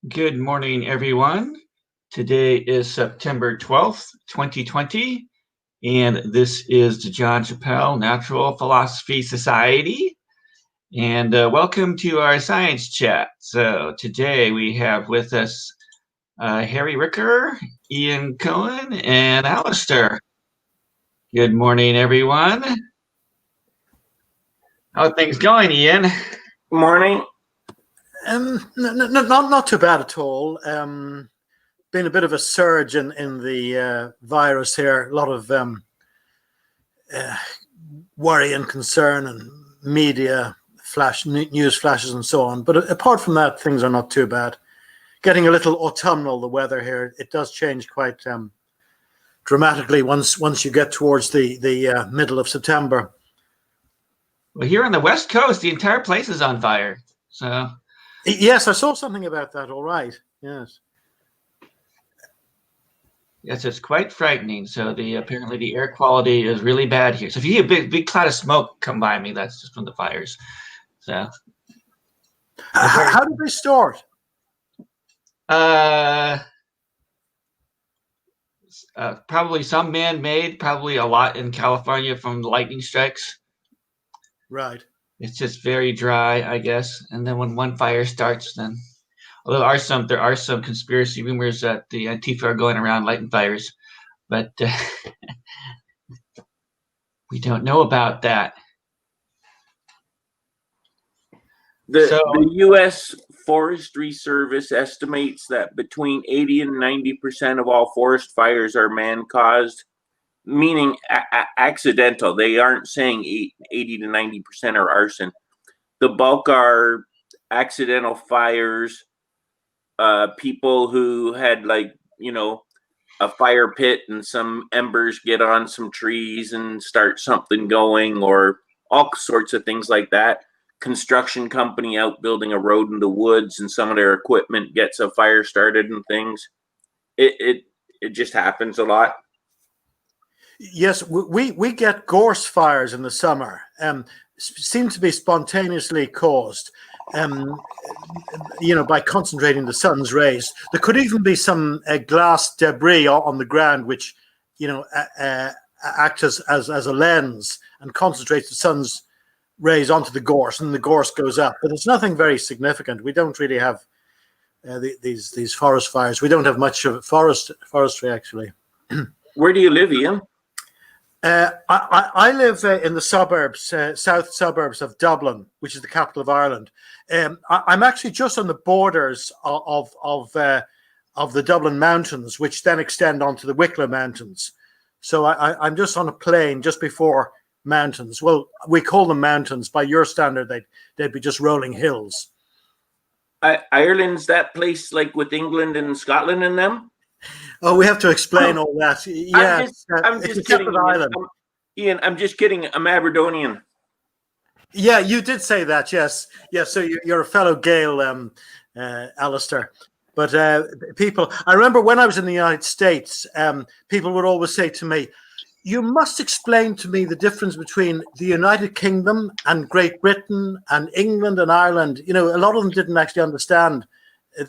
Good morning, everyone. Today is September 12th, 2020, and this is the John Chappell Natural Philosophy Society. And welcome to our science chat. So today we have with us Harry Ricker, Ian Cohen, and Alistair. Good morning, everyone. How are things going, Ian? Morning. Not too bad at all. Been a bit of a surge in the virus here. A lot of worry and concern and media news flashes and so on. But apart from that, things are not too bad. Getting a little autumnal, the weather here. It does change quite dramatically once you get towards the middle of September. Well, here on the West Coast, the entire place is on fire. So. Yes, I saw something about that. All right. Yes. Yes, it's quite frightening. So apparently the air quality is really bad here. So if you hear a big cloud of smoke come by me, that's just from the fires. So. How did they store it? Probably some man-made. Probably a lot in California from the lightning strikes. Right. It's just very dry, I guess. And then when one fire starts, then although there are some conspiracy rumors that the Antifa are going around lighting fires, but we don't know about that. The U.S. Forestry Service estimates that between 80 and 90% of all forest fires are man-caused, meaning accidental. They aren't saying 80 to 90% are arson. The bulk are accidental fires, people who had a fire pit and some embers get on some trees and start something going, or all sorts of things like that. Construction company out building a road in the woods and some of their equipment gets a fire started and things. It just happens a lot. Yes, we get gorse fires in the summer. Seem to be spontaneously caused, by concentrating the sun's rays. There could even be some glass debris on the ground, which, act as a lens and concentrates the sun's rays onto the gorse, and the gorse goes up. But it's nothing very significant. We don't really have these forest fires. We don't have much of forestry, actually. Where do you live, Ian? I live in the suburbs, south suburbs of Dublin, which is the capital of Ireland. I'm actually just on the borders of the Dublin Mountains, which then extend onto the Wicklow Mountains. So I'm just on a plain just before mountains. Well, we call them mountains. By your standard, they'd be just rolling hills. Ireland's that place like with England and Scotland in them? Oh, we have to explain all that. Yeah, I'm just kidding, Ian. I'm just kidding. I'm Aberdonian. Yeah, you did say that. Yes. So you're a fellow Gael, Alistair. But I remember when I was in the United States, people would always say to me, "You must explain to me the difference between the United Kingdom and Great Britain and England and Ireland." A lot of them didn't actually understand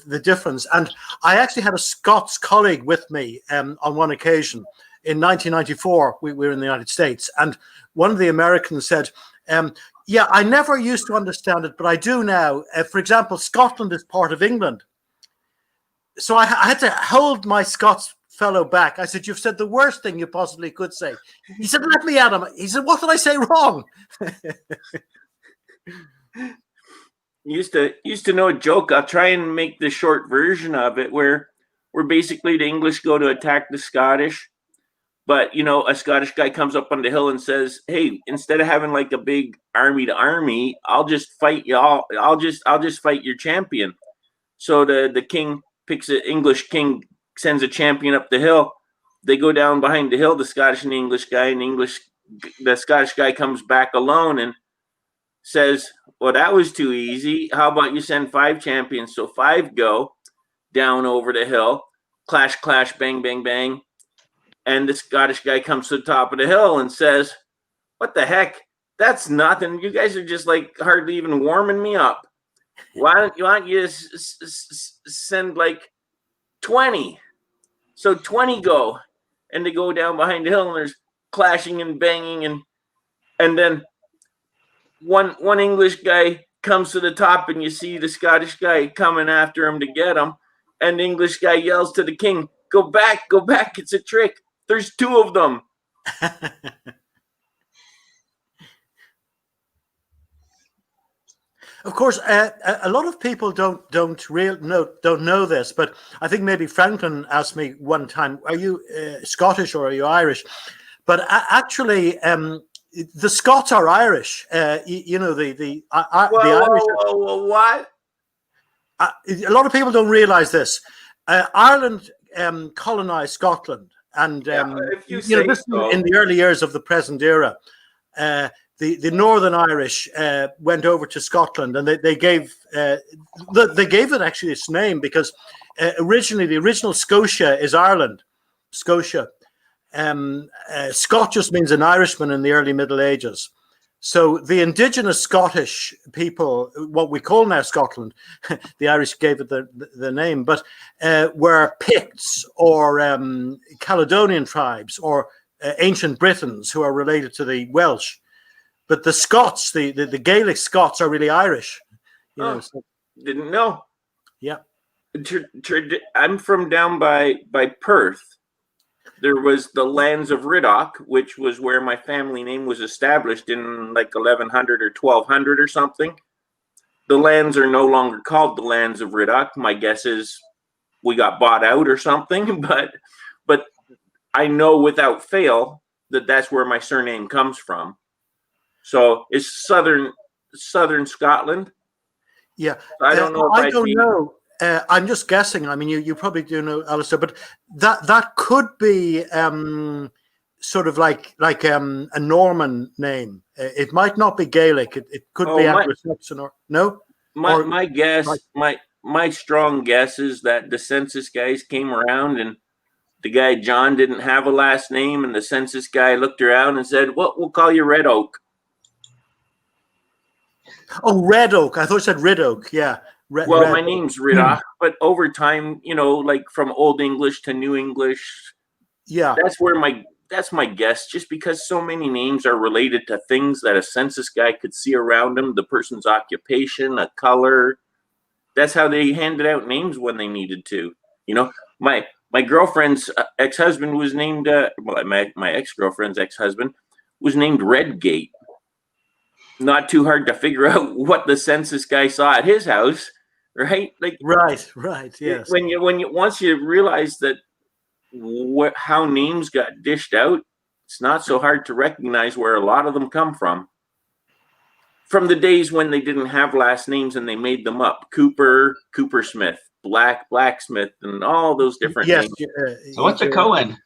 the difference. And I actually had a Scots colleague with me on one occasion in 1994. We were in the United States, and one of the Americans said, yeah, I never used to understand it, but I do now. For example, Scotland is part of England. So I had to hold my Scots fellow back. I said, "You've said the worst thing you possibly could say." He said, "Let me at him." He said, "What did I say wrong?" Used to know a joke. I'll try and make the short version of it, where basically the English go to attack the Scottish, but a Scottish guy comes up on the hill and says, "Hey, instead of having like a big army to army, I'll just fight y'all. I'll just fight your champion." So the king picks an English king, sends a champion up the hill. They go down behind the hill, the Scottish and the English guy, and the Scottish guy comes back alone and says, "Well, that was too easy. How about you send 5 champions?" So 5 go down over the hill, clash, clash, bang, bang, bang. And the Scottish guy comes to the top of the hill and says, "What the heck? That's nothing. You guys are just like hardly even warming me up." Why don't you send like 20? So 20 go, and they go down behind the hill, and there's clashing and banging, and then one English guy comes to the top, and you see the Scottish guy coming after him to get him, and the English guy yells to the king, go back, it's a trick. There's two of them. Of course, a lot of people don't know this, but I think maybe Franklin asked me one time, "Are you Scottish or are you Irish?" But actually, the Scots are Irish. You know, the Irish. What? A lot of people don't realize this. Ireland colonized Scotland, and if you know, this so. in the early years of the present era. The Northern Irish went over to Scotland, and they gave it actually its name because originally the original Scotia is Ireland, Scotia. Scot just means an Irishman in the early Middle Ages. So the indigenous Scottish people, what we call now Scotland, the Irish gave it the name, but were Picts or Caledonian tribes or ancient Britons who are related to the Welsh. But the Scots, the Gaelic Scots, are really Irish. You know, so. Didn't know. Yeah. I'm from down by Perth. There was the lands of Riddoch, which was where my family name was established in like 1100 or 1200 or something. The lands are no longer called the lands of Riddoch. My guess is we got bought out or something, but I know without fail that that's where my surname comes from. So it's southern Scotland. Yeah, I don't know. I don't know. I'm just guessing. I mean, you probably do know, Alistair, but that could be sort of like a Norman name. It might not be Gaelic. It could be Anglo-Saxon or no. My guess, my strong guess is that the census guys came around and the guy John didn't have a last name, and the census guy looked around and said, "Well, we'll call you Red Oak." Oh, Red Oak. I thought you said Rid Oak. Yeah. My name's Riddoch, but over time, you know, like from Old English to New English, yeah, that's my guess. Just because so many names are related to things that a census guy could see around him, the person's occupation, a color. That's how they handed out names when they needed to. You know, my girlfriend's ex-husband was named. My ex-girlfriend's ex-husband was named Redgate. Not too hard to figure out what the census guy saw at his house, right? Like right, yes. When you once you realize that how names got dished out, it's not so hard to recognize where a lot of them come from. From the days when they didn't have last names and they made them up: Cooper, Coopersmith, Blacksmith, and all those different names. So what's a Cohen?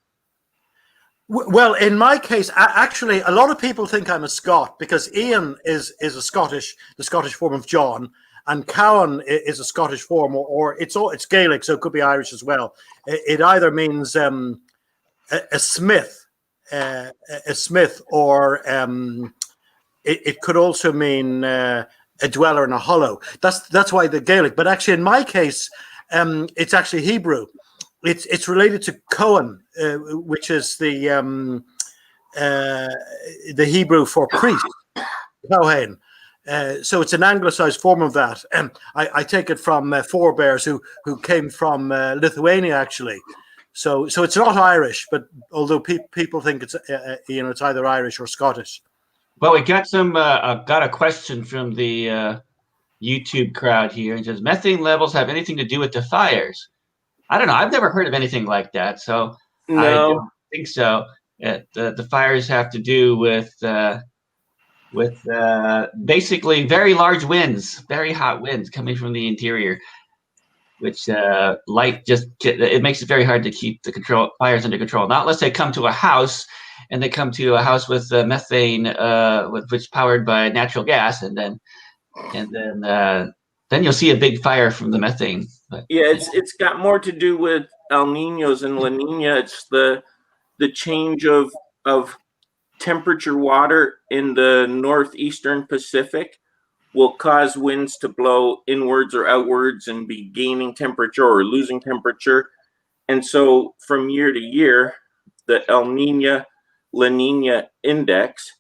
Well, in my case, actually, a lot of people think I'm a Scot because Ian is the Scottish form of John, and Cowan is a Scottish form, or it's Gaelic, so it could be Irish as well. It either means a smith, or it could also mean a dweller in a hollow. That's why the Gaelic. But actually, in my case, it's actually Hebrew. It's related to Cohen, which is the Hebrew for priest, Kohen. So it's an anglicized form of that. I take it from forebears who came from Lithuania, actually. So it's not Irish, but although people think it's it's either Irish or Scottish. Well, we got got a question from the YouTube crowd here. It says, methane levels have anything to do with the fires? I don't know. I've never heard of anything like that, so no. I don't think so. The fires have to do with basically very large winds, very hot winds coming from the interior, which it makes it very hard to keep the fires under control. Not unless they come to a house, and they come to a house with methane, which powered by natural gas, and then you'll see a big fire from the methane. But, it's got more to do with El Niños and La Nina. It's the change of temperature water in the northeastern Pacific, will cause winds to blow inwards or outwards and be gaining temperature or losing temperature. And so from year to year, the El Nino La Nina index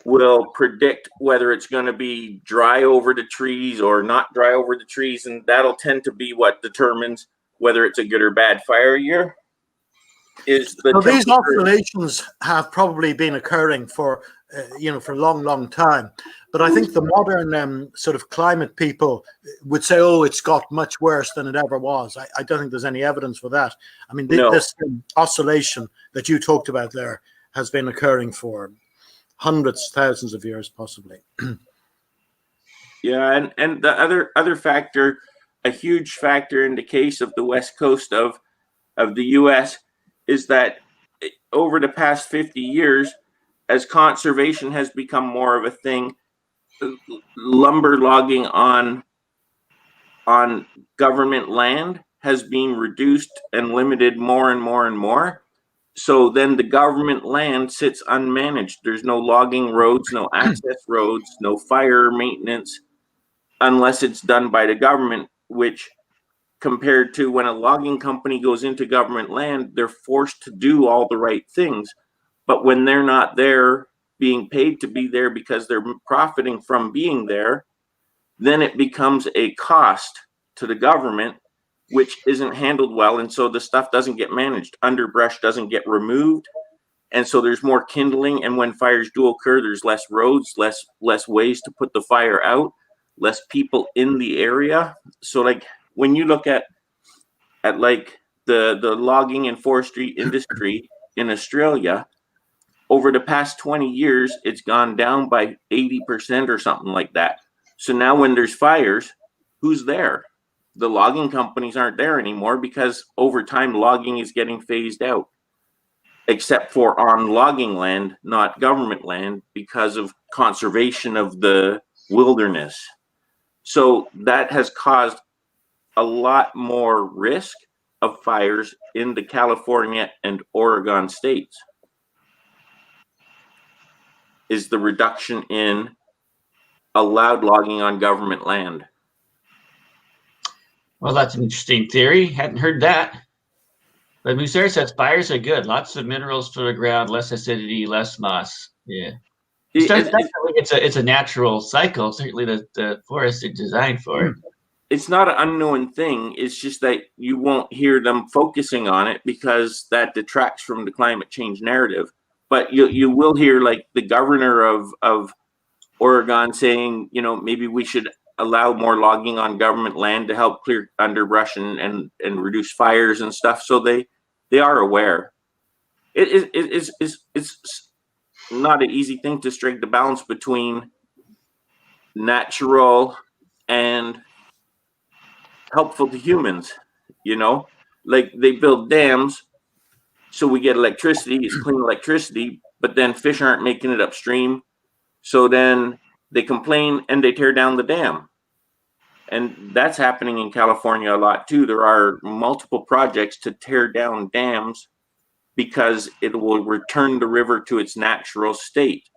will predict whether it's going to be dry over the trees or not dry over the trees. And that'll tend to be what determines whether it's a good or bad fire year. So these oscillations have probably been occurring for for a long time, but I think the modern sort of climate people would say, oh, it's got much worse than it ever was. I don't think there's any evidence for that. I mean, this oscillation that you talked about there has been occurring for hundreds, thousands of years, possibly. Yeah, and the other factor, a huge factor in the case of the west coast of the U.S. is that over the past 50 years, as conservation has become more of a thing, lumber logging on government land has been reduced and limited more and more and more. So then the government land sits unmanaged. There's no logging roads, no access roads, no fire maintenance, unless it's done by the government, which compared to when a logging company goes into government land, they're forced to do all the right things. But when they're not there being paid to be there because they're profiting from being there, then it becomes a cost to the government, which isn't handled well. And so the stuff doesn't get managed. Underbrush doesn't get removed. And so there's more kindling. And when fires do occur, there's less roads, less ways to put the fire out, less people in the area. So like when you look at like the logging and forestry industry in Australia, over the past 20 years, it's gone down by 80% or something like that. So now when there's fires, who's there? The logging companies aren't there anymore because over time logging is getting phased out, except for on logging land, not government land, because of conservation of the wilderness. So that has caused a lot more risk of fires in the California and Oregon states. Is the reduction in allowed logging on government land. Well, that's an interesting theory. Hadn't heard that. But Musser says fires are good. Lots of minerals for the ground, less acidity, less moss. Yeah. It's a natural cycle. Certainly the forests are designed for it. It's not an unknown thing. It's just that you won't hear them focusing on it because that detracts from the climate change narrative. But you will hear like the governor of Oregon saying, maybe we should allow more logging on government land to help clear underbrush and reduce fires and stuff. So they are aware. It's not an easy thing to strike the balance between natural and helpful to humans. Like they build dams so we get electricity. It's clean electricity, but then fish aren't making it upstream. So then they complain and they tear down the dam. And that's happening in California a lot too. There are multiple projects to tear down dams because it will return the river to its natural state.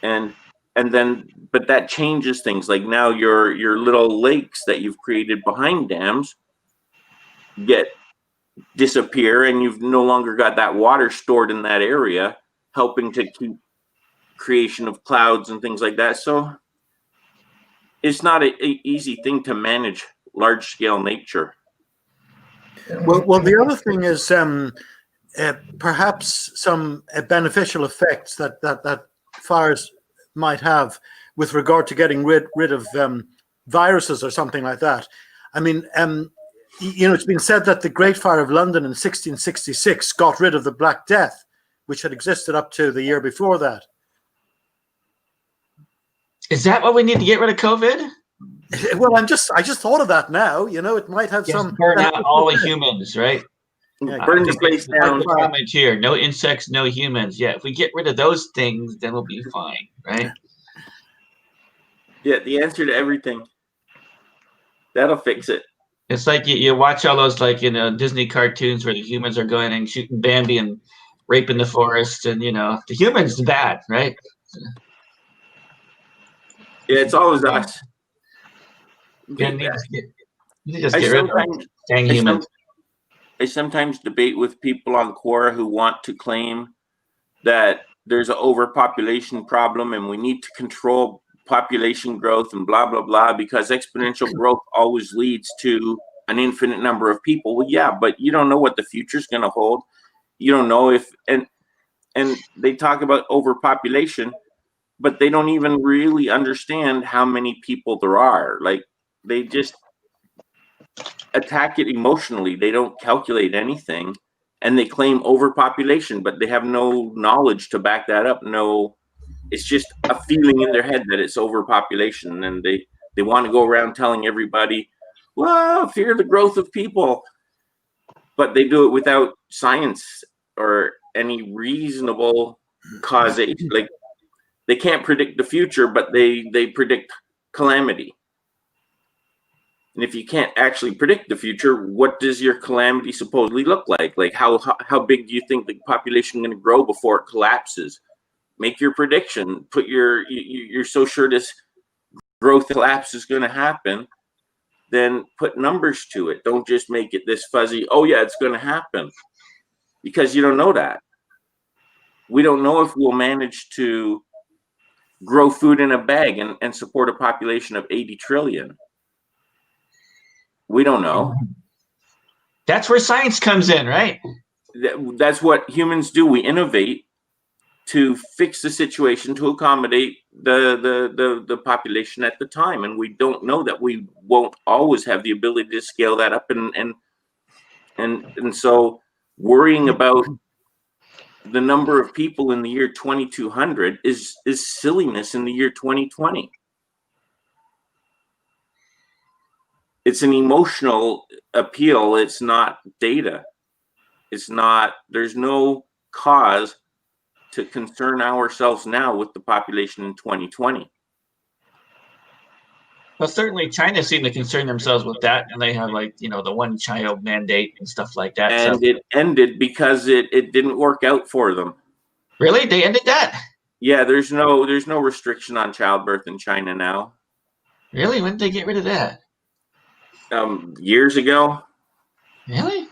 But that changes things. Like now your little lakes that you've created behind dams disappear, and you've no longer got that water stored in that area, helping to keep creation of clouds and things like that. So it's not an easy thing to manage large scale nature. Well, the other thing is perhaps some beneficial effects that fires might have with regard to getting rid of viruses or something like that. I mean, it's been said that the Great Fire of London in 1666 got rid of the Black Death, which had existed up to the year before that. Is that what we need to get rid of COVID? Well, I just thought of that now. It might have some burn out all the humans, right? Yeah, burn the place down. Comment here: no insects, no humans. Yeah, if we get rid of those things, then we'll be fine, right? Yeah, the answer to everything. That'll fix it. It's like you watch all those Disney cartoons where the humans are going and shooting Bambi and raping the forest, and the humans bad, right? Yeah, it's always us. You need to just I get rid of sometimes, dang I, humans. some, I sometimes debate with people on Quora who want to claim that there's an overpopulation problem and we need to control population growth and blah blah blah because exponential growth always leads to an infinite number of people. Well, yeah, but you don't know what the future's going to hold. You don't know if and they talk about overpopulation, but they don't even really understand how many people there are. Like they just attack it emotionally. They don't calculate anything and they claim overpopulation, but they have no knowledge to back that up. No, it's just a feeling in their head that it's overpopulation, and they want to go around telling everybody, well, fear the growth of people, but they do it without science or any reasonable causation. Like they can't predict the future, but they predict calamity. And if you can't actually predict the future, what does your calamity supposedly look like? Like how big do you think the population is going to grow before it collapses? Make your prediction. Put you're so sure this growth collapse is going to happen, then put numbers to it. Don't just make it this fuzzy, oh yeah, it's going to happen, because you don't know that. We don't know if we'll manage to grow food in a bag and support a population of 80 trillion. We don't know. That's where science comes in, right? That's what humans do. We innovate to fix the situation to accommodate the population at the time, and we don't know that we won't always have the ability to scale that up, and so worrying about the number of people in the year 2200 is silliness in the year 2020. It's an emotional appeal. It's not data. It's not, there's no cause to concern ourselves now with the population in 2020. Well, certainly China seemed to concern themselves with that, and they have the one child mandate and stuff like that. And so. it ended because it didn't work out for them. Really? They ended that? Yeah, there's no restriction on childbirth in China now. Really? When did they get rid of that? Years ago. Really?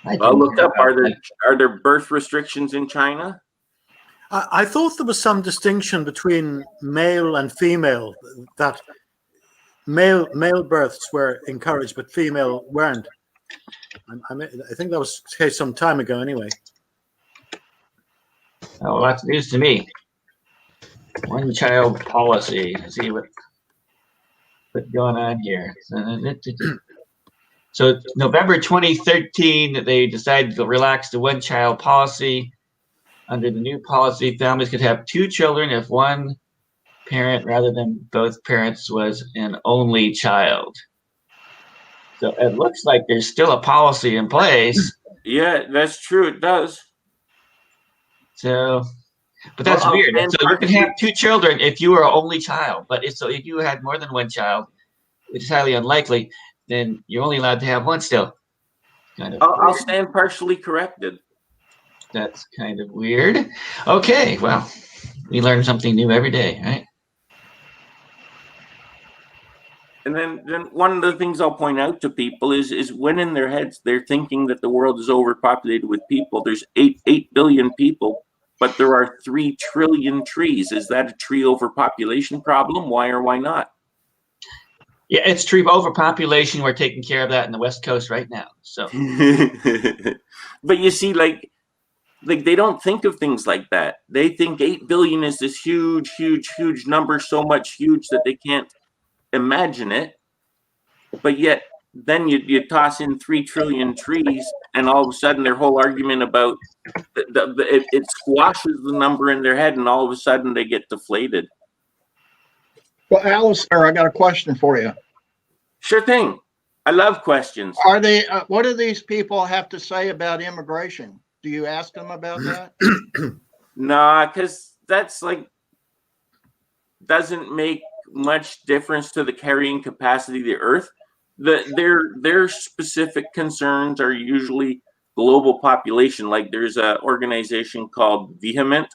I'll look up. Are there birth restrictions in China? I thought there was some distinction between male and female, that male births were encouraged, but female weren't. I think that was the case some time ago anyway. Oh, that's news to me. One child policy. Let's see what's going on here. So November 2013, they decided to relax the one child policy. Under the new policy, families could have 2 children if one parent rather than both parents was an only child. So it looks like there's still a policy in place. Yeah, that's true. It does. So, but that's weird. So you can have 2 children if you are an only child, but if you had more than one child, which is highly unlikely, then you're only allowed to have one still. I'll stand partially corrected. That's kind of weird. Okay, well, we learn something new every day, right? And then one of the things I'll point out to people is when in their heads they're thinking that the world is overpopulated with people. There's 8 billion people, but there are 3 trillion trees. Is that a tree overpopulation problem? Why or why not? Yeah, it's tree overpopulation. We're taking care of that in the West Coast right now. So, but you see, like they don't think of things like that. They think 8 billion is this huge, huge, huge number, so much huge that they can't imagine it. But yet, then you toss in 3 trillion trees, and all of a sudden, their whole argument about it squashes the number in their head, and all of a sudden, they get deflated. Well, Alistair, I got a question for you. Sure thing. I love questions. Are they? What do these people have to say about immigration? Do you ask them about that? Nah, because that's doesn't make much difference to the carrying capacity of the Earth. Their specific concerns are usually global population. Like there's an organization called Vehement,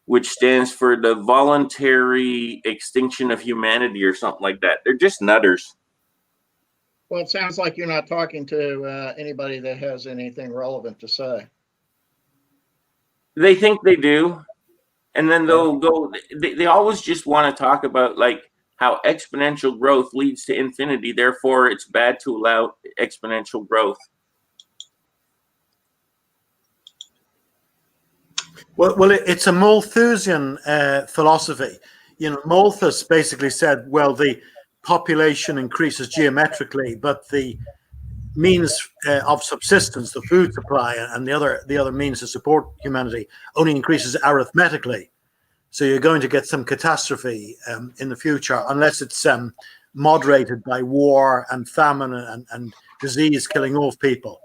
which stands for the Voluntary Extinction of Humanity or something like that. They're just nutters. Well, it sounds like you're not talking to anybody that has anything relevant to say. They think they do, and then they'll go. They always just want to talk about like how exponential growth leads to infinity. Therefore, it's bad to allow exponential growth. Well, it's a Malthusian philosophy. You know, Malthus basically said, well, the population increases geometrically, but the means of subsistence, the food supply, and the other means to support humanity only increases arithmetically. So you're going to get some catastrophe in the future unless it's moderated by war and famine and disease killing off people.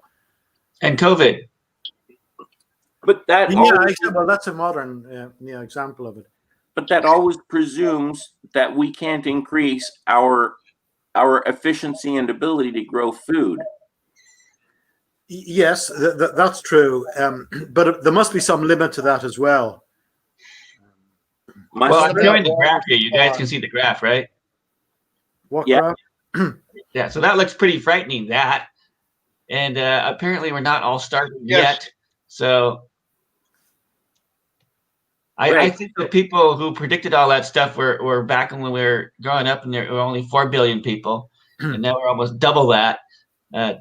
And COVID. But that well, that's a modern example of it. But that always presumes that we can't increase our efficiency and ability to grow food. Yes, that's true. But there must be some limit to that as well. Well, I'm showing the graph here. You guys can see the graph, right? What graph? Yeah, so that looks pretty frightening, that. And apparently we're not all starting yet. So I think the people who predicted all that stuff were back when we were growing up, and there were only 4 billion people. And now we're almost double that,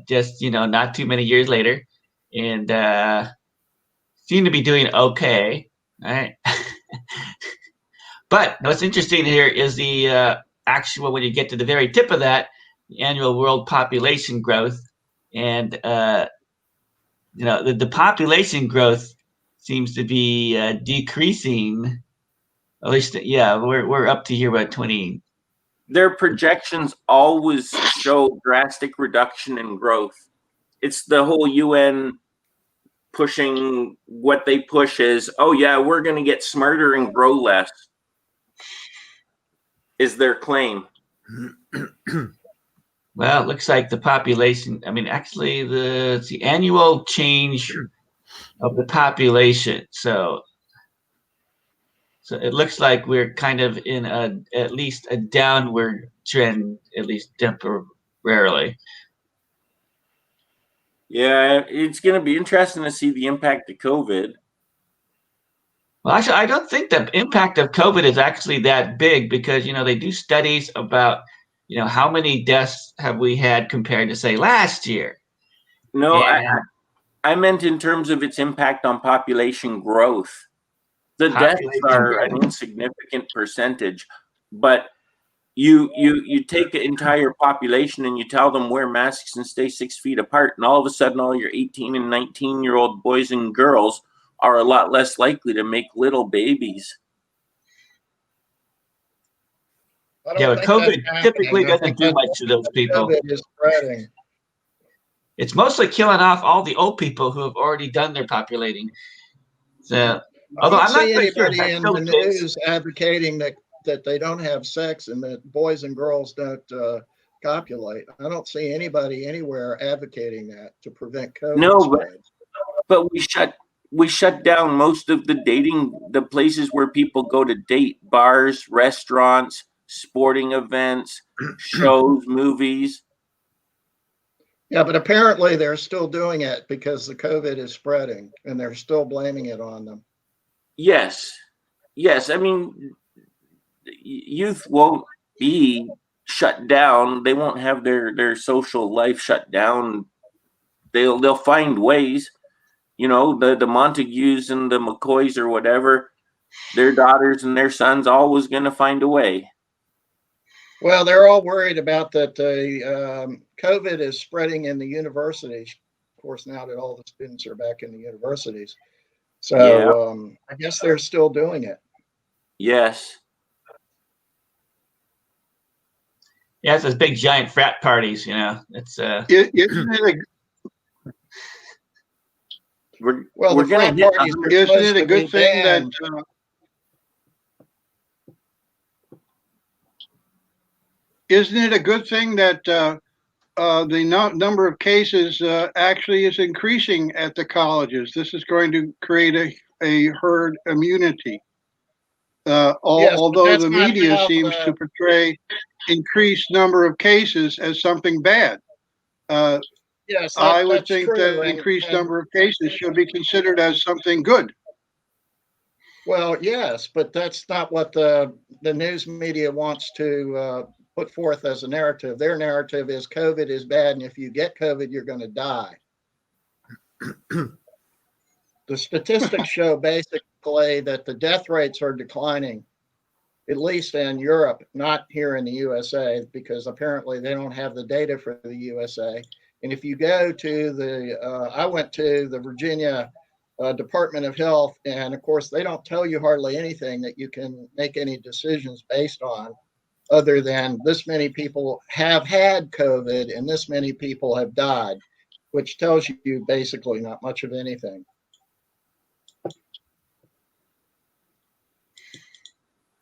just, not too many years later. And seem to be doing okay, right? But what's interesting here is the actual, when you get to the very tip of that, the annual world population growth. And, the population growth seems to be decreasing. At least, we're up to here about 20. Their projections always show drastic reduction in growth. It's the whole UN pushing what they push is, oh yeah, we're going to get smarter and grow less, is their claim. Well, it looks like the population, actually the annual change of the population. So it looks like we're kind of in at least a downward trend, at least temporarily. Yeah, it's going to be interesting to see the impact of COVID. Well, actually, I don't think the impact of COVID is actually that big because, they do studies about, how many deaths have we had compared to, say, last year? No, I meant in terms of its impact on population growth. The deaths are an insignificant percentage, but you take an entire population and you tell them wear masks and stay 6 feet apart, and all of a sudden all your 18 and 19-year-old boys and girls are a lot less likely to make little babies. Yeah, but COVID typically doesn't do much to those people. COVID is spreading. It's mostly killing off all the old people who have already done their populating. So, although I'm not quite sure anybody in the news advocating that they don't have sex and that boys and girls don't copulate. I don't see anybody anywhere advocating that to prevent COVID. No, but we shut down most of the places where people go to date, bars, restaurants, sporting events, shows, movies. Yeah, but apparently they're still doing it because the COVID is spreading and they're still blaming it on them. Yes. Youth won't be shut down. They won't have their social life shut down. They'll find ways. The Montagues and the McCoys or whatever, their daughters and their sons always going to find a way. Well, they're all worried about that COVID is spreading in the universities. Of course, now that all the students are back in the universities. So I guess they're still doing it. Yes. Yeah, it's those big giant frat parties, It's Isn't it a good thing that isn't it a good thing that the number of cases actually is increasing at the colleges? This is going to create a herd immunity. Yes, but although that's the not media how seems to portray increased number of cases as something bad. yes, I would that's think true. that increased number of cases should be considered as something good. Well, yes, but that's not what the news media wants to put forth as a narrative. Their narrative is COVID is bad, and if you get COVID, you're going to die. The statistics show basically that the death rates are declining, at least in Europe, not here in the USA, because apparently they don't have the data for the USA. And if you go to I went to the Virginia Department of Health, and of course, they don't tell you hardly anything that you can make any decisions based on, other than this many people have had COVID and this many people have died, which tells you basically not much of anything.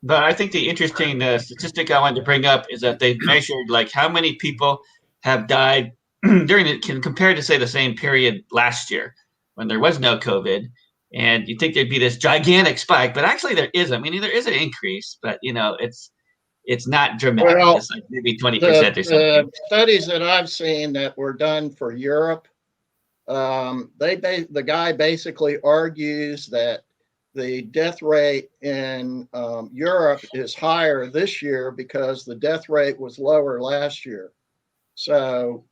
But I think the interesting statistic I wanted to bring up is that they've measured like how many people have died during it can compare to say the same period last year when there was no COVID. And you think there'd be this gigantic spike, but actually there isn't. I mean, there is an increase, but it's not dramatic. Well, It's like maybe 20% or the something. studies that I've seen that were done for Europe, the guy basically argues that the death rate in Europe is higher this year because the death rate was lower last year. So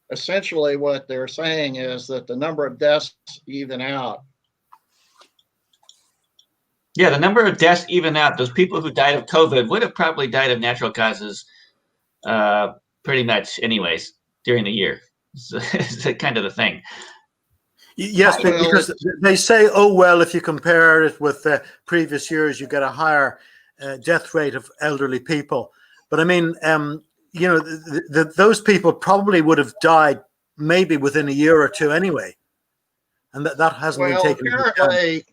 essentially, what they're saying is that the number of deaths even out. Yeah, the number of deaths even out. Those people who died of COVID would have probably died of natural causes pretty much anyways during the year. So, it's kind of the thing. Yes, Well, because they say, oh, well, if you compare it with previous years, you get a higher death rate of elderly people. But I mean, those people probably would have died maybe within a year or two anyway. And that hasn't been well, taken into account. apparently,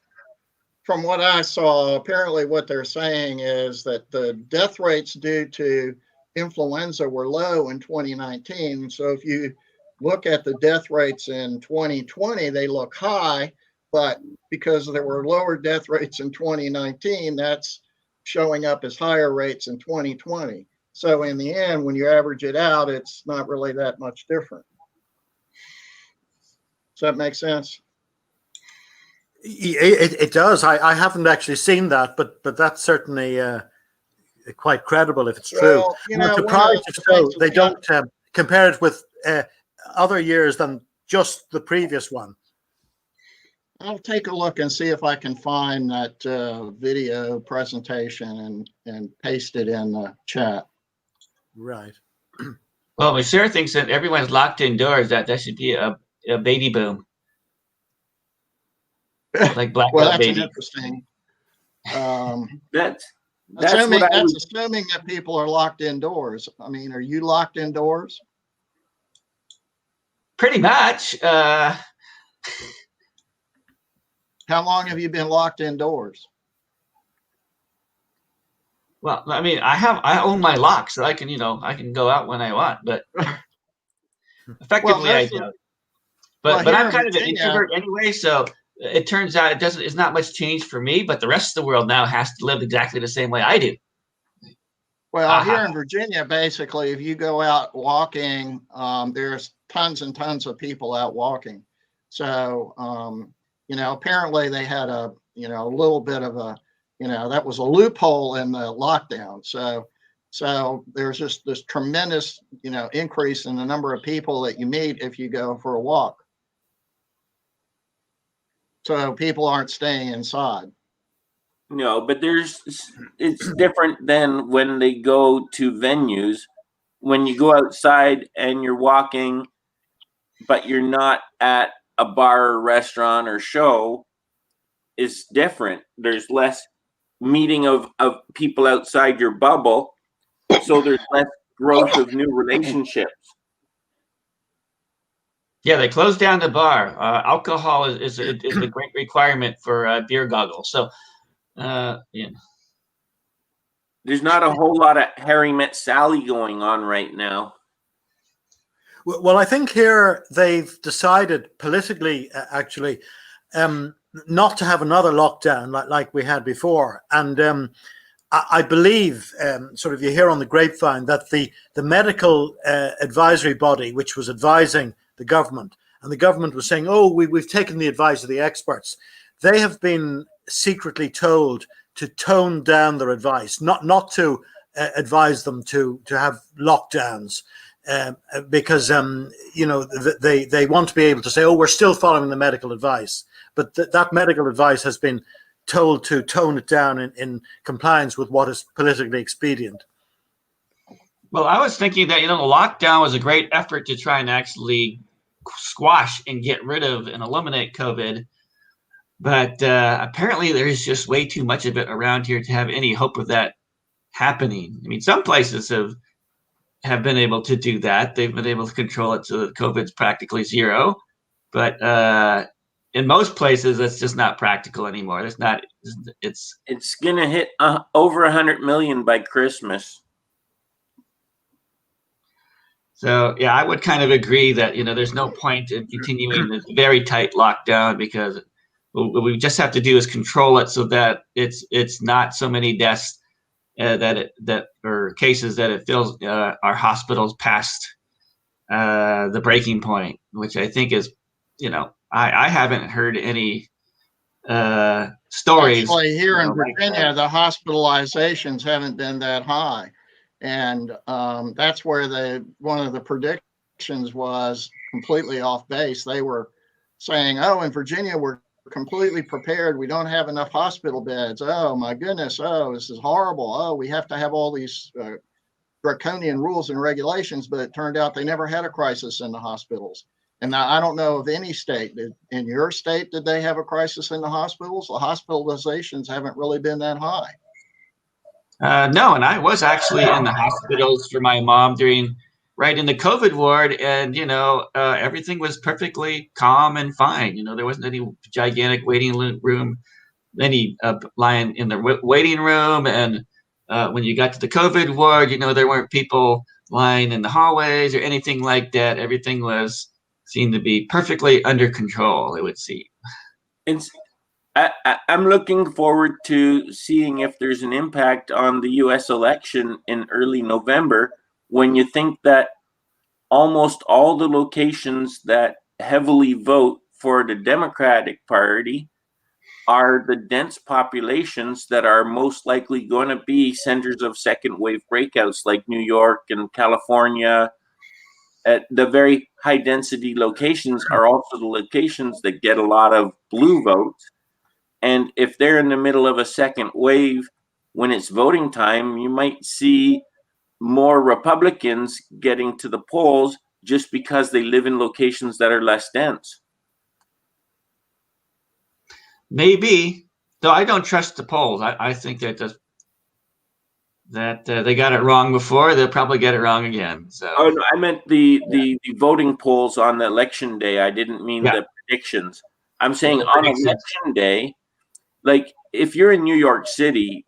from what I saw, apparently what they're saying is that the death rates due to influenza were low in 2019. So if you look at the death rates in 2020, they look high, but because there were lower death rates in 2019, that's showing up as higher rates in 2020. So in the end, when you average it out, it's not really that much different. Does that make sense? It does. I haven't actually seen that, but that's certainly quite credible if it's true. Well, I'm surprised if so they don't compare it with other years than just the previous one. I'll take a look and see if I can find that video presentation and paste it in the chat. Right. Well, Michelle thinks that everyone's locked indoors. That should be a baby boom, like blackout Well, that's baby. an interesting. That's Assuming, what I that's was, assuming that people are locked indoors. I mean, are you locked indoors? Pretty much. How long have you been locked indoors? Well, I mean, I own my lock, so I can go out when I want, but effectively I don't. But here I'm in kind of an Virginia- introvert anyway, so it turns out it's not much change for me, but the rest of the world now has to live exactly the same way I do. Well, here in Virginia, basically, if you go out walking, there's tons and tons of people out walking. So, apparently they had a little bit of a, that was a loophole in the lockdown. So there's just this tremendous, increase in the number of people that you meet if you go for a walk. So people aren't staying inside. no, but it's different than when they go to venues. When you go outside and you're walking, but you're not at a bar or restaurant or show, is different. There's less meeting of people outside your bubble, so there's less growth of new relationships. Yeah, they closed down the bar. Alcohol is a great requirement for beer goggles. So, yeah. There's not a whole lot of Harry Met Sally going on right now. Well, I think here they've decided politically, actually, not to have another lockdown like we had before. And I believe, sort of, you hear on the grapevine that the medical advisory body, which was advising the government, and the government was saying, "Oh, we've taken the advice of the experts," they have been secretly told to tone down their advice, not to advise them to have lockdowns, because they want to be able to say, "Oh, we're still following the medical advice," but that medical advice has been told to tone it down in compliance with what is politically expedient. Well, I was thinking that, the lockdown was a great effort to try and actually squash and get rid of and eliminate COVID. But apparently there's just way too much of it around here to have any hope of that happening. I mean, some places have been able to do that. They've been able to control it so that COVID's practically zero. But in most places, it's just not practical anymore. It's going to hit over 100 million by Christmas. So, yeah, I would kind of agree that, there's no point in continuing this very tight lockdown, because what we just have to do is control it so that it's not so many deaths or cases that it fills our hospitals past the breaking point, which I think is, I haven't heard any stories. Actually, here in Virginia, the hospitalizations haven't been that high. And that's where one of the predictions was completely off base. They were saying, "Oh, in Virginia, we're completely prepared. We don't have enough hospital beds. Oh, my goodness. Oh, this is horrible. Oh, we have to have all these draconian rules and regulations." But it turned out they never had a crisis in the hospitals. And now I don't know of any state. In your state, did they have a crisis in the hospitals? The hospitalizations haven't really been that high. No, and I was actually in the hospitals for my mom right in the COVID ward, and everything was perfectly calm and fine. There wasn't any gigantic waiting room, any line in the waiting room, and when you got to the COVID ward, there weren't people lying in the hallways or anything like that. Everything seemed to be perfectly under control, it would seem. I'm looking forward to seeing if there's an impact on the U.S. election in early November, when you think that almost all the locations that heavily vote for the Democratic Party are the dense populations that are most likely going to be centers of second wave breakouts, like New York and California. At the very high density locations are also the locations that get a lot of blue votes. And if they're in the middle of a second wave, when it's voting time, you might see more Republicans getting to the polls just because they live in locations that are less dense. Maybe, though I don't trust the polls. I think that they got it wrong before. They'll probably get it wrong again. So. Oh no, I meant the voting polls on the election day. I didn't mean the predictions. I'm saying on election day, like if you're in New York City,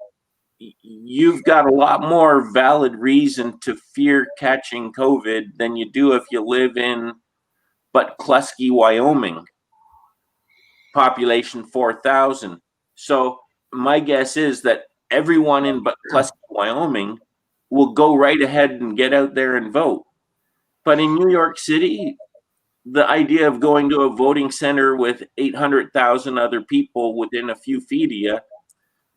you've got a lot more valid reason to fear catching COVID than you do if you live in Butklusky, Wyoming, population 4,000. So my guess is that everyone in Butklusky, Wyoming will go right ahead and get out there and vote. But in New York City, the idea of going to a voting center with 800,000 other people within a few feet of you,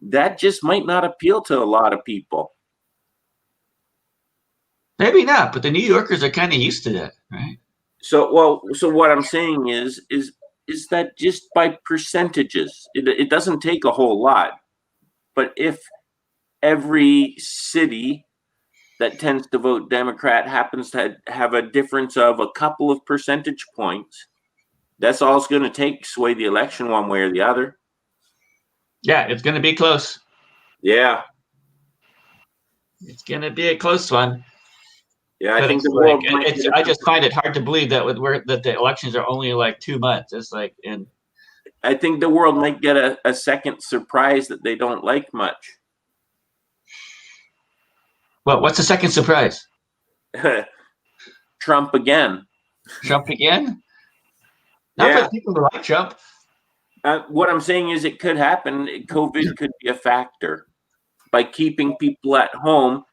that just might not appeal to a lot of people. Maybe not, but the New Yorkers are kind of used to that, right? So what I'm saying is that just by percentages, it doesn't take a whole lot. But if every city that tends to vote Democrat happens to have a difference of a couple of percentage points, that's all it's going to take to sway the election one way or the other. Yeah, it's going to be close. Yeah. It's going to be a close one. Yeah, I think the world I just find it hard to believe that that the elections are only like 2 months. It's like I think the world might get a second surprise that they don't like much. Well, what's the second surprise? Trump again. Trump again? Not for the people who like Trump. What I'm saying is it could happen. COVID could be a factor by keeping people at home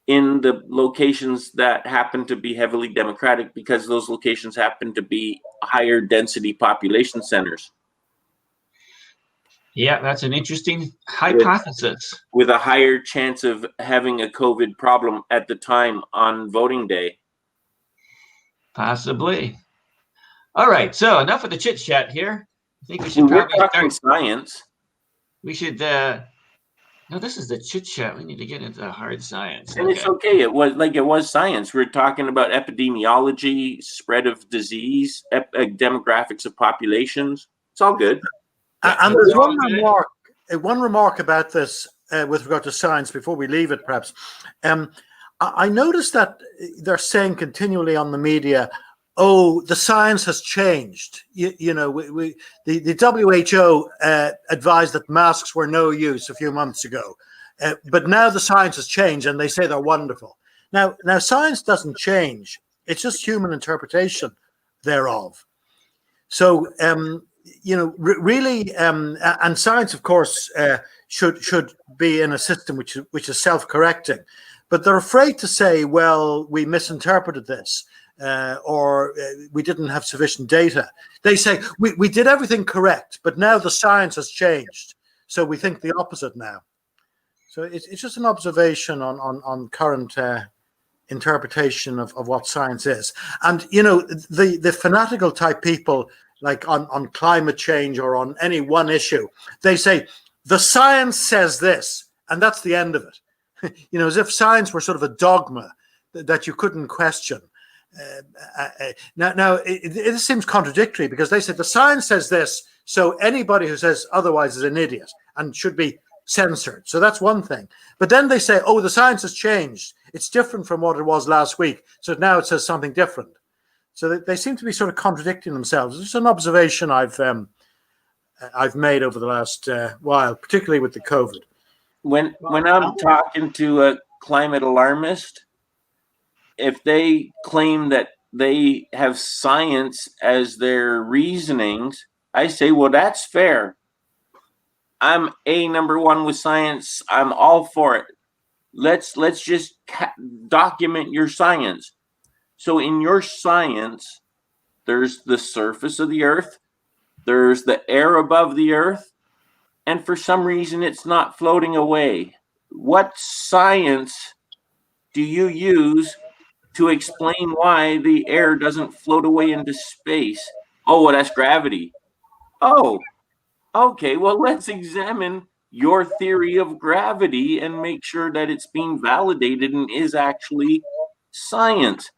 in the locations that happen to be heavily democratic, because those locations happen to be higher density population centers. Yeah, that's an interesting hypothesis. With a higher chance of having a COVID problem at the time on voting day. Possibly. All right, so enough of the chit chat here. I think we should We're probably talking start. science. We should. No, this is the chit chat. We need to get into hard science. And it's okay. It was science. We're talking about epidemiology, spread of disease, demographics of populations. It's all good. And there's one remark about this with regard to science before we leave it, perhaps. I noticed that they're saying continually on the media, "Oh, the science has changed." The WHO advised that masks were no use a few months ago, but now the science has changed, and they say they're wonderful. Now, science doesn't change; it's just human interpretation thereof. So, really, and science, of course, should be in a system which is self-correcting. But they're afraid to say, well, we misinterpreted this, or we didn't have sufficient data. They say, we did everything correct, but now the science has changed. So we think the opposite now. So it's just an observation on current interpretation of what science is. And, the fanatical type people, like on climate change or on any one issue, they say, the science says this, and that's the end of it. As if science were sort of a dogma that you couldn't question. Now it seems contradictory, because they said the science says this, so anybody who says otherwise is an idiot and should be censored. So that's one thing. But then they say, oh, the science has changed. It's different from what it was last week. So now it says something different. So they seem to be sort of contradicting themselves. It's an observation I've made over the last while, particularly with the COVID. When I'm talking to a climate alarmist, if they claim that they have science as their reasonings, I say, well, that's fair. I'm number one with science. I'm all for it. Let's just document your science. So in your science, there's the surface of the earth, there's the air above the earth, and for some reason it's not floating away. What science do you use to explain why the air doesn't float away into space? Oh, well, that's gravity. Oh, okay, well, let's examine your theory of gravity and make sure that it's being validated and is actually science.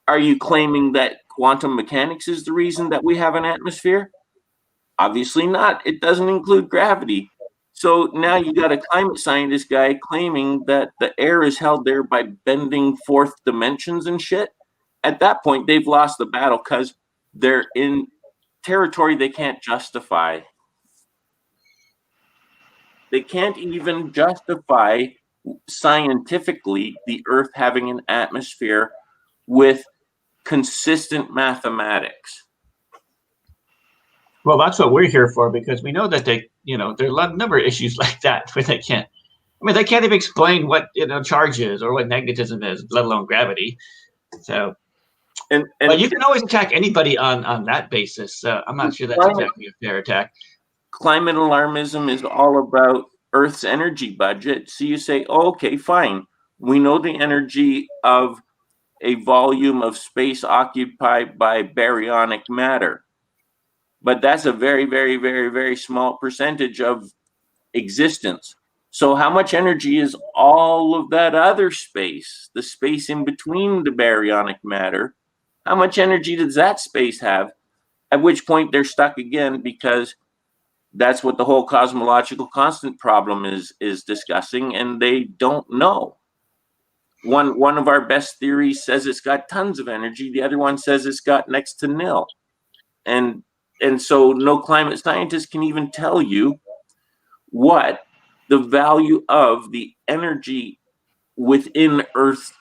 Are you claiming that quantum mechanics is the reason that we have an atmosphere? Obviously not. It doesn't include gravity. So now you got a climate scientist guy claiming that the air is held there by bending fourth dimensions and shit. At that point, they've lost the battle, because they're in territory they can't justify. They can't even justify scientifically the Earth having an atmosphere with consistent mathematics. Well, that's what we're here for, because we know that there are a number of issues like that where they can't even explain what charge is or what magnetism is, let alone gravity. So, but you can always attack anybody on that basis. So I'm not sure that's exactly a fair attack. Climate alarmism is all about Earth's energy budget. So you say, oh, okay, fine. We know the energy of a volume of space occupied by baryonic matter. But that's a very, very, very, very small percentage of existence. So how much energy is all of that other space, the space in between the baryonic matter? How much energy does that space have? At which point they're stuck again, because that's what the whole cosmological constant problem is discussing, and they don't know. One of our best theories says it's got tons of energy. The other one says it's got next to nil. And so no climate scientist can even tell you what the value of the energy within Earth's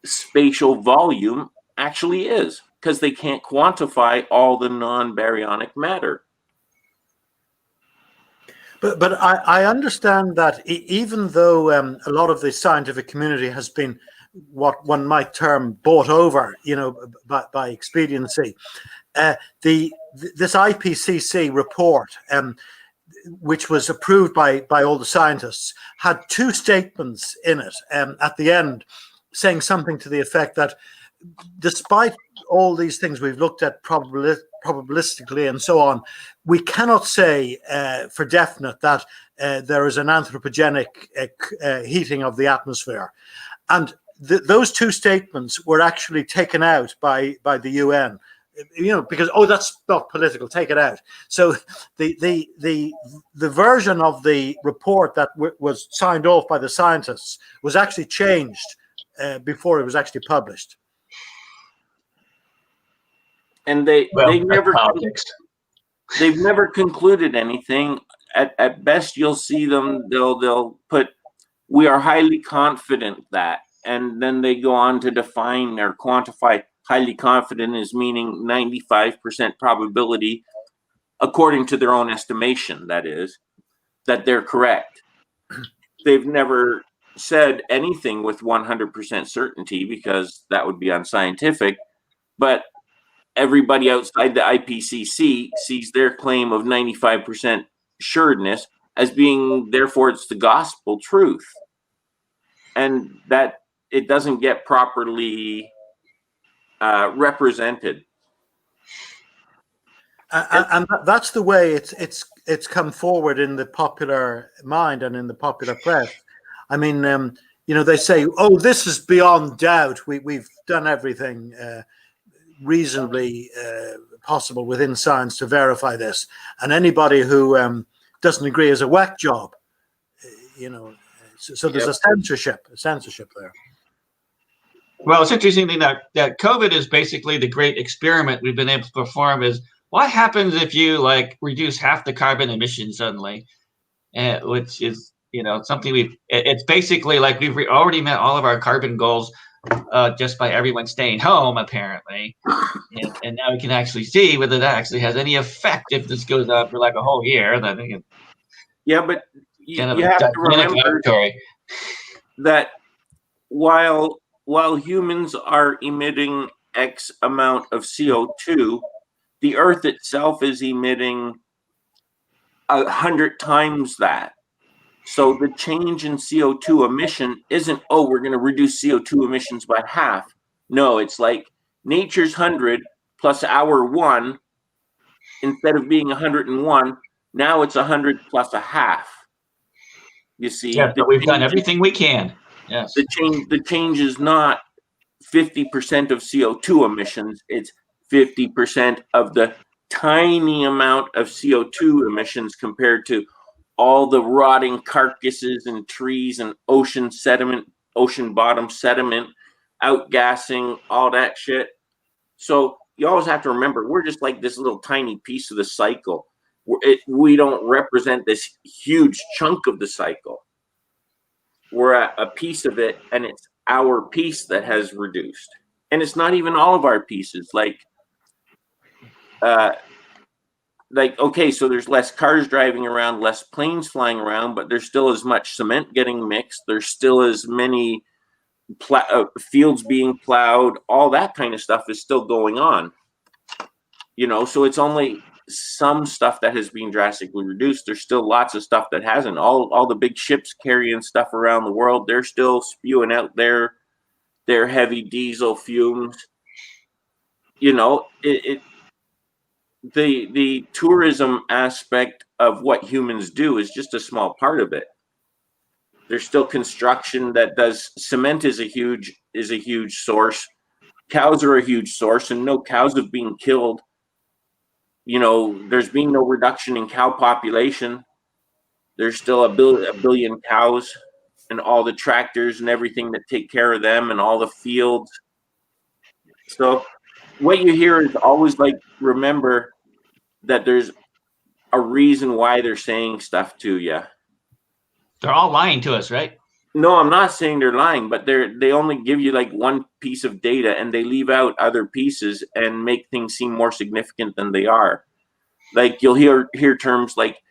spatial volume actually is, because they can't quantify all the non-baryonic matter. But I understand that even though a lot of the scientific community has been what one might term bought over, by expediency, this IPCC report, which was approved by all the scientists, had two statements in it at the end, saying something to the effect that despite all these things we've looked at probabilistically and so on, we cannot say for definite that there is an anthropogenic heating of the atmosphere. And those two statements were actually taken out by the UN, because that's not political, take it out. So the version of the report that was signed off by the scientists was actually changed before it was actually published. And they've never concluded anything. At best, you'll see them. They'll put, "We are highly confident that," and then they go on to define or quantify highly confident as meaning 95% probability, according to their own estimation. That is, that they're correct. They've never said anything with 100% certainty, because that would be unscientific. But everybody outside the IPCC sees their claim of 95% assuredness as being, therefore, it's the gospel truth. And that it doesn't get properly represented. And that's the way it's come forward in the popular mind and in the popular press. I mean, they say, "Oh, this is beyond doubt. We've done everything reasonably possible within science to verify this, and anybody who doesn't agree is a whack job." So there's a censorship there. Well, it's interesting that COVID is basically the great experiment we've been able to perform. Is what happens if you reduce half the carbon emissions suddenly, which is something it's basically like we've already met all of our carbon goals just by everyone staying home, apparently, and now we can actually see whether that actually has any effect if this goes on for a whole year. Then but you have to remember that while humans are emitting X amount of CO2, the Earth itself is emitting 100 times that. So the change in CO2 emission isn't, we're going to reduce CO2 emissions by half. No, it's like nature's 100 plus our 1, instead of being 101, now it's 100 plus a half. You see? Yeah, but we've done everything we can. Yes. The change is not 50% of CO2 emissions. It's 50% of the tiny amount of CO2 emissions compared to all the rotting carcasses and trees and ocean bottom sediment, outgassing, all that shit. So you always have to remember, we're just like this little tiny piece of the cycle. We don't represent this huge chunk of the cycle. We're a piece of it, and it's our piece that has reduced. And it's not even all of our pieces. Okay, so there's less cars driving around, less planes flying around, but there's still as much cement getting mixed. There's still as many fields being plowed. All that kind of stuff is still going on. So it's only some stuff that has been drastically reduced. There's still lots of stuff that hasn't. All the big ships carrying stuff around the world, they're still spewing out their heavy diesel fumes. The tourism aspect of what humans do is just a small part of it. There's still construction that does cement is a huge source. Cows are a huge source, and no cows have been killed. There's been no reduction in cow population. There's still a billion cows, and all the tractors and everything that take care of them, and all the fields. So what you hear is always remember that there's a reason why they're saying stuff to you. They're all lying to us, right? No, I'm not saying they're lying, but they only give you one piece of data, and they leave out other pieces and make things seem more significant than they are. You'll hear terms like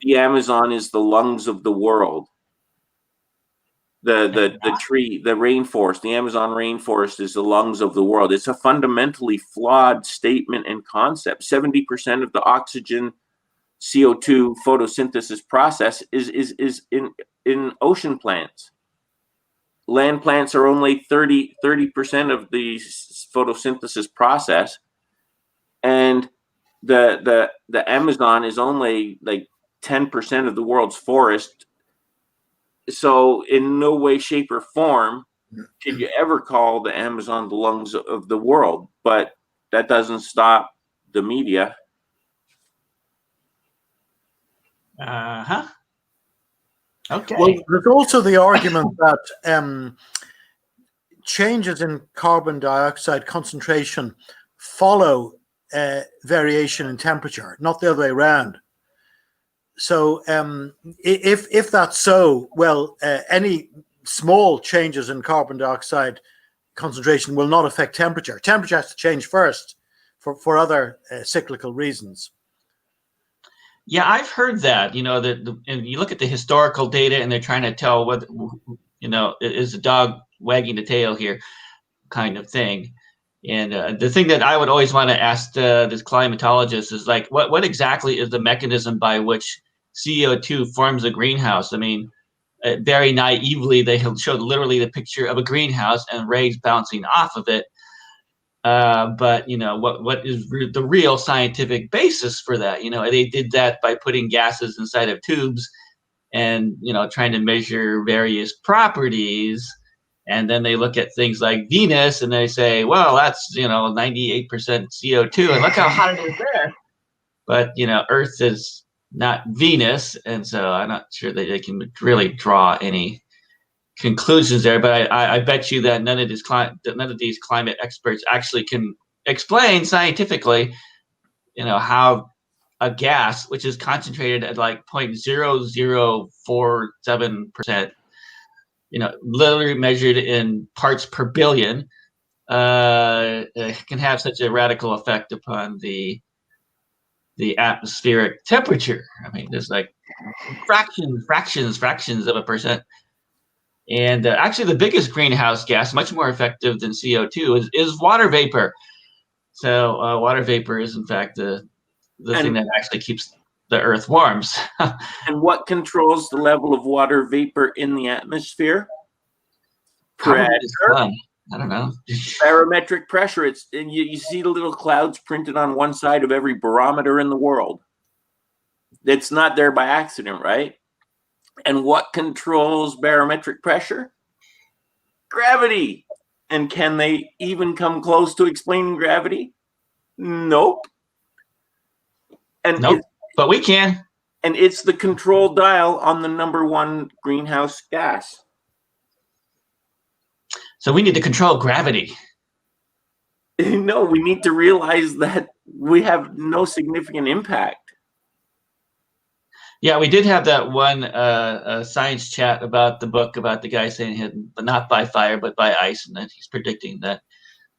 the Amazon is the lungs of the world. The tree, the rainforest, the Amazon rainforest is the lungs of the world. It's a fundamentally flawed statement and concept. 70% of the oxygen CO2 photosynthesis process is in ocean plants. Land plants are only 30% of the photosynthesis process, and the Amazon is only like 10% of the world's forest. So in no way, shape, or form could you ever call the Amazon the lungs of the world. But that doesn't stop the media. Uh-huh. Okay. Well, there's also the argument that changes in carbon dioxide concentration follow variation in temperature, not the other way around. So if that's so, well, any small changes in carbon dioxide concentration will not affect temperature. Temperature has to change first for other cyclical reasons. Yeah, I've heard that, and you look at the historical data and they're trying to tell whether, is the dog wagging the tail here kind of thing. And the thing that I would always want to ask this climatologist is like, what exactly is the mechanism by which CO2 forms a greenhouse? I mean, very naively, they showed literally the picture of a greenhouse and rays bouncing off of it. But what is the real scientific basis for that? They did that by putting gases inside of tubes and trying to measure various properties. And then they look at things like Venus and they say, well, that's 98% CO2, and look how hot it is there. But Earth is not Venus, and so I'm not sure that they can really draw any conclusions there. But I bet you that none of these climate experts actually can explain scientifically, how a gas which is concentrated at like 0.0047%, literally measured in parts per billion, can have such a radical effect upon the atmospheric temperature. I mean, there's like fractions of a percent. And actually, the biggest greenhouse gas, much more effective than CO2, is water vapor. So water vapor is, in fact, the thing that actually keeps the Earth warm. And what controls the level of water vapor in the atmosphere? Probably the sun. I don't know. Barometric pressure. And you see the little clouds printed on one side of every barometer in the world. It's not there by accident, right? And what controls barometric pressure? Gravity. And can they even come close to explaining gravity? Nope. Nope. But we can. And it's the control dial on the number one greenhouse gas. So we need to control gravity. No, we need to realize that we have no significant impact. Yeah, we did have that one science chat about the book about the guy saying he had, but not by fire, but by ice, and then he's predicting that.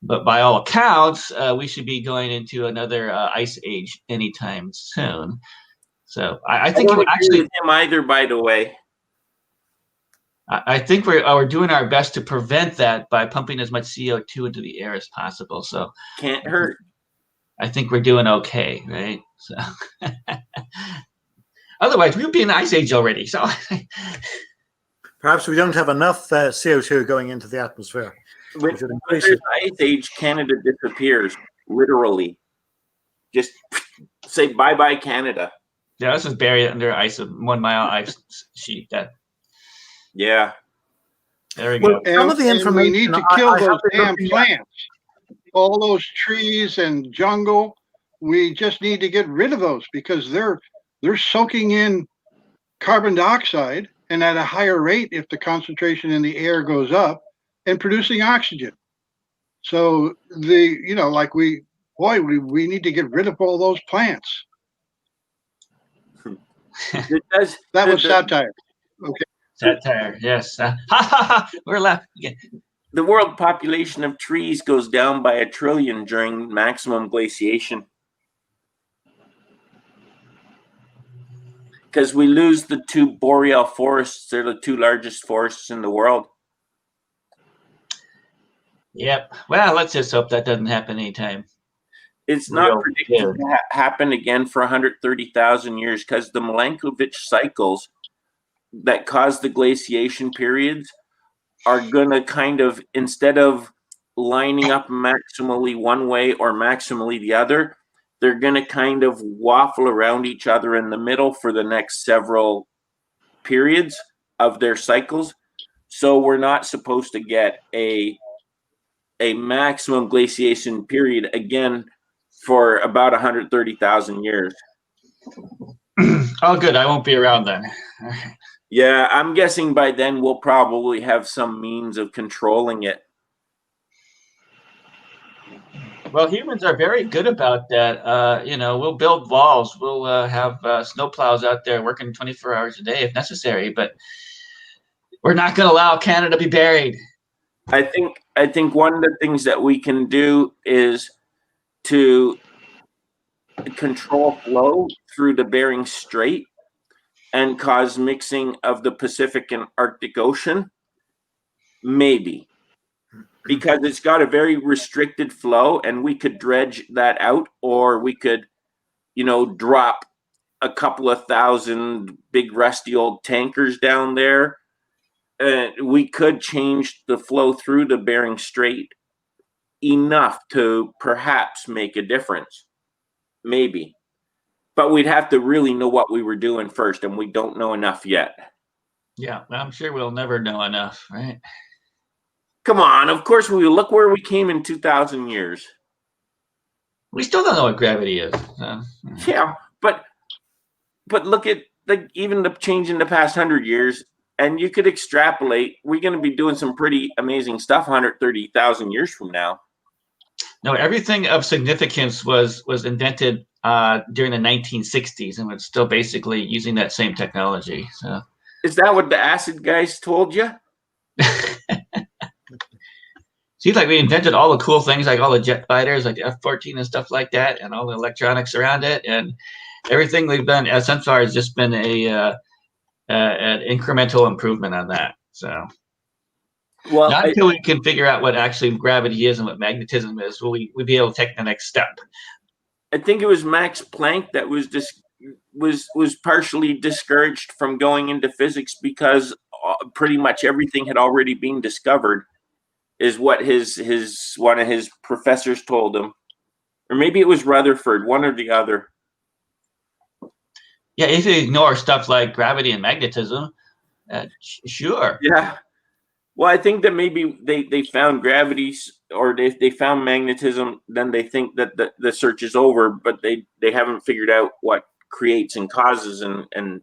But by all accounts, we should be going into another ice age anytime soon. So I think I don't agree with him either, by the way. I think we're doing our best to prevent that by pumping as much CO2 into the air as possible. So can't hurt. I think we're doing okay, right? So otherwise, we would be in the ice age already. So perhaps we don't have enough CO2 going into the atmosphere. When there's ice age, Canada disappears, literally. Just say bye-bye, Canada. Yeah, this is buried under ice, a 1 mile ice sheet. Yeah. There we go. Some of the information we need to kill those damn plants. All those trees and jungle. We just need to get rid of those because they're soaking in carbon dioxide and at a higher rate if the concentration in the air goes up and producing oxygen. So we need to get rid of all those plants. That was satire. Okay. Satire, yes. We're left again. The world population of trees goes down by 1 trillion during maximum glaciation. because we lose the two boreal forests. They're the two largest forests in the world. Yep. Well, let's just hope that doesn't happen anytime. It's not predicted to happen again for 130,000 years because the Milankovitch cycles that cause the glaciation periods are going to kind of, instead of lining up maximally one way or maximally the other, they're going to kind of waffle around each other in the middle for the next several periods of their cycles. So we're not supposed to get a maximum glaciation period again for about 130,000 years. Oh, good. I won't be around then. Yeah, I'm guessing by then we'll probably have some means of controlling it. Well, humans are very good about that. We'll build walls. We'll have snowplows out there working 24 hours a day if necessary, but we're not going to allow Canada to be buried. I think one of the things that we can do is to control flow through the Bering Strait and cause mixing of the Pacific and Arctic Ocean. Maybe. Because it's got a very restricted flow and we could dredge that out, or we could, drop a couple of thousand big rusty old tankers down there. We could change the flow through the Bering Strait enough to perhaps make a difference. Maybe. But we'd have to really know what we were doing first, and we don't know enough yet. Yeah, I'm sure we'll never know enough, right? Come on, of course we will. Look where we came in 2,000 years. We still don't know what gravity is. Yeah, but look at even the change in the past 100 years, and you could extrapolate. We're going to be doing some pretty amazing stuff 130,000 years from now. No, everything of significance was invented during the 1960s, and it's still basically using that same technology. So, is that what the acid guys told you? Seems like we invented all the cool things, like all the jet fighters, like the F-14 and stuff like that, and all the electronics around it, and everything we've done as so far has just been an incremental improvement on that. So, well, not until we can figure out what actually gravity is and what magnetism is, will we be able to take the next step. I think it was Max Planck that was partially discouraged from going into physics because pretty much everything had already been discovered, is what one of his professors told him, or maybe it was Rutherford, one or the other. Yeah, if you ignore stuff like gravity and magnetism, sure. Yeah. Well, I think that maybe they found gravity, or they found magnetism, then they think that the search is over, but they haven't figured out what creates and causes and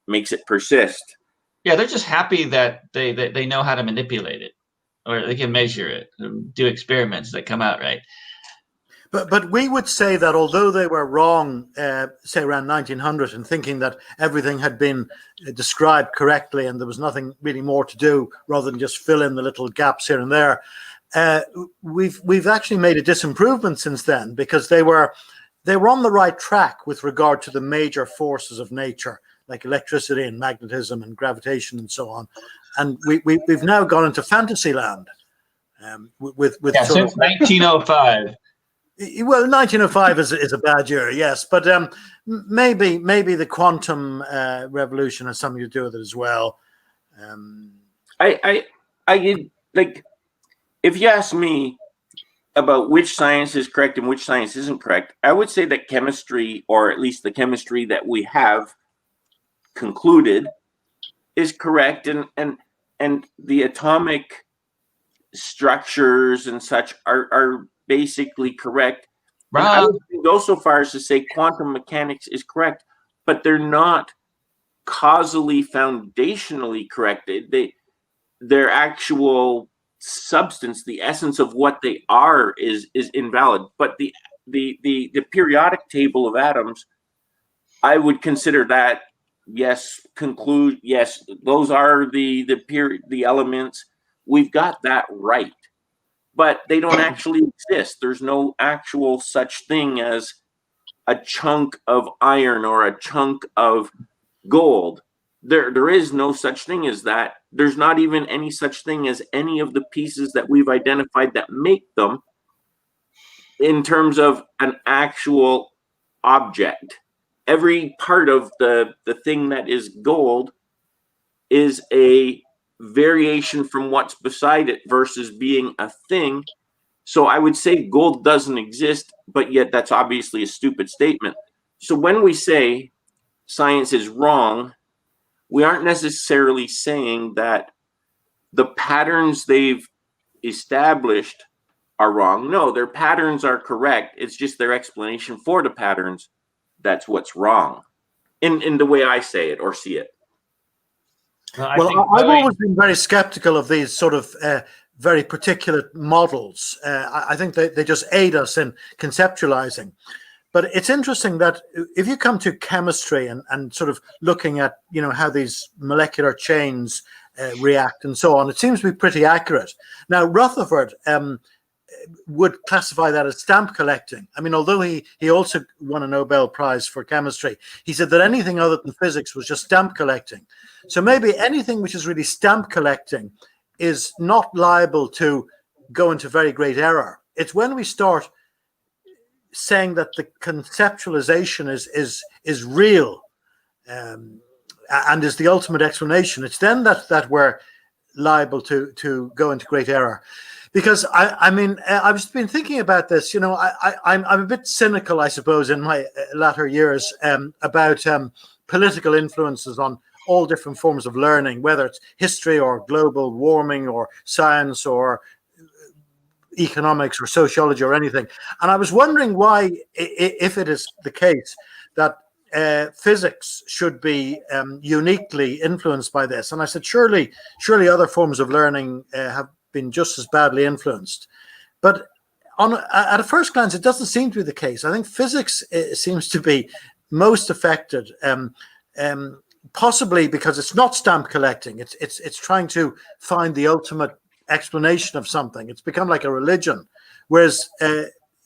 makes it persist. Yeah, they're just happy that they know how to manipulate it, or they can measure it, and do experiments that come out right. But we would say that although they were wrong, say around 1900, in thinking that everything had been described correctly and there was nothing really more to do rather than just fill in the little gaps here and there, we've actually made a disimprovement since then, because they were on the right track with regard to the major forces of nature, like electricity and magnetism and gravitation and so on. And we've now gone into fantasy land with since 1905. Well, 1905 is a bad year, yes, but maybe the quantum revolution has something to do with it as well. I like, if you ask me about which science is correct and which science isn't correct, I would say that chemistry, or at least the chemistry that we have concluded, is correct, and the atomic structures and such are basically correct. I would go so far as to say quantum mechanics is correct, but they're not causally, foundationally correct. Their actual substance, the essence of what they are, is invalid. But the periodic table of atoms, I would consider that, yes, those are the elements. We've got that right. But they don't actually exist. There's no actual such thing as a chunk of iron or a chunk of gold. There is no such thing as that. There's not even any such thing as any of the pieces that we've identified that make them in terms of an actual object. Every part of the thing that is gold is a variation from what's beside it versus being a thing. So I would say gold doesn't exist, but yet that's obviously a stupid statement. So when we say science is wrong, we aren't necessarily saying that the patterns they've established are wrong. No, their patterns are correct. It's just their explanation for the patterns that's what's wrong in the way I say it or see it. Well, I've always been very skeptical of these sort of very particular models. I think they just aid us in conceptualizing. But it's interesting that if you come to chemistry and sort of looking at, you know, how these molecular chains react and so on, it seems to be pretty accurate. Now, Rutherford would classify that as stamp collecting. I mean, although he also won a Nobel Prize for chemistry, he said that anything other than physics was just stamp collecting. So maybe anything which is really stamp collecting is not liable to go into very great error. It's when we start saying that the conceptualization is real and is the ultimate explanation, it's then that we're liable to go into great error. Because I mean, I've been thinking about this. You know, I'm a bit cynical, I suppose, in my latter years about political influences on all different forms of learning, whether it's history or global warming or science or economics or sociology or anything. And I was wondering why, if it is the case that physics should be uniquely influenced by this. And I said, surely other forms of learning have been just as badly influenced. But at a first glance, it doesn't seem to be the case. I think physics seems to be most affected, possibly because it's not stamp collecting. It's trying to find the ultimate explanation of something. It's become like a religion. Whereas,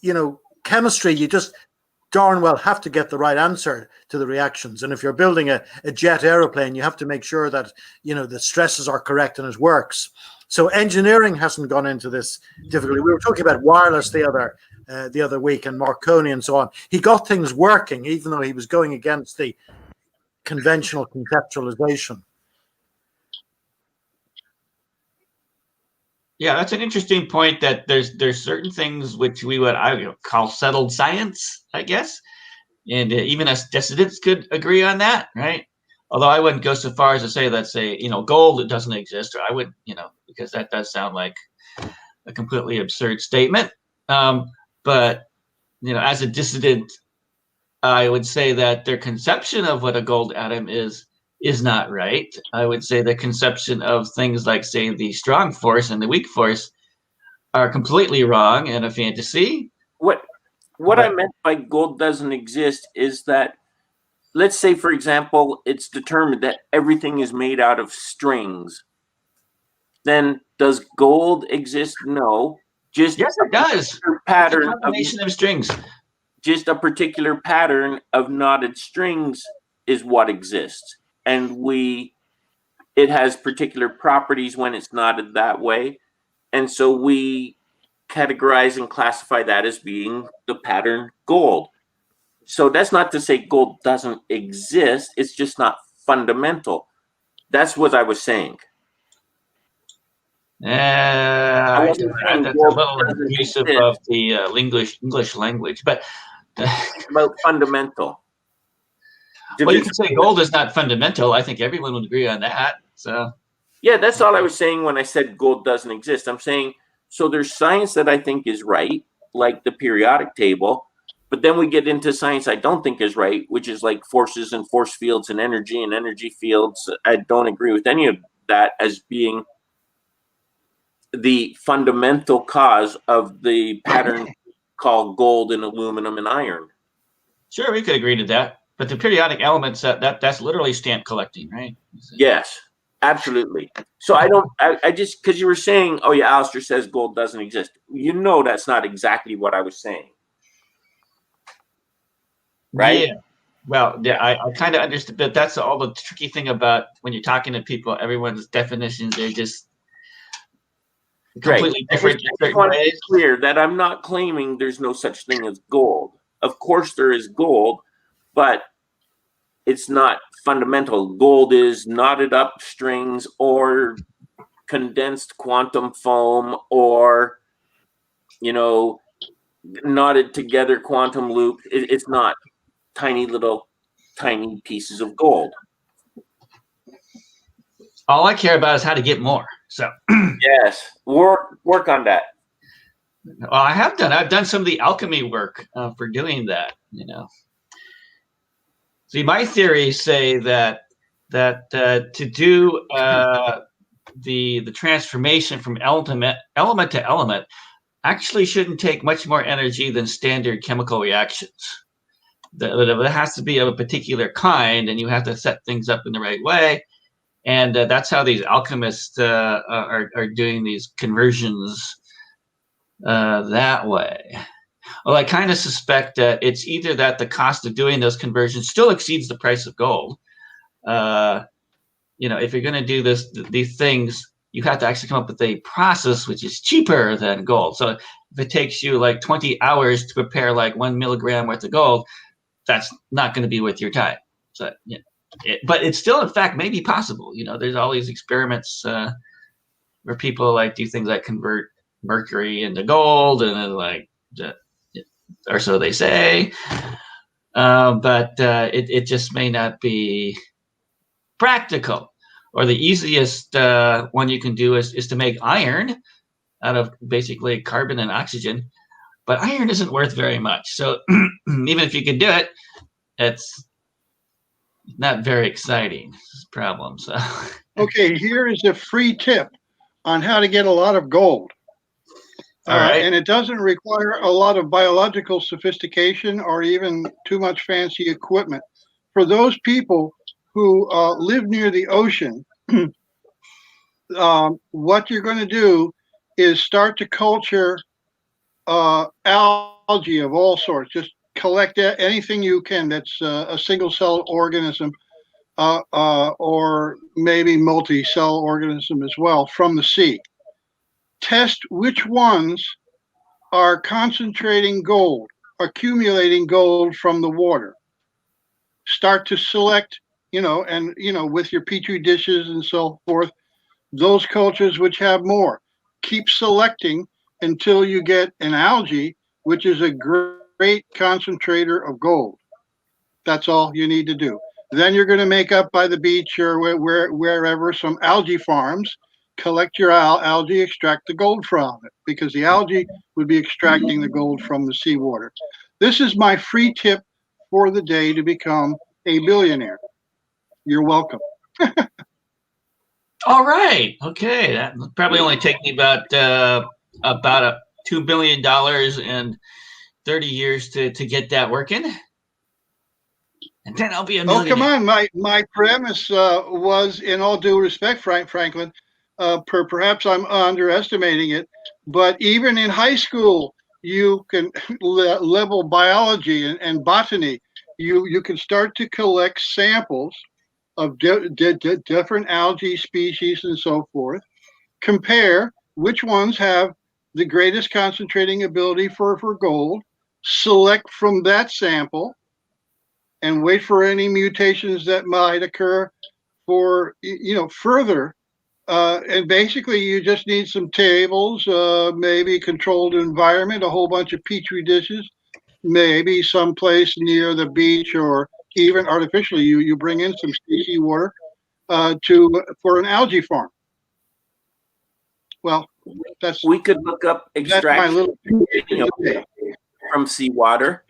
you know, chemistry, you just darn well have to get the right answer to the reactions. And if you're building a jet aeroplane, you have to make sure that, you know, the stresses are correct and it works. So engineering hasn't gone into this difficulty. We were talking about wireless the other week and Marconi and so on. He got things working, even though he was going against the conventional conceptualization. Yeah, that's an interesting point. That there's certain things which we would call settled science, I guess, and even us dissidents could agree on that, right? Although I wouldn't go so far as to say, let's say, you know, gold doesn't exist, or I would, you know, because that does sound like a completely absurd statement. But, you know, as a dissident, I would say that their conception of what a gold atom is not right. I would say the conception of things like, say, the strong force and the weak force are completely wrong and a fantasy. What I meant by gold doesn't exist is that, let's say, for example, it's determined that everything is made out of strings. Then does gold exist? No. Just yes, it does. Pattern it's a combination of strings. Just a particular pattern of knotted strings is what exists. And it has particular properties when it's knotted that way. And so we categorize and classify that as being the pattern gold. So that's not to say gold doesn't exist. It's just not fundamental. That's what I was saying. That's a little invasive of the English language, but about fundamental. Well, you can say gold is not fundamental. I think everyone would agree on that. So yeah, that's all I was saying when I said gold doesn't exist. I'm saying, so there's science that I think is right, like the periodic table, but then we get into science I don't think is right, which is like forces and force fields and energy fields. I don't agree with any of that as being the fundamental cause of the pattern called gold and aluminum and iron. Sure, we could agree to that. But the periodic elements, that's literally stamp collecting, right? Yes, absolutely. So I just, because you were saying, oh yeah, Alistair says gold doesn't exist. You know that's not exactly what I was saying. Right? Well, yeah, I kind of understand, but that's all the tricky thing about when you're talking to people. Everyone's definitions are just completely different in I just certain want to be ways. clear that I'm not claiming there's no such thing as gold. Of course, there is gold, but it's not fundamental. Gold is knotted up strings or condensed quantum foam or, you know, knotted together quantum loop. It's not tiny pieces of gold. All I care about is how to get more. So, Yes, work on that. well, I've done some of the alchemy work for doing that. See, my theories say that to do the transformation from element to element actually shouldn't take much more energy than standard chemical reactions. It has to be of a particular kind, and you have to set things up in the right way. And that's how these alchemists are doing these conversions that way. Well, I kind of suspect that it's either that the cost of doing those conversions still exceeds the price of gold. If you're going to do these things, you have to actually come up with a process which is cheaper than gold. So if it takes you like 20 hours to prepare like 1 milligram worth of gold, that's not going to be worth your time. So, but it's still, in fact, maybe possible. There's all these experiments where people like do things like convert mercury into gold, and then or so they say. But it just may not be practical. Or the easiest one you can do is to make iron out of basically carbon and oxygen. But iron isn't worth very much. So even if you could do it, it's not very exciting problem. So Okay, here is a free tip on how to get a lot of gold. All right. And it doesn't require a lot of biological sophistication or even too much fancy equipment. For those people who live near the ocean, what you're going to do is start to culture algae of all sorts. Just collect anything you can that's a single cell organism or maybe multi cell organism as well from the sea. Test which ones are concentrating gold, accumulating gold from the water. Start to select, with your petri dishes and so forth, those cultures which have more. Keep selecting until you get an algae, which is a great concentrator of gold. That's all you need to do. Then you're going to make up by the beach or wherever some algae farms, collect your algae, extract the gold from it, because the algae would be extracting the gold from the seawater. This is my free tip for the day to become a billionaire. You're welcome. All right. Okay. That will probably only take me about $2 billion and 30 years to get that working. And then I'll be a millionaire. Oh, come on. My premise was, in all due respect, Franklin, perhaps I'm underestimating it, but even in high school, you can level biology and botany. You can start to collect samples of different algae species and so forth, compare which ones have the greatest concentrating ability for gold, select from that sample, and wait for any mutations that might occur for further. And basically, you just need some tables, maybe a controlled environment, a whole bunch of petri dishes, maybe someplace near the beach, or even artificially, you bring in some seawater for an algae farm. Well, we could look up extraction from seawater,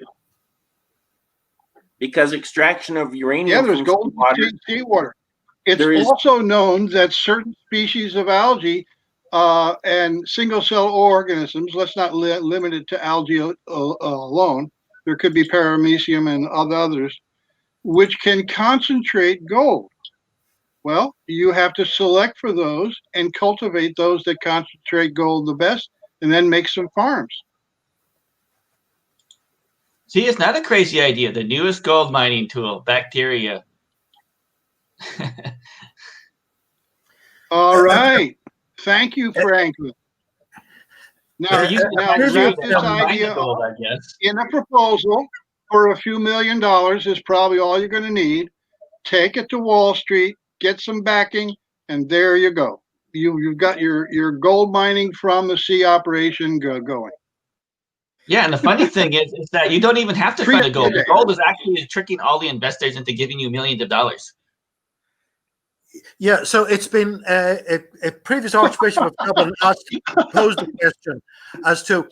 because extraction of uranium there's gold in seawater. It's also known that certain species of algae and single cell organisms, let's not limit it to algae alone, there could be paramecium and others, which can concentrate gold. Well, you have to select for those and cultivate those that concentrate gold the best, and then make some farms. See, it's not a crazy idea. The newest gold mining tool, bacteria. All right. Thank you, Franklin. Now, wrap this idea gold, I guess. in a proposal for a few $1 million is probably all you're going to need. Take it to Wall Street, get some backing, and there you go. You've got your gold mining from the sea operation going. Yeah, and the funny thing is that you don't even have to fund the gold. The gold is actually tricking all the investors into giving you millions of dollars. Yeah, so it's been a previous Archbishop of Dublin posed a question as to,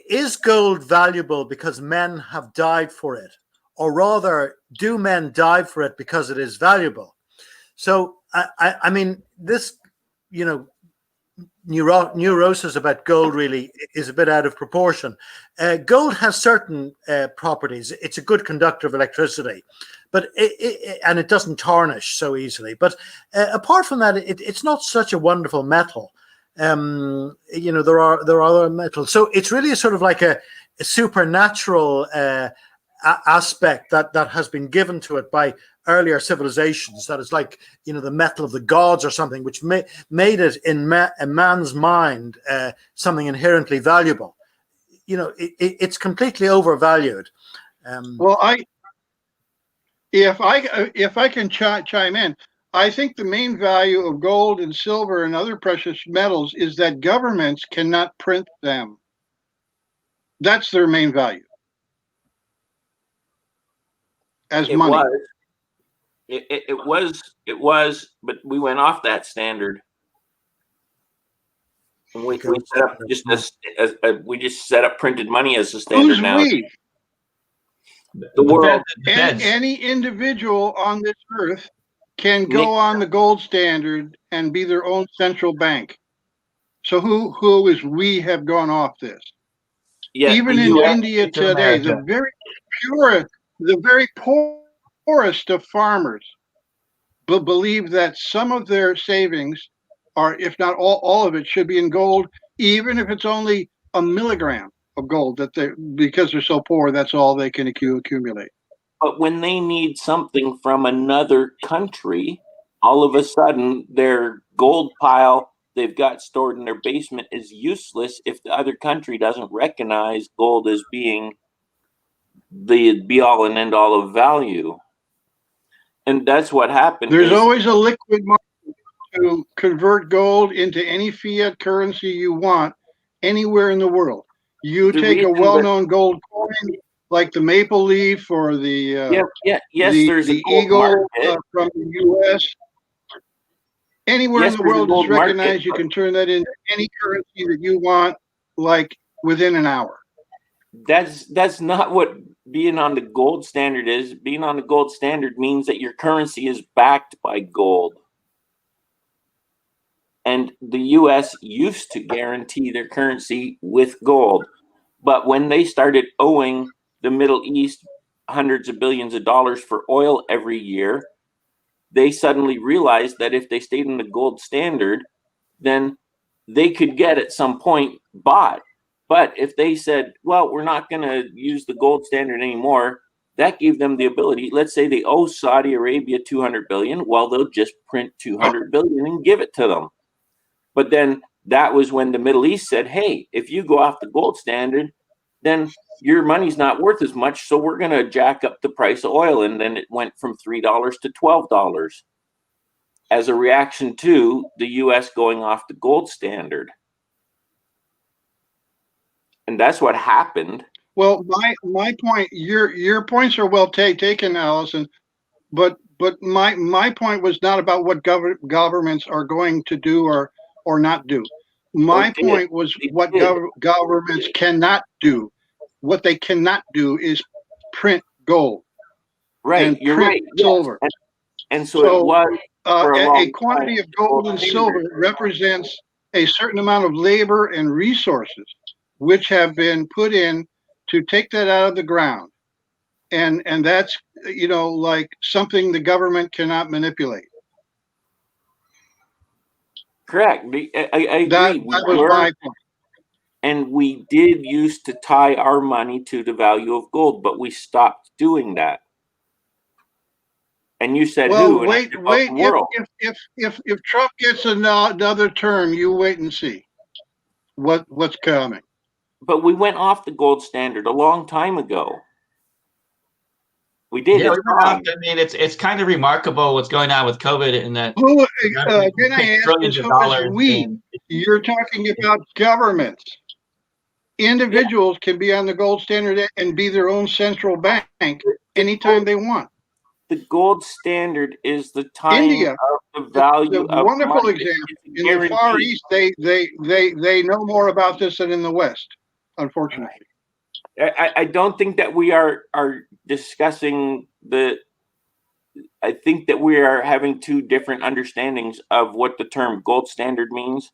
is gold valuable because men have died for it? Or rather, do men die for it because it is valuable? So, I mean, this, you know, neurosis about gold really is a bit out of proportion. Gold has certain properties. It's a good conductor of electricity, but and it doesn't tarnish so easily. But apart from that, it's not such a wonderful metal. You know, there are other metals. So it's really sort of like a supernatural aspect that has been given to it by earlier civilizations, that is like, you know, the metal of the gods or something, which made it in a man's mind something inherently valuable. You know, it's completely overvalued. Well, if I can chime in, I think the main value of gold and silver and other precious metals is that governments cannot print them. That's their main value as money. It was, but we went off that standard. And we set up we just set up printed money as the standard. Who's now. We? The world. Any individual on this earth can go on the gold standard and be their own central bank. So who is we have gone off this? Yeah, even in India today, the very poorest of farmers believe that some of their savings are, if not all of it, should be in gold, even if it's only a milligram of gold, because they're so poor, that's all they can accumulate. But when they need something from another country, all of a sudden their gold pile they've got stored in their basement is useless if the other country doesn't recognize gold as being the be all and end all of value. And that's what happened. There's always a liquid market to convert gold into any fiat currency you want anywhere in the world. You take a well-known gold coin like the maple leaf or the the eagle from the U.S. Anywhere in the world is recognized. You can turn that into any currency that you want, like within an hour. That's not what being on the gold standard is. Being on the gold standard means that your currency is backed by gold. And the U.S. used to guarantee their currency with gold. But when they started owing the Middle East hundreds of billions of dollars for oil every year, they suddenly realized that if they stayed in the gold standard, then they could get at some point bought. But if they said, well, we're not going to use the gold standard anymore, that gave them the ability. Let's say they owe Saudi Arabia 200 billion. Well, they'll just print 200 billion and give it to them. But then that was when the Middle East said, hey, if you go off the gold standard, then your money's not worth as much. So we're going to jack up the price of oil. And then it went from $3 to $12 as a reaction to the U.S. going off the gold standard. And that's what happened. Well, my point, your points are well taken, Allison. But my point was not about what governments are going to do or not do. My point was what governments cannot do. What they cannot do is print gold. Right, and you're print right. silver. Yes. And so it was a quantity of gold and silver represents a certain amount of labor and resources which have been put in to take that out of the ground. And that's, like something the government cannot manipulate. Correct. I agree. That was my point. And we did used to tie our money to the value of gold, but we stopped doing that. And you said Well, who? And I wait, said, wait. the world. If Trump gets another term, you wait and see what's coming. But we went off the gold standard a long time ago. We did. Yeah, It's we went off. gone. I mean, it's kind of remarkable what's going on with COVID in that Who the government can can I print ask? trillions Is of who is dollars. we? And You're talking about governments. Individuals can be on the gold standard and be their own central bank anytime they want. The gold standard is the tying India, of the value a of wonderful money. example. It's In the Far guaranteed. East, they know more about this than in the West, unfortunately. I don't think that we are discussing the. I think that we are having two different understandings of what the term gold standard means.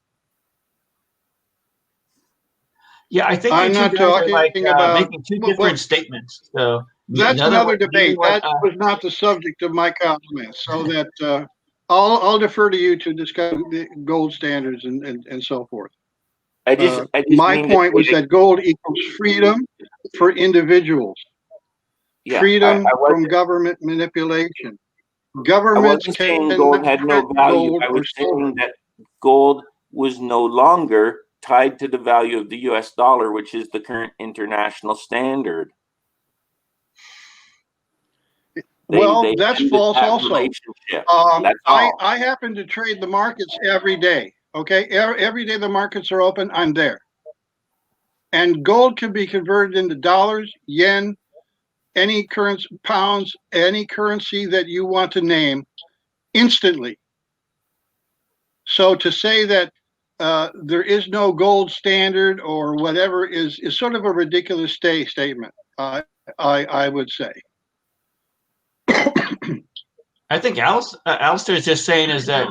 yeah, I think I'm you two not guys are like talking about. making two different statements. So That's in other another words, you debate. want, That was not the subject of my comments. So that I'll defer to you to discuss the gold standards and so forth. I just My mean point was that gold equals freedom for individuals, yeah, freedom I from wasn't, government manipulation. I Governments wasn't saying gold cannot had no print value. gold I or was silver. saying that gold was no longer tied to the value of the US dollar, which is the current international standard. Well, They that's ended false that also. relationship. That's all. I happen to trade the markets every day. Okay, every day the markets are open, I'm there. And gold can be converted into dollars, yen, any currency, pounds, any currency that you want to name instantly. So to say that there is no gold standard or whatever is sort of a ridiculous statement. I would say. I think Alistair is just saying is that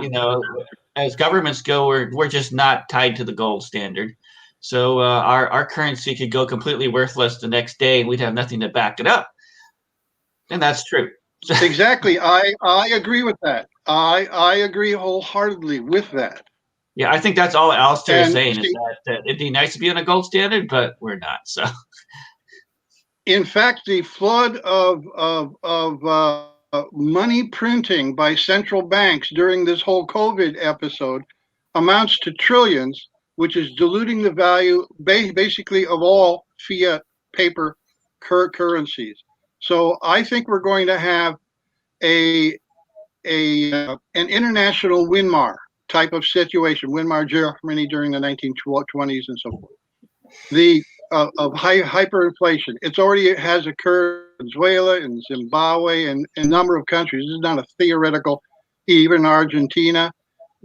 as governments go, we're just not tied to the gold standard. So our currency could go completely worthless the next day, and we'd have nothing to back it up. And that's true. Exactly. I agree with that. I agree wholeheartedly with that. Yeah, I think that's all Alistair is saying See, is that it'd be nice to be on a gold standard, but we're not. So, in fact, the flood of money printing by central banks during this whole COVID episode amounts to trillions, which is diluting the value basically of all fiat paper currencies. So I think we're going to have an international Winmar type of situation, Winmar Germany during the 1920s and so forth. The of hyperinflation. It's already has occurred in Venezuela and Zimbabwe and a number of countries. This is not a theoretical. Even Argentina,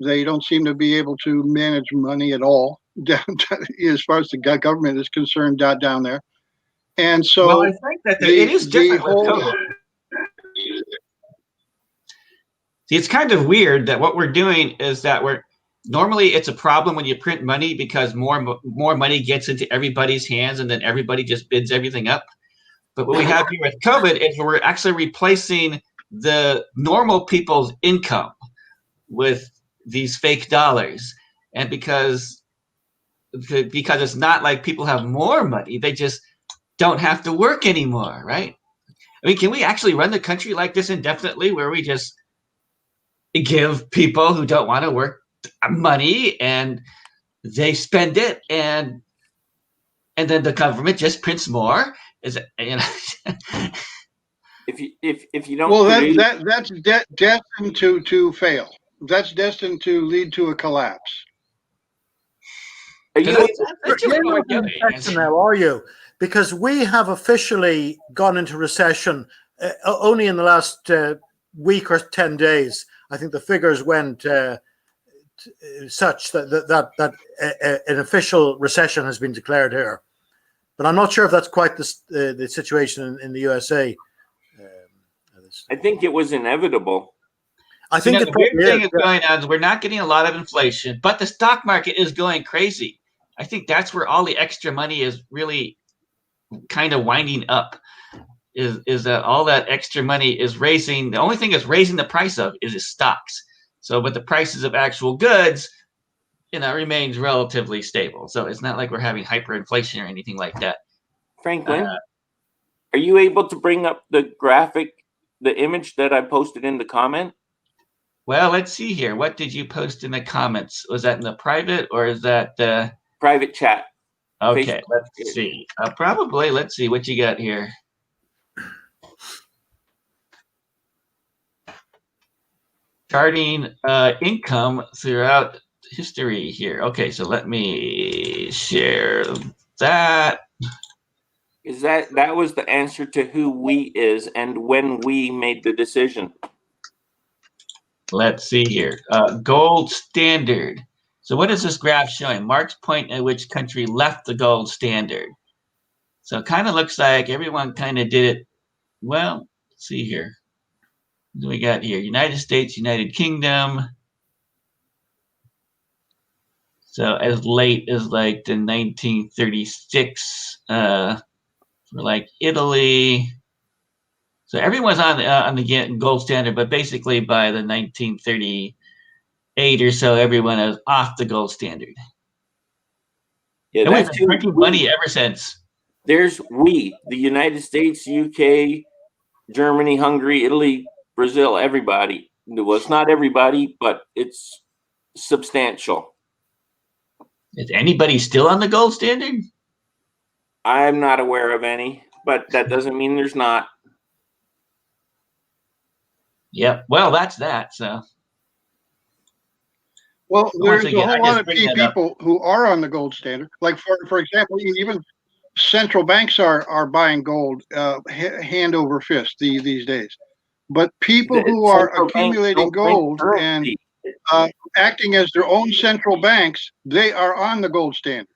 they don't seem to be able to manage money at all as far as the government is concerned down there. And so, well, I think that it is different with COVID. See, it's kind of weird that what we're doing is that normally it's a problem when you print money because more money gets into everybody's hands and then everybody just bids everything up. But what we have here with COVID is we're actually replacing the normal people's income with these fake dollars. And because it's not like people have more money, they just don't have to work anymore, right? I mean, can we actually run the country like this indefinitely where we just give people who don't want to work money and they spend it and then the government just prints more? Is it, If you don't, well, that's destined to fail. That's destined to lead to a collapse. You're not in recession now, are you? Because we have officially gone into recession only in the last week or 10 days. I think the figures went such that an official recession has been declared here. But I'm not sure if that's quite the situation in the USA. I think it was inevitable. I think the weird thing is going on is we're not getting a lot of inflation, but the stock market is going crazy. I think that's where all the extra money is really kind of winding up. Is that all that extra money is raising? The only thing it's raising the price of is stocks. So, but the prices of actual goods remains relatively stable. So it's not like we're having hyperinflation or anything like that. Franklin, are you able to bring up the graphic, the image that I posted in the comment? Well, let's see here. What did you post in the comments? Was that in the private or is that the private chat? Okay, Facebook. let's see. Probably, let's see what you got here. Charting income throughout history here. Okay, so let me share that. Is that was the answer to who we is and when we made the decision? Let's see here. Gold standard. So what is this graph showing? Mark's point at which country left the gold standard. So it kind of looks like everyone kind of did it. Well, let's see here. What do we got here? United States, United Kingdom. So as late as like the 1936, for like Italy. So everyone's on the gold standard, but basically by the 1938 or so, everyone is off the gold standard. Yeah, And we've that's been printing money ever since. There's we, the United States, UK, Germany, Hungary, Italy, Brazil, everybody. Well, it's not everybody, but it's substantial. Is anybody still on the gold standard? I'm not aware of any, but that doesn't mean there's not. Yep. Well, that's that. So. Well, there's again, a whole lot of people who are on the gold standard. Like for example, even central banks are buying gold hand over fist these days. But people who are accumulating gold and acting as their own central banks, they are on the gold standard.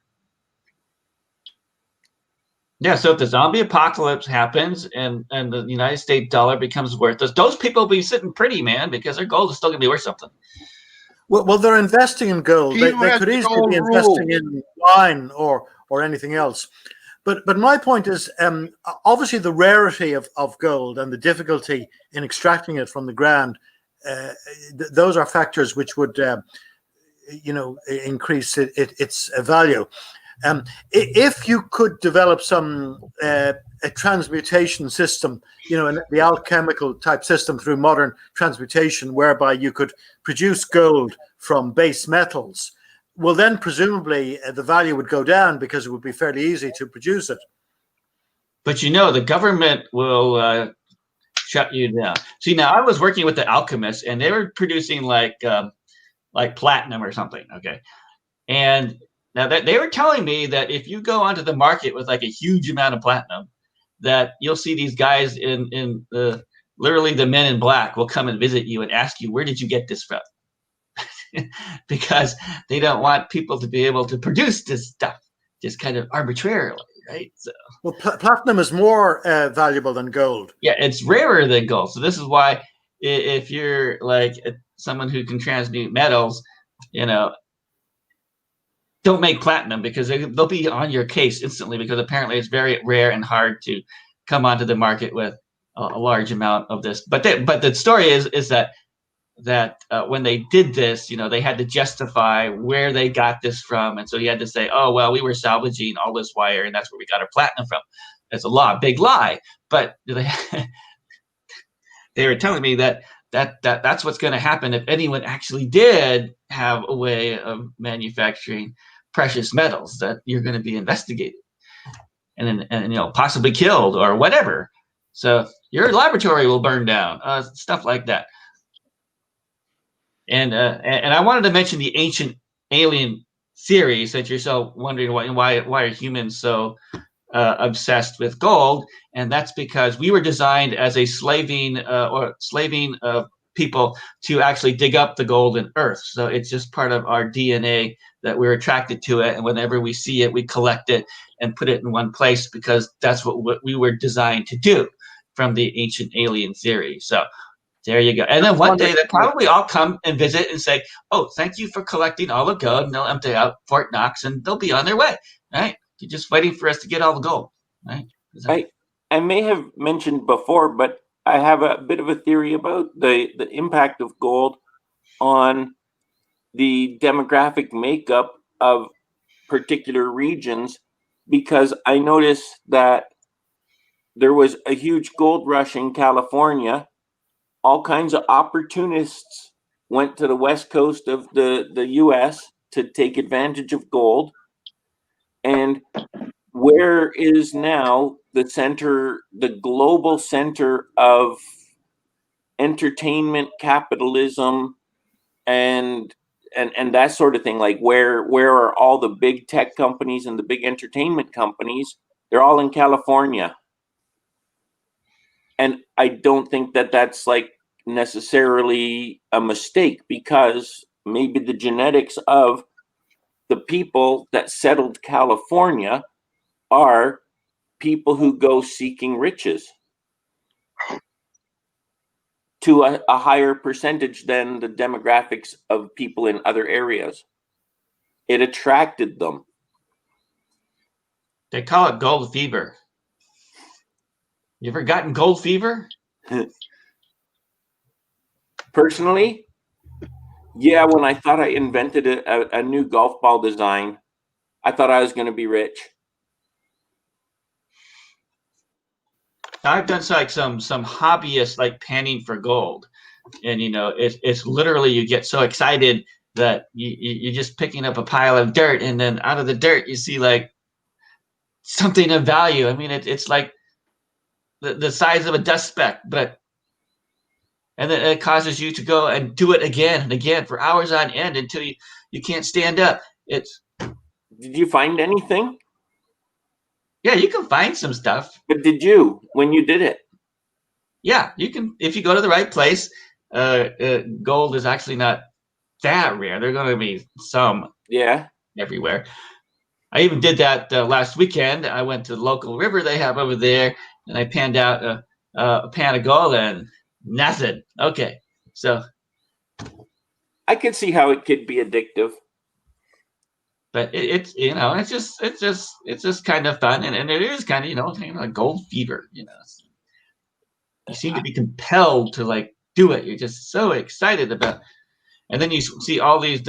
Yeah, so if the zombie apocalypse happens and the United States dollar becomes worthless, those people will be sitting pretty, man, because their gold is still going to be worth something. Well, they're investing in gold. They could easily be investing in wine or anything else. But my point is, obviously, the rarity of gold and the difficulty in extracting it from the ground, those are factors which would, increase its value. If you could develop some a transmutation system, the alchemical type system through modern transmutation, whereby you could produce gold from base metals, well, then presumably the value would go down because it would be fairly easy to produce it. But the government will shut you down. See, now I was working with the alchemists, and they were producing like platinum or something. Okay, and now that they were telling me that if you go onto the market with like a huge amount of platinum, that you'll see these guys in literally the men in black will come and visit you and ask you, where did you get this from? Because they don't want people to be able to produce this stuff just kind of arbitrarily, right? So, well, platinum is more valuable than gold. Yeah, it's rarer than gold. So this is why if you're like someone who can transmute metals, don't make platinum, because they'll be on your case instantly, because apparently it's very rare and hard to come onto the market with a large amount of this. But the story is that when they did this, they had to justify where they got this from, and so you had to say, oh well, we were salvaging all this wire, and that's where we got our platinum from. That's a big lie. But they were telling me that's what's going to happen if anyone actually did have a way of manufacturing precious metals, that you're going to be investigated and possibly killed or whatever. So your laboratory will burn down, stuff like that. And I wanted to mention the ancient alien theory, since you're so wondering why are humans so obsessed with gold, and that's because we were designed as a slaving people to actually dig up the gold in earth. So it's just part of our DNA that we're attracted to it, and whenever we see it, we collect it and put it in one place, because that's what we were designed to do from the ancient alien theory. So there you go. And then one day they'll probably all come and visit and say, oh, thank you for collecting all the gold, and they'll empty out Fort Knox and they'll be on their way, right? You're just waiting for us to get all the gold, right? I may have mentioned before, but I have a bit of a theory about the impact of gold on the demographic makeup of particular regions, because I noticed that there was a huge gold rush in California. All kinds of opportunists went to the west coast of the US to take advantage of gold. And where is now the center, the global center of entertainment capitalism and that sort of thing? Like where are all the big tech companies and the big entertainment companies? They're all in California. And I don't think that that's like necessarily a mistake, because maybe the genetics of the people that settled California are people who go seeking riches to a higher percentage than the demographics of people in other areas. It attracted them. They call it gold fever. You ever gotten gold fever? Personally, yeah, when I thought I invented a new golf ball design, I thought I was going to be rich. I've done some hobbyists like panning for gold, and it's literally you get so excited that you're just picking up a pile of dirt, and then out of the dirt you see like something of value. I mean, it's like the size of a dust speck, and then it causes you to go and do it again and again for hours on end until you can't stand up. Did you find anything? Yeah, you can find some stuff. But did you, when you did it? Yeah, you can, if you go to the right place. Gold is actually not that rare. There are going to be some everywhere. I even did that last weekend. I went to the local river they have over there, and I panned out a pan of gold and nothing. Okay, so I could see how it could be addictive. But it's just kind of fun, and it is kind of like gold fever. You seem to be compelled to like do it. You're just so excited about. And then you see all these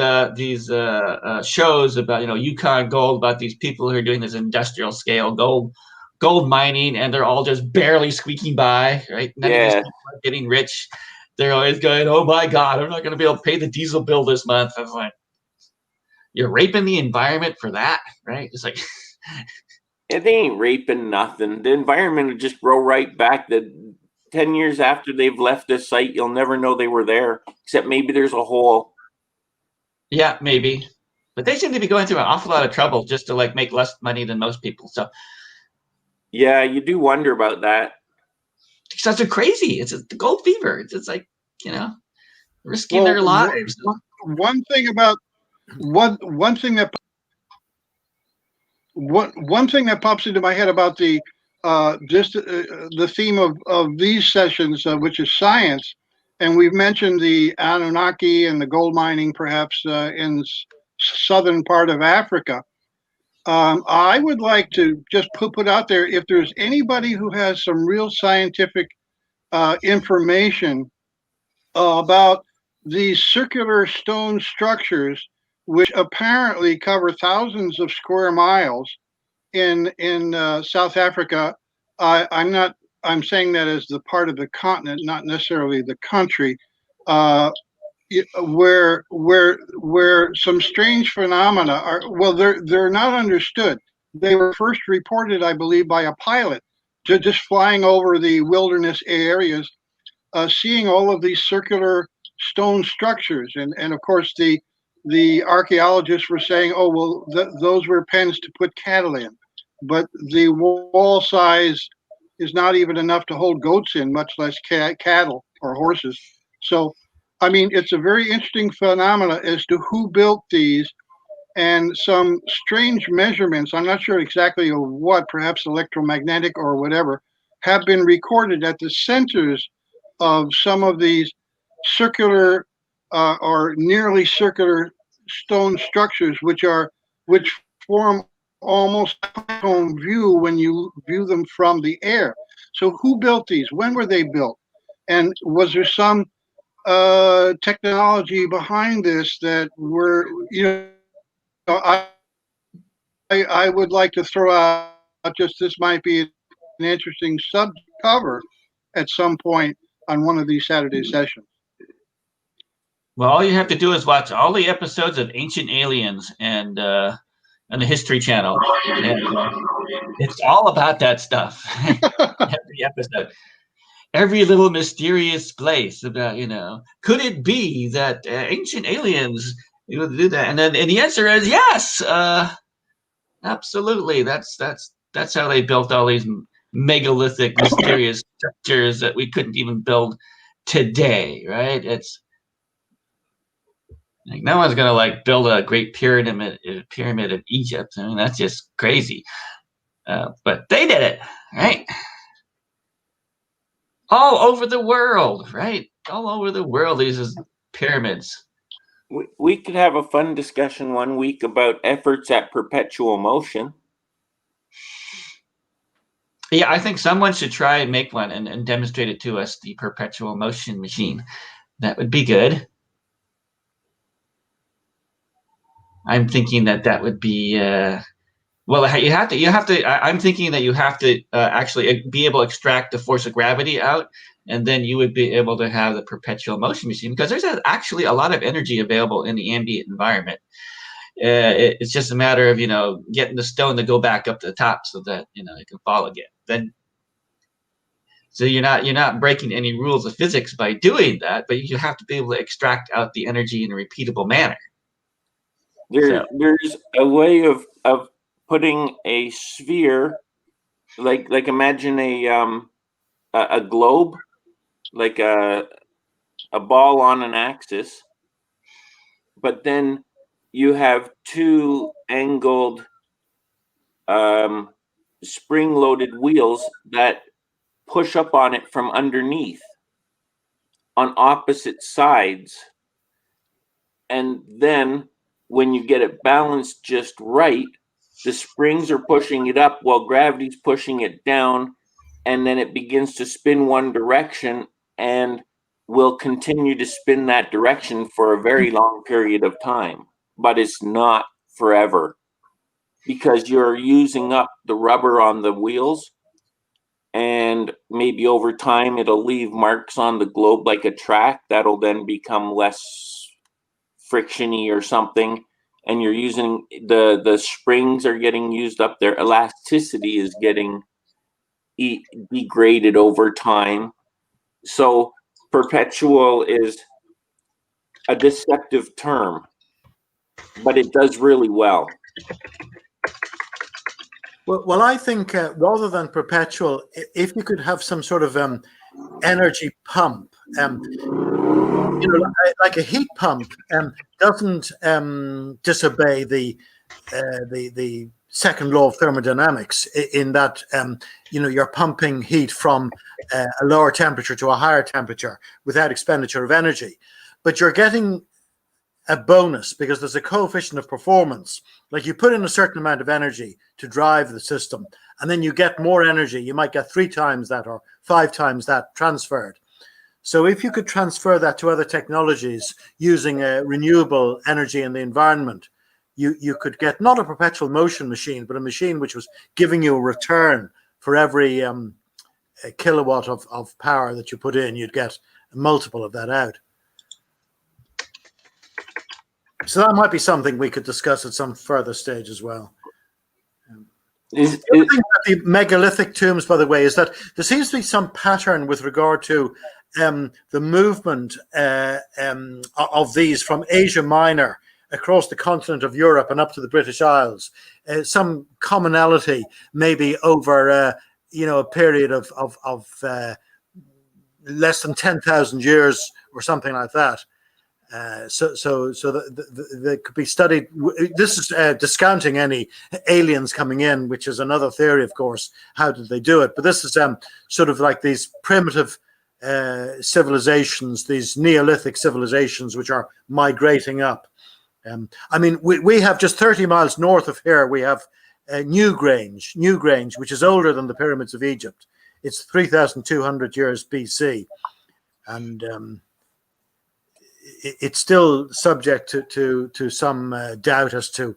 shows about Yukon Gold, about these people who are doing this industrial scale gold mining, and they're all just barely squeaking by, right? None of these people are getting rich. They're always going, "Oh my God, I'm not going to be able to pay the diesel bill this month." I was like, you're raping the environment for that, right? It's like they ain't raping nothing. The environment will just grow right back. The 10 years after they've left this site, you'll never know they were there, except maybe there's a hole. Yeah, maybe. But they seem to be going through an awful lot of trouble just to like make less money than most people. So yeah, you do wonder about that. Because that's crazy. It's the gold fever. It's like, risking their lives. One thing that pops into my head about the theme of these sessions, which is science, and we've mentioned the Anunnaki and the gold mining, perhaps in southern part of Africa. I would like to just put out there, if there's anybody who has some real scientific information about these circular stone structures, which apparently cover thousands of square miles in South Africa. I'm saying that as the part of the continent, not necessarily the country, where some strange phenomena are. Well, they're not understood. They were first reported, I believe, by a pilot just flying over the wilderness areas, seeing all of these circular stone structures, and of course the archaeologists were saying, oh well, those were pens to put cattle in, but the wall size is not even enough to hold goats in, much less cattle or horses. So, I mean, it's a very interesting phenomena as to who built these, and some strange measurements. I'm not sure exactly of what, perhaps electromagnetic or whatever, have been recorded at the centers of some of these circular or nearly circular stone structures, which form almost a home view when you view them from the air. So who built these? When were they built? And was there some technology behind this that we're, I would like to throw out just this might be an interesting sub cover at some point on one of these Saturday sessions. Well, all you have to do is watch all the episodes of Ancient Aliens and on the History Channel, and it's all about that stuff. Every episode, every little mysterious place about, could it be that ancient aliens would do that? And the answer is yes, absolutely. That's how they built all these megalithic, mysterious structures that we couldn't even build today, right? It's like no one's gonna build a great pyramid of Egypt. I mean, that's just crazy. But they did it, right? All over the world, right? All over the world, these pyramids. We could have a fun discussion one week about efforts at perpetual motion. Yeah, I think someone should try and make one and demonstrate it to us, the perpetual motion machine. That would be good. I'm thinking that would be well. You have to. I'm thinking that you have to actually be able to extract the force of gravity out, and then you would be able to have the perpetual motion machine because there's actually a lot of energy available in the ambient environment. It's just a matter of getting the stone to go back up to the top so that it can fall again. So you're not breaking any rules of physics by doing that, but you have to be able to extract out the energy in a repeatable manner. There's a way of putting a sphere, like imagine a globe, like a ball on an axis, but then you have two angled spring-loaded wheels that push up on it from underneath on opposite sides, and then when you get it balanced just right, the springs are pushing it up while gravity's pushing it down, and then it begins to spin one direction and will continue to spin that direction for a very long period of time. But it's not forever because you're using up the rubber on the wheels, and maybe over time it'll leave marks on the globe like a track that'll then become less frictiony or something, and you're using the springs are getting used up, their elasticity is getting degraded over time. So perpetual is a deceptive term, but it does really well. Well, I think rather than perpetual, if you could have some sort of energy pump, like a heat pump, doesn't disobey the second law of thermodynamics in that you're pumping heat from a lower temperature to a higher temperature without expenditure of energy, but you're getting a bonus because there's a coefficient of performance. Like you put in a certain amount of energy to drive the system, and then you get more energy. You might get 3 times that or 5 times that transferred. So if you could transfer that to other technologies using renewable energy in the environment, you could get not a perpetual motion machine, but a machine which was giving you a return for every a kilowatt of power that you put in. You'd get a multiple of that out. So that might be something we could discuss at some further stage as well. The other thing about the megalithic tombs, by the way, is that there seems to be some pattern with regard to the movement of these from Asia Minor across the continent of Europe and up to the British Isles. Some commonality, maybe over a period of less than 10,000 years or something like that. So that could be studied. This is discounting any aliens coming in, which is another theory, of course. How did they do it? But this is sort of like these primitive civilizations, these Neolithic civilizations, which are migrating up. I mean, we have just 30 miles north of here, we have Newgrange, which is older than the pyramids of Egypt. It's 3,200 years BC. And it's still subject to some doubt as to,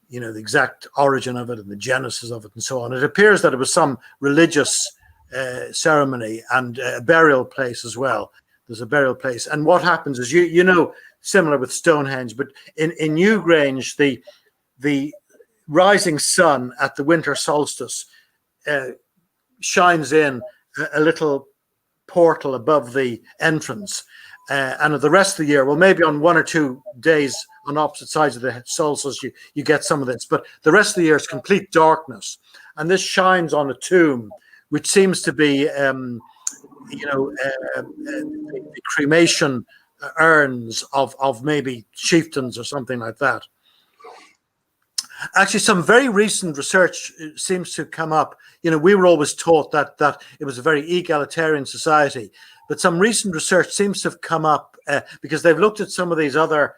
the exact origin of it and the genesis of it and so on. It appears that it was some religious ceremony and a burial place as well. There's a burial place. And what happens is, similar with Stonehenge, but in Newgrange, the rising sun at the winter solstice shines in a little portal above the entrance. And the rest of the year, well, maybe on 1 or 2 days on opposite sides of the solstice, you get some of this. But the rest of the year is complete darkness. And this shines on a tomb, which seems to be, the cremation urns of maybe chieftains or something like that. Actually, some very recent research seems to come up. We were always taught that it was a very egalitarian society, but some recent research seems to have come up because they've looked at some of these other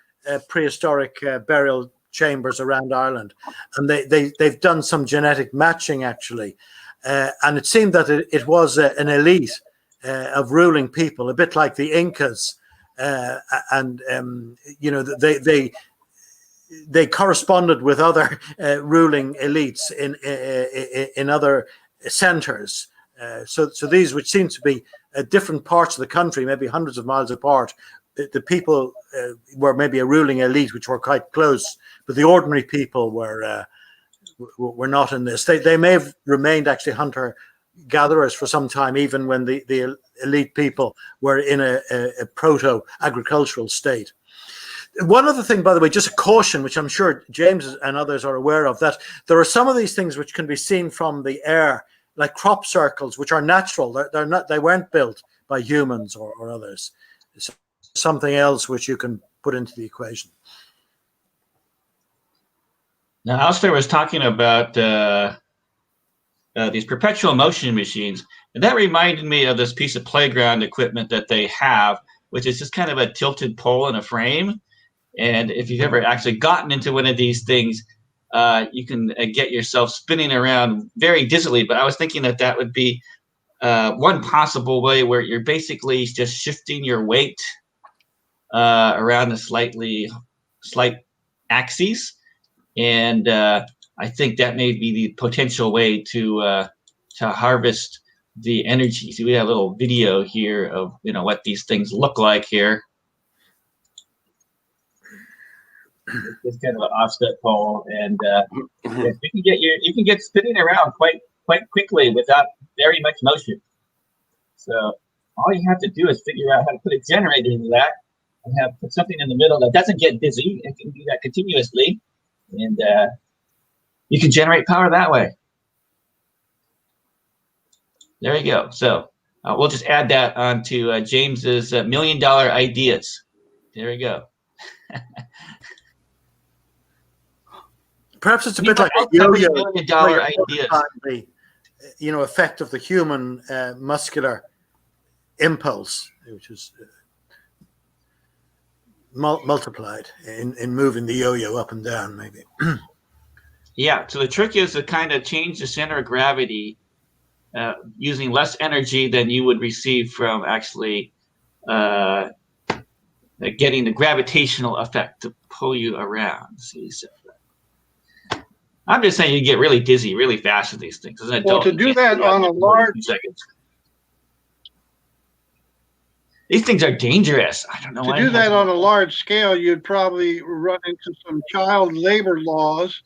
prehistoric burial chambers around Ireland, and they've done some genetic matching actually, and it seemed that it was an elite of ruling people, a bit like the Incas, and they corresponded with other ruling elites in other centers. So these, which seem to be at different parts of the country, maybe hundreds of miles apart, the people were maybe a ruling elite, which were quite close, but the ordinary people were not in this. They may have remained actually hunter-gatherers for some time, even when the elite people were in a proto-agricultural state. One other thing, by the way, just a caution, which I'm sure James and others are aware of, that there are some of these things which can be seen from the air, like crop circles, which are natural. They're not. They weren't built by humans or others. It's something else which you can put into the equation. Now, Alistair was talking about these perpetual motion machines, and that reminded me of this piece of playground equipment that they have, which is just kind of a tilted pole and a frame. And if you've ever actually gotten into one of these things, you can get yourself spinning around very dizzily. But I was thinking that would be one possible way where you're basically just shifting your weight around a slight axis. And I think that may be the potential way to harvest the energy. So we have a little video here of what these things look like here. It's kind of an offset pole, and you can get spinning around quite quickly without very much motion. So all you have to do is figure out how to put a generator into that, and put something in the middle that doesn't get dizzy and can do that continuously, and you can generate power that way. There you go. So we'll just add that onto James's $1 million ideas. There you go. Perhaps it's a bit like a yo-yo. $1 million ideas. The effect of the human muscular impulse, which is multiplied in moving the yo-yo up and down, maybe. Yeah. So the trick is to kind of change the center of gravity using less energy than you would receive from actually getting the gravitational effect to pull you around. See, so I'm just saying you get really dizzy really fast with these things. As an adult, well, to do that on a large seconds. These things are dangerous. I don't know. To do that on a large scale, you'd probably run into some child labor laws,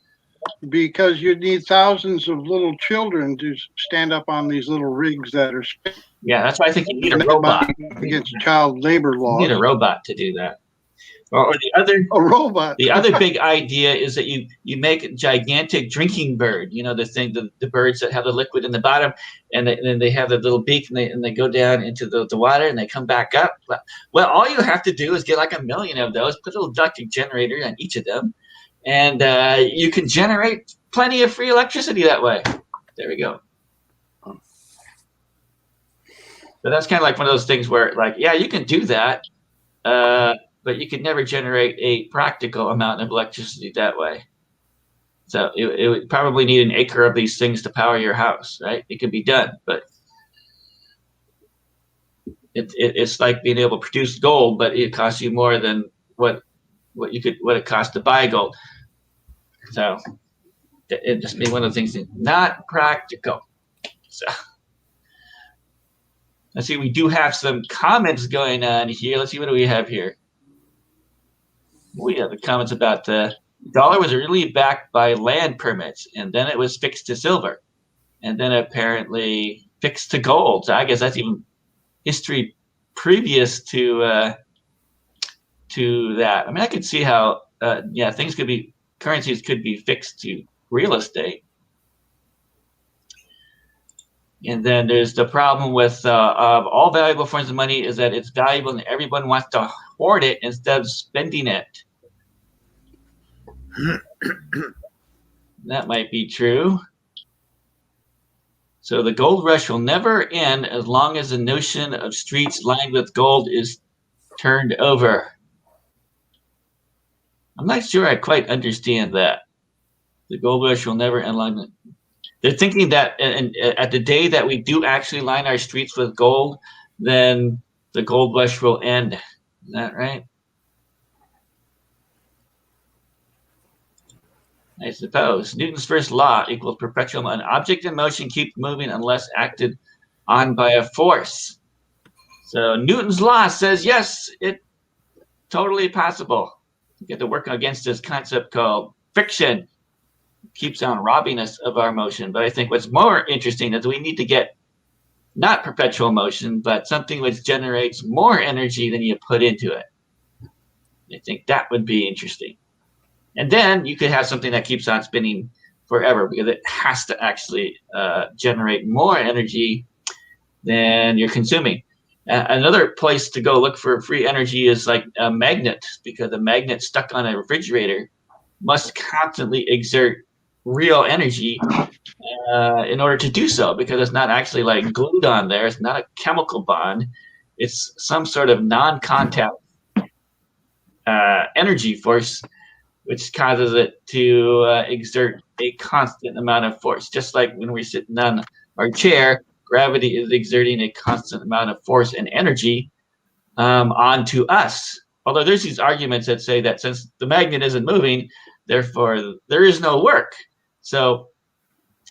because you'd need thousands of little children to stand up on these little rigs that are spinning. Yeah, that's why I think you need a robot. Against child labor laws. You need a robot to do that. Or a robot. The other big idea is that you make a gigantic drinking bird. The birds that have the liquid in the bottom, and then they have the little beak, and they go down into the water, and they come back up. Well, all you have to do is get like 1 million of those, put a little electric generator on each of them, and you can generate plenty of free electricity that way. There we go. So that's kind of like one of those things where, like, yeah, you can do that, but you could never generate a practical amount of electricity that way. So it would probably need 1 acre of these things to power your house, right? It could be done, but it's like being able to produce gold, but it costs you more than what it costs to buy gold. So it just made one of the things that not practical. So let's see, we do have some comments going on here. Let's see, what do we have here? We have the comments about the dollar was originally backed by land permits, and then it was fixed to silver, and then apparently fixed to gold. So I guess that's even history previous to that. I mean, I could see how currencies could be fixed to real estate. And then there's the problem with of all valuable forms of money is that it's valuable and everyone wants to hoard it instead of spending it. That might be true. So the gold rush will never end as long as the notion of streets lined with gold is turned over. I'm not sure I quite understand that. The gold rush will never end. They're thinking that at the day that we do actually line our streets with gold, then the gold rush will end. Is that right? I suppose. Newton's first law equals perpetual. An object in motion keeps moving unless acted on by a force. So Newton's law says, yes, it's totally possible. You get to work against this concept called friction. Keeps on robbing us of our motion. But I think what's more interesting is we need to get not perpetual motion, but something which generates more energy than you put into it. I think that would be interesting. And then you could have something that keeps on spinning forever because it has to actually generate more energy than you're consuming. Another place to go look for free energy is like a magnet, because a magnet stuck on a refrigerator must constantly exert real energy in order to do so, because it's not actually like glued on there. It's not a chemical bond. It's some sort of non-contact energy force, which causes it to exert a constant amount of force. Just like when we're sitting on our chair, gravity is exerting a constant amount of force and energy onto us. Although there's these arguments that say that since the magnet isn't moving, therefore there is no work. So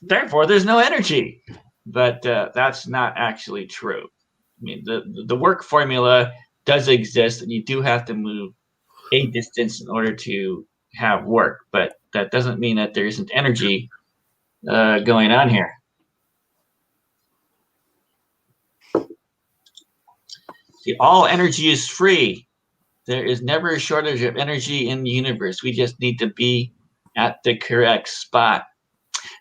therefore there's no energy. But that's not actually true. I mean, the work formula does exist, and you do have to move a distance in order to have work, but that doesn't mean that there isn't energy going on here. See, all energy is free. There is never a shortage of energy in the universe. We just need to be at the correct spot.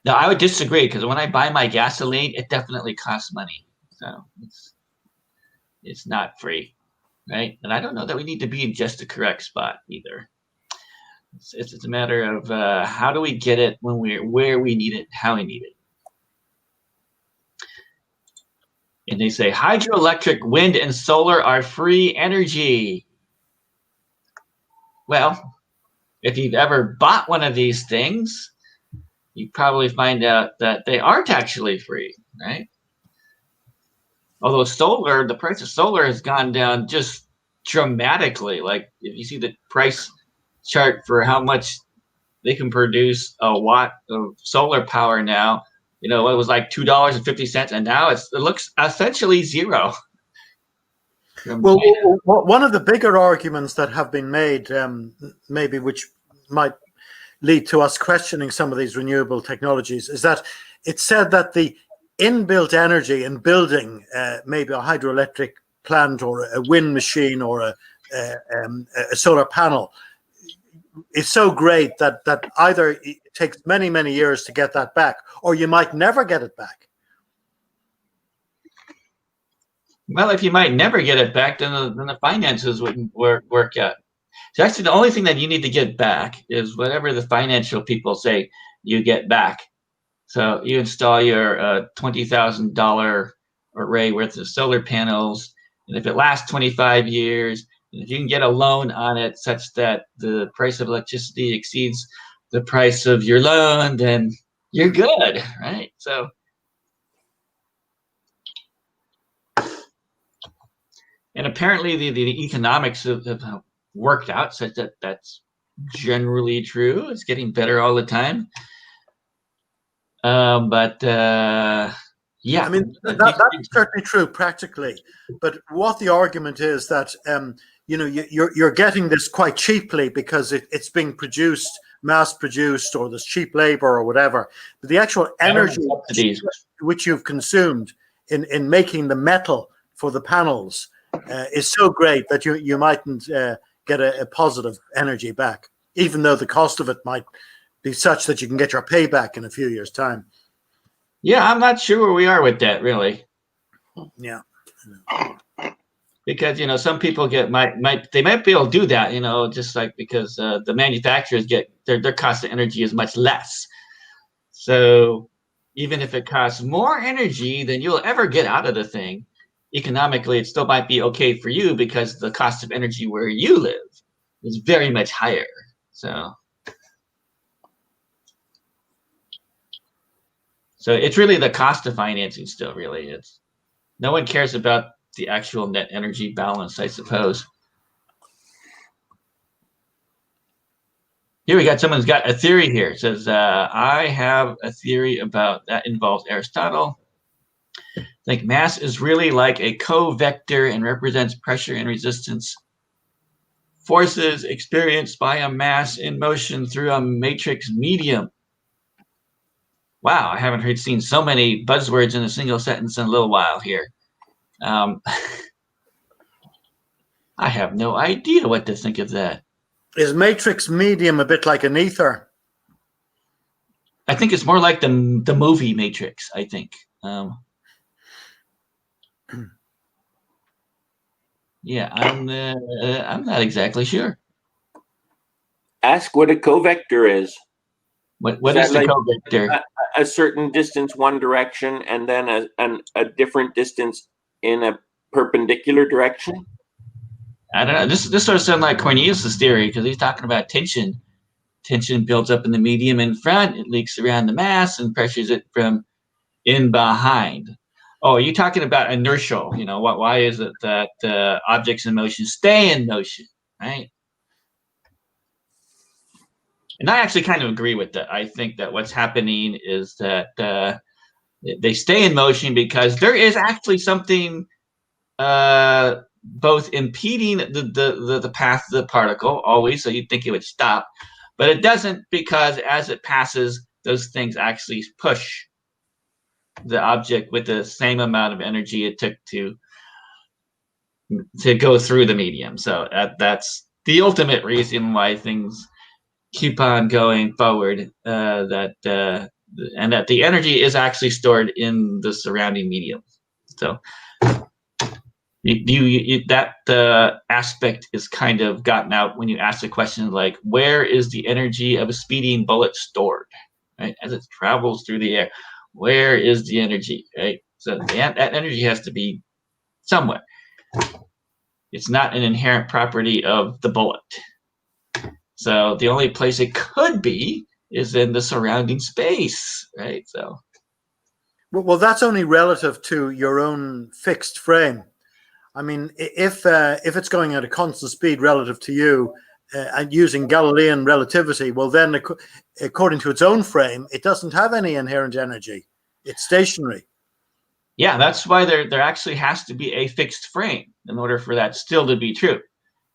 Now, I would disagree, because when I buy my gasoline, it definitely costs money. So it's not free, right? And I don't know that we need to be in just the correct spot either. It's a matter of how do we get it when where we need it, how we need it. And they say hydroelectric, wind, and solar are free energy. Well, if you've ever bought one of these things, you probably find out that they aren't actually free, right? Although solar, the price of solar has gone down just dramatically. Like if you see the price chart for how much they can produce a watt of solar power now, you know, it was like $2.50, and now it looks essentially zero. Well, one of the bigger arguments that have been made, maybe which might lead to us questioning some of these renewable technologies, is that it's said that the inbuilt energy in building maybe a hydroelectric plant or a wind machine or a solar panel is so great that either it takes many, many years to get that back, or you might never get it back. Well, if you might never get it back, then the finances wouldn't work out. So actually, the only thing that you need to get back is whatever the financial people say you get back. So you install your $20,000 array worth of solar panels, and if it lasts 25 years, and if you can get a loan on it such that the price of electricity exceeds the price of your loan, then you're good, right? So And apparently the economics have worked out such that that's generally true. It's getting better all the time. Yeah, I mean, that's certainly true practically. But what the argument is that you're getting this quite cheaply because it's being produced, mass produced, or there's cheap labor or whatever. But the actual energy which you've consumed in making the metal for the panels is so great that you mightn't get a positive energy back, even though the cost of it might be such that you can get your payback in a few years' time. Yeah, I'm not sure where we are with that, really. Yeah. Because some people they might be able to do that, just like because the manufacturers get their cost of energy is much less. So even if it costs more energy than you'll ever get out of the thing, economically it still might be okay for you because the cost of energy where you live is very much higher. So it's really the cost of financing still, really. No one cares about the actual net energy balance, I suppose. Here we got someone's got a theory here. It says, I have a theory about that involves Aristotle. I think mass is really like a co-vector and represents pressure and resistance. Forces experienced by a mass in motion through a matrix medium. Wow, I haven't seen so many buzzwords in a single sentence in a little while here. I have no idea what to think of that. Is matrix medium a bit like an ether? I think it's more like the movie Matrix, I think. Yeah, I'm not exactly sure. Ask what a covector is. What is the covector? A certain distance one direction and then a different distance in a perpendicular direction? I don't know. This sort of sounds like Cornelius' theory because he's talking about tension. Tension builds up in the medium in front, it leaks around the mass and pressures it from in behind. Oh, are you talking about inertial? Why is it that objects in motion stay in motion, right? And I actually kind of agree with that. I think that what's happening is that they stay in motion because there is actually something both impeding the path of the particle always, so you'd think it would stop, but it doesn't because as it passes, those things actually push the object with the same amount of energy it took to go through the medium. So that's the ultimate reason why things keep on going forward, and that the energy is actually stored in the surrounding medium. So that aspect is kind of gotten out when you ask the question like, where is the energy of a speeding bullet stored, right? As it travels through the air, where is the energy, right? So that energy has to be somewhere. It's not an inherent property of the bullet. So the only place it could be is in the surrounding space, right? So, well, that's only relative to your own fixed frame. I mean, if it's going at a constant speed relative to you and using Galilean relativity, well, then according to its own frame, it doesn't have any inherent energy. It's stationary. Yeah, that's why there actually has to be a fixed frame in order for that still to be true.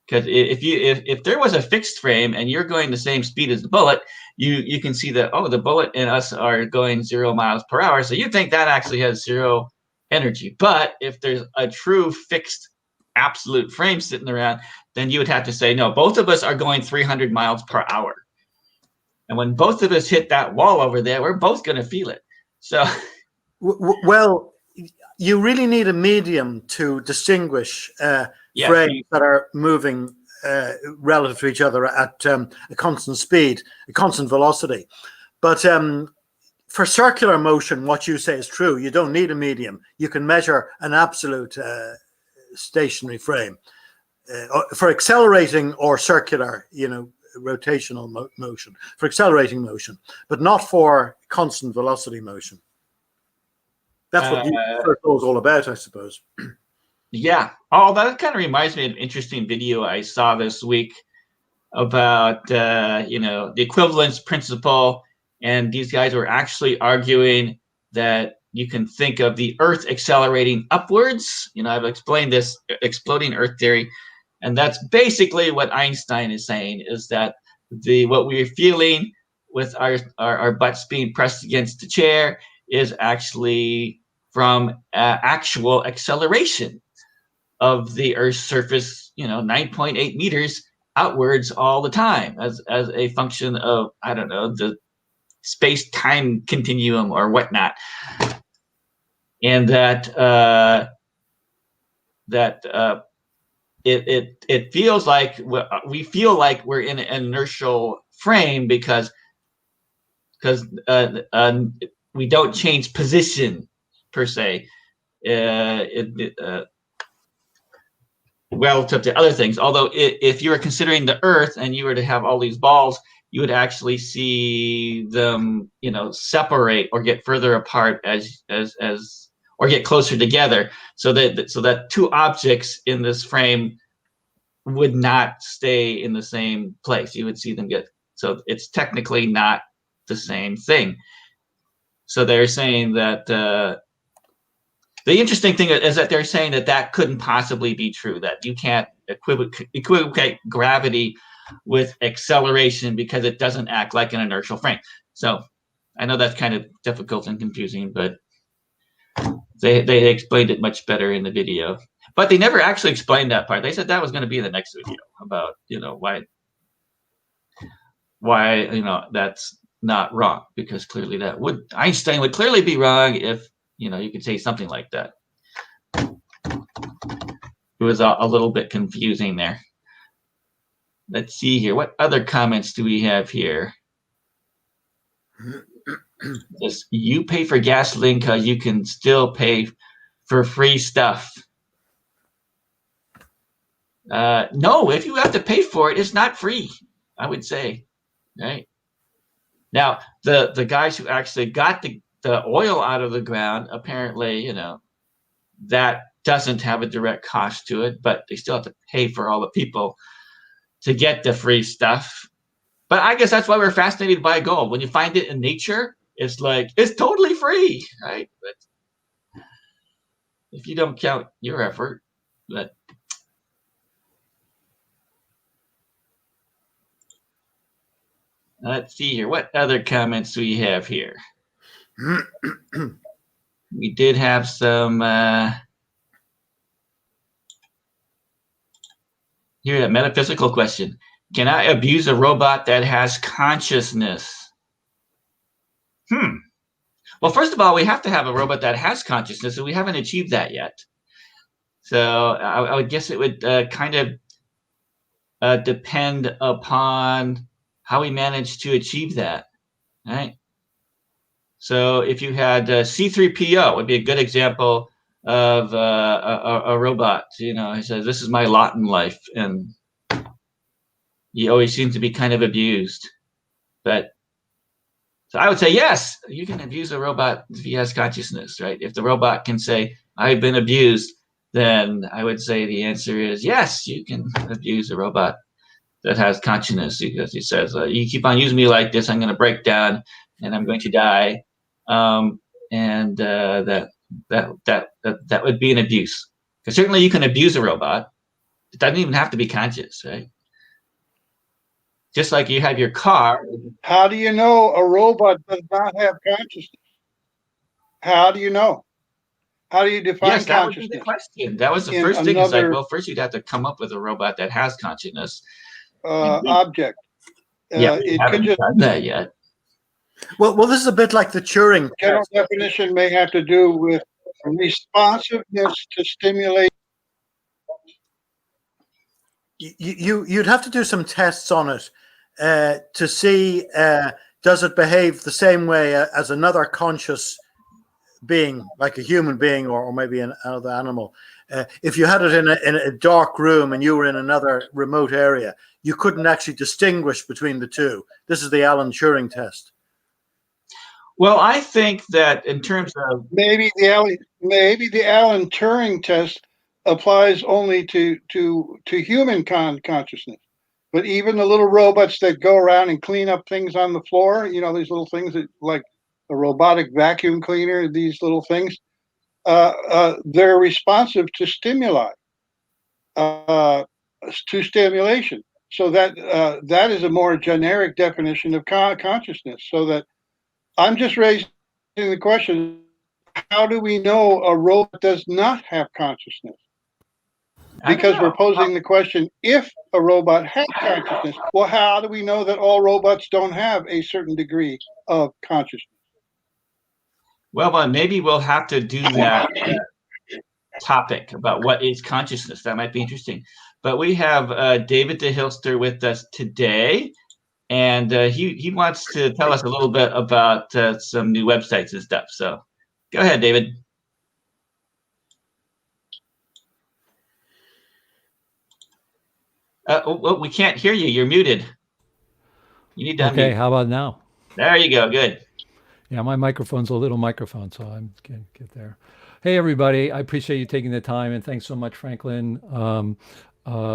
Because if there was a fixed frame and you're going the same speed as the bullet, you can see that, the bullet and us are going 0 miles per hour. So you think that actually has zero energy. But if there's a true fixed absolute frame sitting around, then you would have to say, no, both of us are going 300 miles per hour. And when both of us hit that wall over there, we're both going to feel it. So, well, you really need a medium to distinguish frames that are moving relative to each other at a constant speed, a constant velocity. But for circular motion, what you say is true. You don't need a medium. You can measure an absolute stationary frame. For accelerating or circular, rotational motion, for accelerating motion, but not for constant velocity motion. That's what circle is all about, I suppose. Yeah. Oh, that kind of reminds me of an interesting video I saw this week about the equivalence principle, and these guys were actually arguing that you can think of the Earth accelerating upwards. I've explained this exploding Earth theory, and that's basically what Einstein is saying, is that what we're feeling with our butts being pressed against the chair is actually from actual acceleration of the Earth's surface, 9.8 meters outwards all the time as a function of, I don't know, the space-time continuum or whatnot. And that it feels like we feel like we're in an inertial frame because we don't change position per se. Relative to other things. Although if you were considering the Earth and you were to have all these balls, you would actually see them, separate or get further apart as or get closer together, so that two objects in this frame would not stay in the same place. You would see them so it's technically not the same thing. So they're saying that the interesting thing is that they're saying that couldn't possibly be true, that you can't equivocate gravity with acceleration because it doesn't act like an inertial frame. So I know that's kind of difficult and confusing, but they explained it much better in the video. But they never actually explained that part. They said that was going to be in the next video about, why that's not wrong, because clearly Einstein would clearly be wrong if you could say something like that. It was a little bit confusing there. Let's see here. What other comments do we have here? Just, you pay for gasoline because you can still pay for free stuff. No, if you have to pay for it, it's not free, I would say. Right? Now, the guys who actually got the oil out of the ground, apparently, that doesn't have a direct cost to it, but they still have to pay for all the people to get the free stuff. But I guess that's why we're fascinated by gold. When you find it in nature, it's like, it's totally free, right? But if you don't count your effort, but let's see here. What other comments do we have here? We did have some here, a metaphysical question. Can I abuse a robot that has consciousness? Well, first of all, we have to have a robot that has consciousness, and we haven't achieved that yet. So I would guess it would kind of depend upon how we manage to achieve that, right? So if you had C-3PO, would be a good example of a robot. He says, "This is my lot in life," and he always seems to be kind of abused. But so I would say, yes, you can abuse a robot if he has consciousness, right? If the robot can say, "I've been abused," then I would say the answer is yes, you can abuse a robot that has consciousness, because he says, "You keep on using me like this, I'm going to break down and I'm going to die," and that would be an abuse. Because certainly you can abuse a robot. It doesn't even have to be conscious, right? Just like you have your car. How do you know a robot does not have consciousness? How do you know? How do you define that consciousness? That was the question. That was the first thing. It's like, well, first you'd have to come up with a robot that has consciousness. Object. It haven't done that yet. Well, this is a bit like the Turing test. General definition may have to do with responsiveness to stimulate. You'd have to do some tests on it to see does it behave the same way as another conscious being, like a human being or maybe another animal. If you had it in a dark room and you were in another remote area, you couldn't actually distinguish between the two. This is the Alan Turing test. Well, I think that in terms of maybe the Alan Turing test applies only to human consciousness. But even the little robots that go around and clean up things on the floor, you know, these little things that, like a robotic vacuum cleaner, these little things, they're responsive to stimuli, to stimulation. So that is a more generic definition of consciousness. So that I'm just raising the question: how do we know a robot does not have consciousness? Because we're posing the question: if a robot has consciousness, well, how do we know that all robots don't have a certain degree of consciousness? Well, maybe we'll have to do that topic about what is consciousness. That might be interesting. But we have David DeHilster with us today, and he wants to tell us a little bit about some new websites and stuff. So go ahead, David. We can't hear you. You're muted. You need to Okay, unmute. how about now? There you go. Good. Yeah, my microphone's a little microphone, so I'm gonna get there. Hey, everybody! I appreciate you taking the time, and thanks so much, Franklin,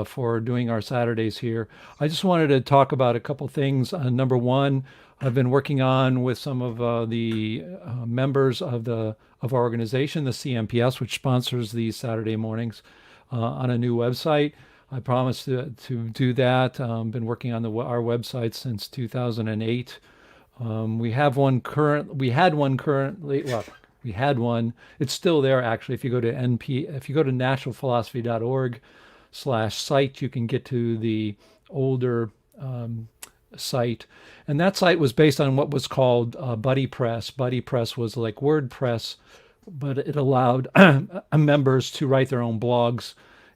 for doing our Saturdays here. I just wanted to talk about a couple things. Number one, I've been working on with some of the members of our organization, the CMPS, which sponsors these Saturday mornings, on a new website. I promised to do that. Been working on our website since 2008. We had one currently. Well, we had one. It's still there actually. If you go to naturalphilosophy.org/site, you can get to the older site. And that site was based on what was called Buddy Press. Buddy Press was like WordPress, but it allowed members to write their own blogs.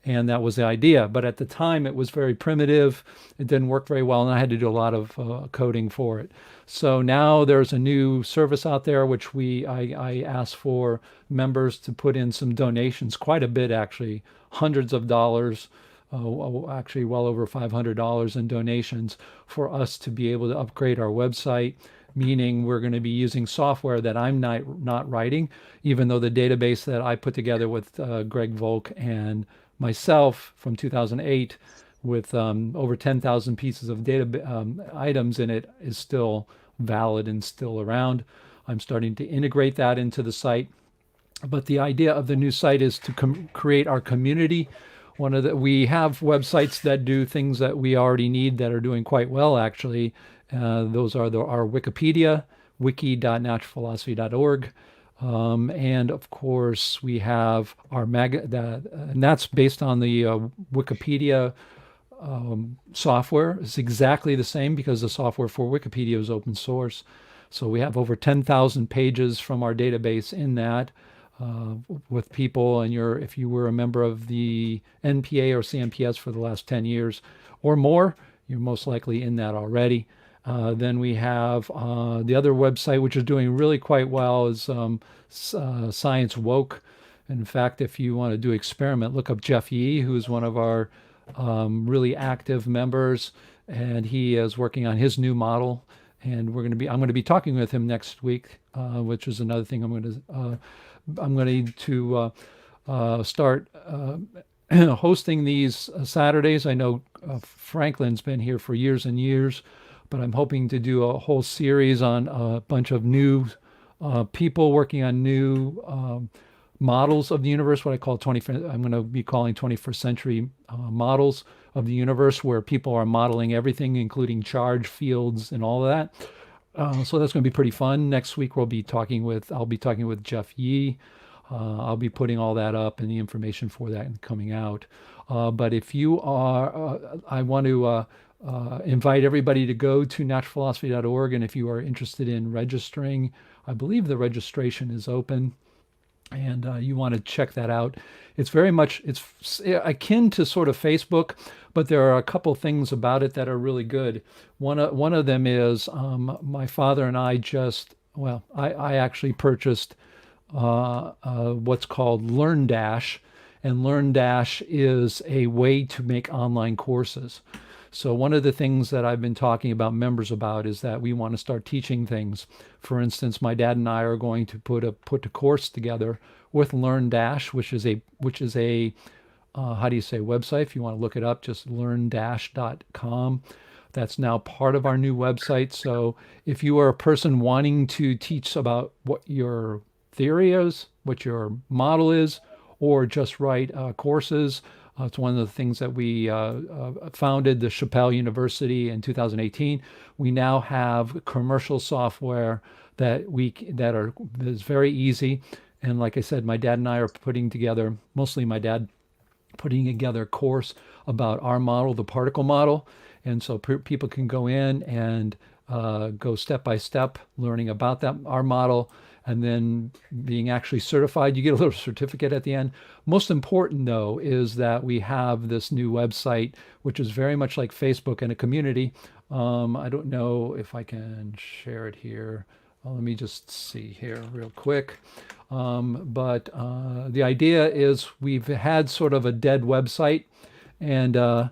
And that was the idea. But at the time, it was very primitive. It didn't work very well, and I had to do a lot of coding for it. So now there's a new service out there, which I asked for members to put in some donations, quite a bit actually, hundreds of dollars, actually well over $500 in donations for us to be able to upgrade our website. Meaning we're going to be using software that I'm not writing, even though the database that I put together with Greg Volk and myself from 2008 with over 10,000 pieces of data items in it is still valid and still around. I'm starting to integrate that into the site. But the idea of the new site is to create our community. We have websites that do things that we already need that are doing quite well, actually. Those are our Wikipedia, wiki.naturalphilosophy.org. And of course, we have our and that's based on the Wikipedia software. It's exactly the same because the software for Wikipedia is open source. So we have over 10,000 pages from our database in that with people. And if you were a member of the NPA or CMPS for the last 10 years or more, you're most likely in that already. Then we have the other website, which is doing really quite well, is Science Woke. In fact, if you want to do experiment, look up Jeff Yee, who's one of our really active members, and he is working on his new model. And I'm going to be talking with him next week, which is another thing I'm going to start hosting these Saturdays. I know Franklin's been here for years and years, but I'm hoping to do a whole series on a bunch of new people working on new models of the universe, what I call I'm going to be calling 21st century models of the universe, where people are modeling everything, including charge fields and all of that. So that's going to be pretty fun. Next week I'll be talking with Jeff Yee. I'll be putting all that up and the information for that coming out. But if you are, I want to invite everybody to go to naturalphilosophy.org, and if you are interested in registering, I believe the registration is open, and you want to check that out. It's akin to sort of Facebook, but there are a couple things about it that are really good. One of them is my father and I I actually purchased what's called LearnDash, and LearnDash is a way to make online courses. So one of the things that I've been talking about members about is that we want to start teaching things. For instance, my dad and I are going to put a course together with LearnDash, which is a how do you say, website. If you want to look it up, just learn-.com. That's now part of our new website. So if you are a person wanting to teach about what your theory is, what your model is, or just write courses, it's one of the things that we founded the Chappelle University in 2018. We now have commercial software that is very easy. And like I said, my dad and I are putting together, mostly my dad, putting together a course about our model, the particle model. And so people can go in and go step by step, learning about our model, and then being actually certified. You get a little certificate at the end. Most important, though, is that we have this new website, which is very much like Facebook and a community. I don't know if I can share it here. Let me just see here real quick. But the idea is we've had sort of a dead website, and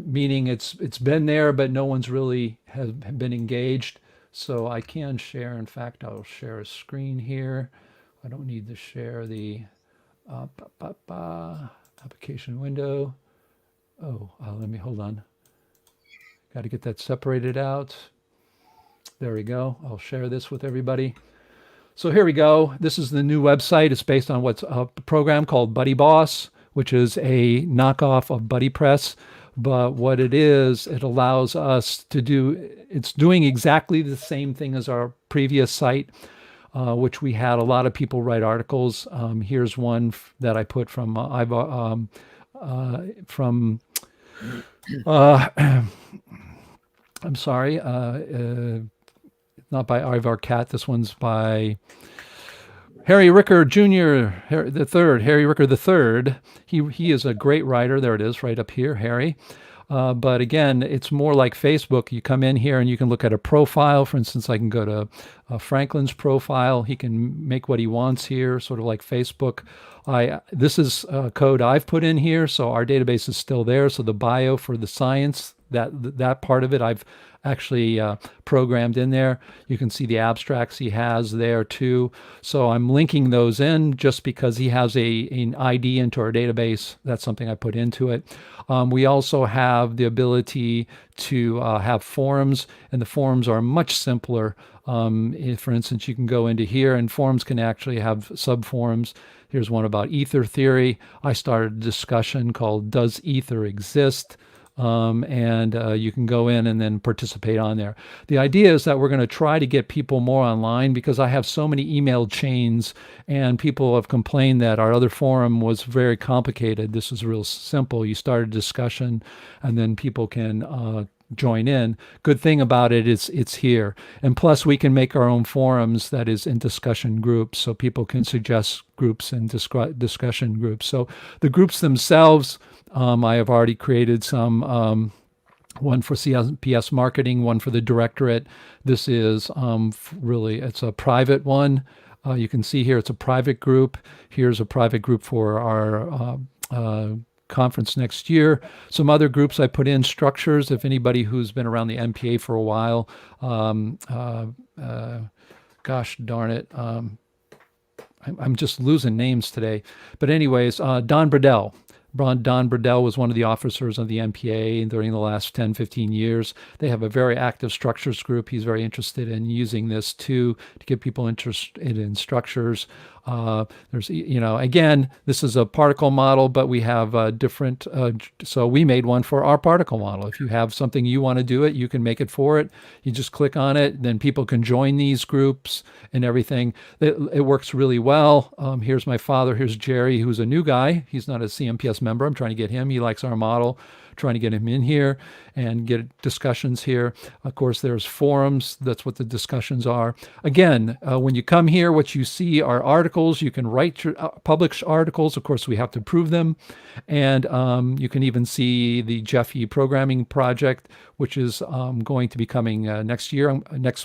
meaning it's been there, but no one's really has been engaged. So I can share. In fact, I'll share a screen here. I don't need to share the application window. Oh, let me hold on. Got to get that separated out. There we go. I'll share this with everybody. So here we go. This is the new website. It's based on what's a program called Buddy Boss, which is a knockoff of Buddy Press. But what it is, it allows us to do, it's doing exactly the same thing as our previous site, which we had a lot of people write articles. Here's one that I put from, I'm sorry, not by Ivar Cat. This one's by Harry Ricker Jr. the third, Harry Ricker the third. He is a great writer. There it is, right up here, Harry. But again, it's more like Facebook. You come in here and you can look at a profile. For instance, I can go to Franklin's profile. He can make what he wants here, sort of like Facebook. This is code I've put in here, so our database is still there. So the bio for the science, that part of it, I've actually programmed in there. You can see the abstracts he has there too. So I'm linking those in just because he has an ID into our database. That's something I put into it. We also have the ability to have forums, and the forums are much simpler. For instance, you can go into here, and forums can actually have sub-forums. Here's one about ether theory. I started a discussion called Does Ether Exist? And you can go in and then participate on there. The idea is that we're going to try to get people more online, because I have so many email chains and people have complained that our other forum was very complicated. This is real simple. You start a discussion and then people can join in. Good thing about it is it's here. And plus we can make our own forums that is in discussion groups, so people can suggest groups and discussion groups. So the groups themselves, I have already created some, one for CMPS marketing, one for the directorate. This is really, it's a private one. You can see here it's a private group. Here's a private group for our conference next year. Some other groups I put in structures. If anybody who's been around the MPA for a while, gosh darn it, I'm just losing names today. But anyways, Don Bradell. Don Bradell was one of the officers of the MPA during the last 10, 15 years. They have a very active structures group. He's very interested in using this to get people interested in structures. There's, again, this is a particle model, but we have different, so we made one for our particle model. If you have something you want to do it, you can make it for it. You just click on it, then people can join these groups and everything. It works really well. Here's my father, here's Jerry, who's a new guy. He's not a CMPS member. I'm trying to get him. He likes our model. Trying to get him in here and get discussions here. Of course, there's forums. That's what the discussions are. Again, when you come here, what you see are articles. You can write your publish articles. Of course, we have to prove them. And you can even see the Jeff E. programming project, which is going to be coming next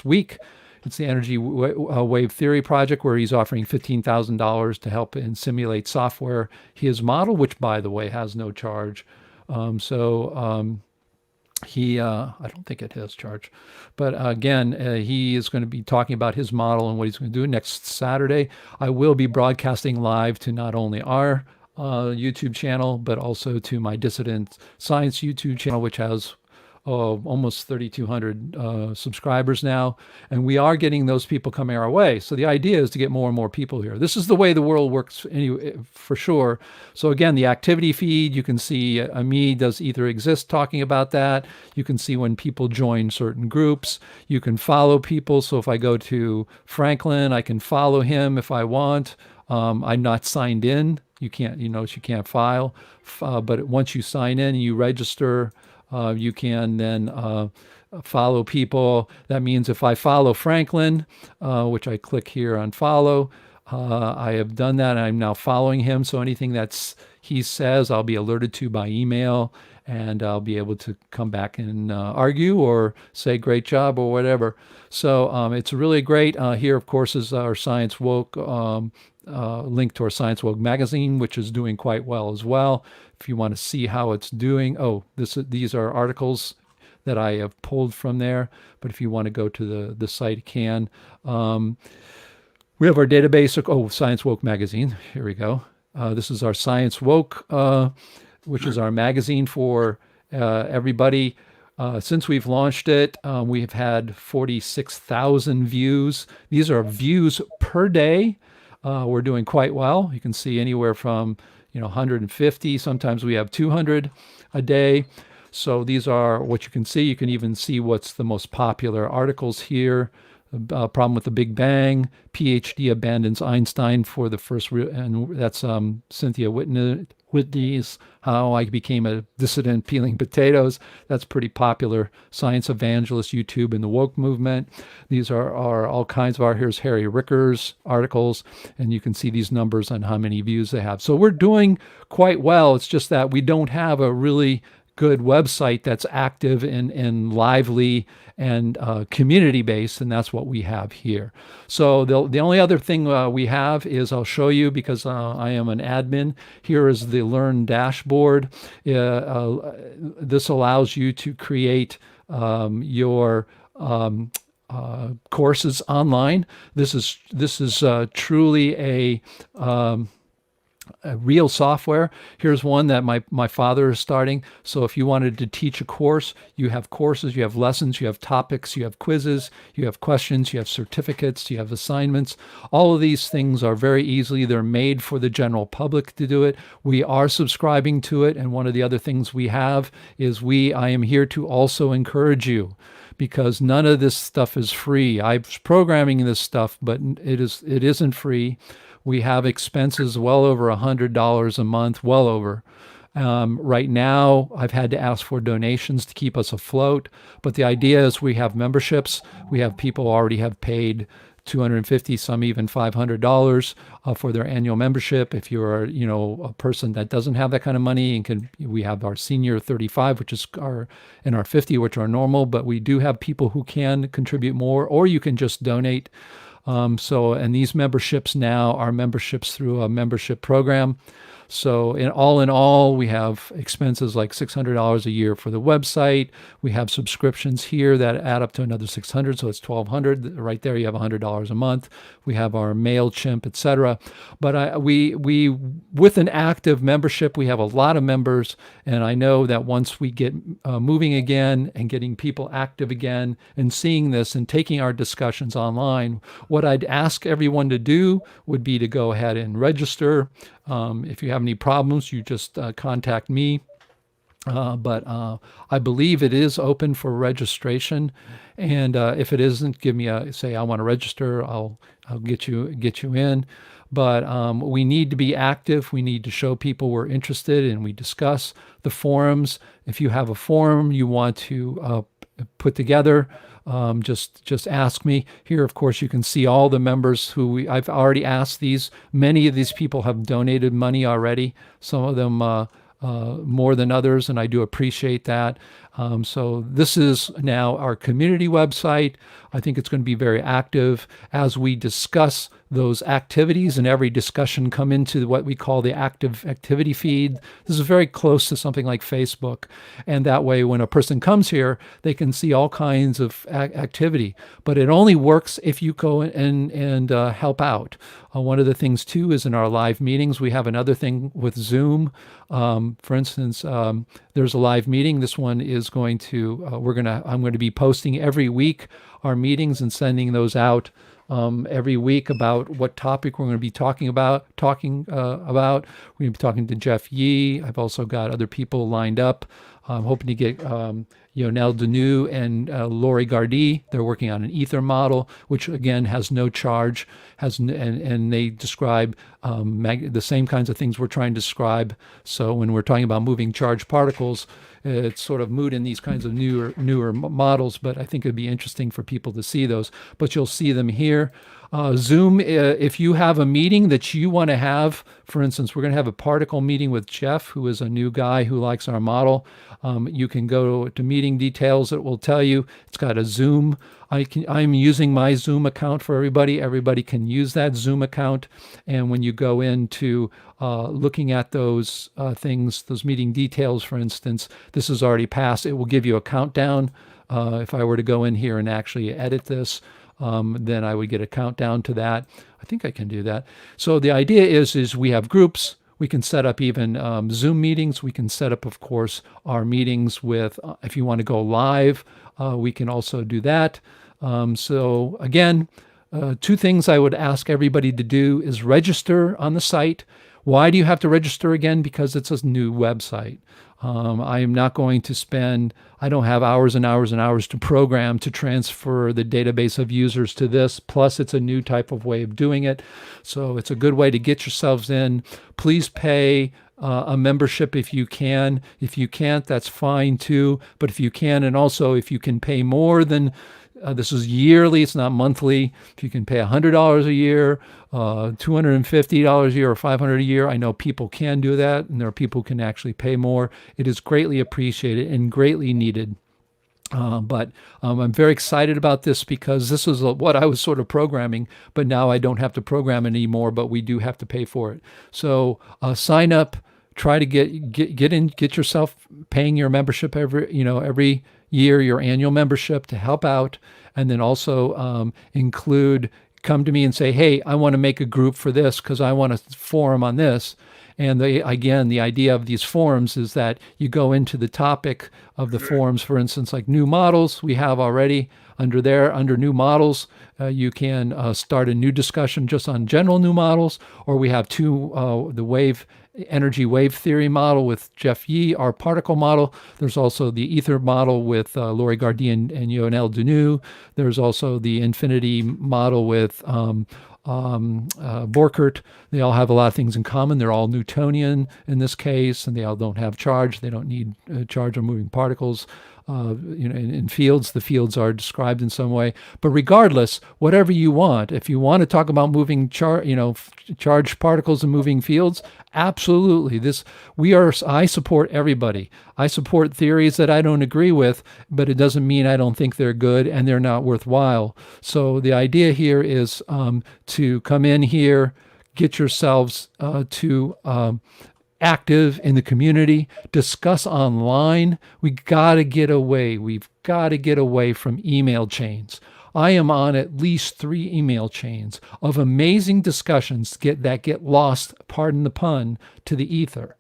week. It's the Energy Wave Theory project, where he's offering $15,000 to help and simulate software. His model, which by the way has no charge. He, I don't think it has charge, but again, he is going to be talking about his model and what he's going to do next Saturday. I will be broadcasting live to not only our YouTube channel, but also to my Dissident Science YouTube channel, which has almost 3,200 subscribers now. And we are getting those people coming our way. So the idea is to get more and more people here. This is the way the world works anyway, for sure. So again, the activity feed, you can see me does either exist talking about that. You can see when people join certain groups. You can follow people. So if I go to Franklin, I can follow him if I want. I'm not signed in. You can't, you can't file. But once you sign in, you register. You can then follow people. That means if I follow Franklin, which I click here on follow, I have done that. I'm now following him. So anything he says, I'll be alerted to by email, and I'll be able to come back and argue or say great job or whatever. So it's really great. Here, of course, is our Science Woke link to our Science Woke magazine, which is doing quite well as well. If you want to see how it's doing, these are articles that I have pulled from there. But if you want to go to the site, you can. We have our database. Science Woke magazine. Here we go. This is our Science Woke, which is our magazine for everybody. Since we've launched it, we have had 46,000 views. These are views per day. We're doing quite well. You can see anywhere from 150. Sometimes we have 200 a day. So these are what you can see. You can even see what's the most popular articles here. Problem with the Big Bang. PhD abandons Einstein for the first and that's Cynthia Whitney's How I Became a Dissident Peeling Potatoes. That's pretty popular. Science Evangelist YouTube and the Woke Movement. These are all kinds of here's Harry Ricker's articles, and you can see these numbers on how many views they have. So we're doing quite well. It's just that we don't have a really good website that's active and lively and community-based, and that's what we have here. So the only other thing we have is, I'll show you because I am an admin. Here is the Learn dashboard. This allows you to create your courses online. This is truly a real software. Here's one that my father is starting. So if you wanted to teach a course, you have courses, you have lessons, you have topics, you have quizzes, you have questions, you have certificates, you have assignments. All of these things are very easily, they're made for the general public to do it. We are subscribing to it. And one of the other things we have is I am here to also encourage you, because none of this stuff is free. I'm programming this stuff, but it isn't free. We have expenses well over $100 a month, well over. Right now, I've had to ask for donations to keep us afloat. But the idea is we have memberships. We have people already have paid $250, some even $500 for their annual membership. If you're a person that doesn't have that kind of money, we have our senior 35, which is and our 50, which are normal. But we do have people who can contribute more, or you can just donate. And these memberships now are memberships through a membership program. So in all, we have expenses like $600 a year for the website. We have subscriptions here that add up to another $600, so it's $1,200. Right there, you have $100 a month. We have our MailChimp, etc. But we with an active membership, we have a lot of members, and I know that once we get moving again and getting people active again and seeing this and taking our discussions online, what I'd ask everyone to do would be to go ahead and register. If you have any problems, you just contact me. But I believe it is open for registration, and if it isn't, give me say I want to register. I'll get you in. But we need to be active. We need to show people we're interested, and we discuss the forums. If you have a forum you want to put together, just ask me. Here, of course, you can see all the members who I've already asked these. Many of these people have donated money already, some of them more than others, and I do appreciate that. So this is now our community website. I think it's going to be very active as we discuss those activities, and every discussion come into what we call the active activity feed. This is very close to something like Facebook. And that way, when a person comes here, they can see all kinds of activity. But it only works if you go and help out. One of the things too is in our live meetings, we have another thing with Zoom. For instance, there's a live meeting. This one is going to, I'm going to be posting every week our meetings and sending those out every week about what topic we're going to be talking about. We're going to be talking to Jeff Yee. I've also got other people lined up. I'm hoping to get Yonel Deneau and Lori Gardy. They're working on an ether model, which again has no charge, and they describe the same kinds of things we're trying to describe. So when we're talking about moving charged particles, it's sort of moot in these kinds of newer models, but I think it'd be interesting for people to see those. But you'll see them here. Zoom, if you have a meeting that you want to have, for instance, we're going to have a particle meeting with Jeff, who is a new guy who likes our model. You can go to meeting details. It will tell you. It's got a Zoom. I'm using my Zoom account for everybody. Everybody can use that Zoom account. And when you go into looking at those things, those meeting details, for instance, this is already passed. It will give you a countdown. If I were to go in here and actually edit this, then I would get a countdown to that. I think I can do that. So the idea is we have groups. We can set up even Zoom meetings. We can set up, of course, our meetings with, if you want to go live, we can also do that. So again, two things I would ask everybody to do is register on the site. Why do you have to register again? Because it's a new website. I am not going to I don't have hours and hours and hours to program to transfer the database of users to this. Plus, it's a new type of way of doing it. So it's a good way to get yourselves in. Please pay a membership if you can. If you can't, that's fine too. But if you can, and also if you can pay more than this is yearly, it's not monthly. If you can pay $100 a year, $250 a year, or $500 a year, I know people can do that, and there are people who can actually pay more. It is greatly appreciated and greatly needed. But I'm very excited about this because this is what I was sort of programming, but now I don't have to program it anymore, but we do have to pay for it. So sign up, try to get yourself paying your membership every year, your annual membership to help out, and then also come to me and say, hey, I want to make a group for this because I want a forum on this. And the idea of these forums is that you go into the topic of the forums, for instance, like new models we have already under new models. You can start a new discussion just on general new models, or we have the energy wave theory model with Jeff Yee, our particle model. There's also the ether model with Lori Gardy and Yonel Deneau. There's also the infinity model with Borkert. They all have a lot of things in common. They're all Newtonian in this case, and they all don't have charge. They don't need charge on moving particles. In fields, the fields are described in some way. But regardless, whatever you want, if you want to talk about moving charged particles and moving fields, absolutely. I support everybody. I support theories that I don't agree with, but it doesn't mean I don't think they're good and they're not worthwhile. So the idea here is to come in here, get yourselves to active in the community, discuss online. We've got to get away from email chains. I am on at least 3 email chains of amazing discussions that get lost, pardon the pun, to the ether.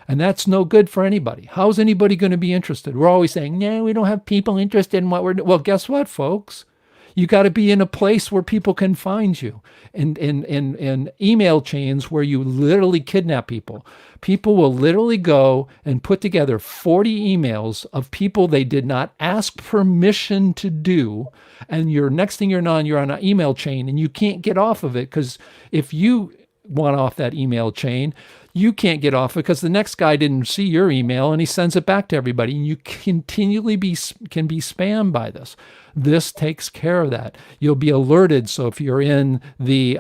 And that's no good for anybody. How's anybody going to be interested? We're always saying, no, we don't have people interested in what we're doing. Well, guess what, folks? You got to be in a place where people can find you. And email chains where you literally kidnap people. People will literally go and put together 40 emails of people they did not ask permission to do. And next thing you're on an email chain and you can't get off of it, because if you want off that email chain, you can't get off because the next guy didn't see your email and he sends it back to everybody. And you continually can be spammed by this. This takes care of that. You'll be alerted. So if you're in the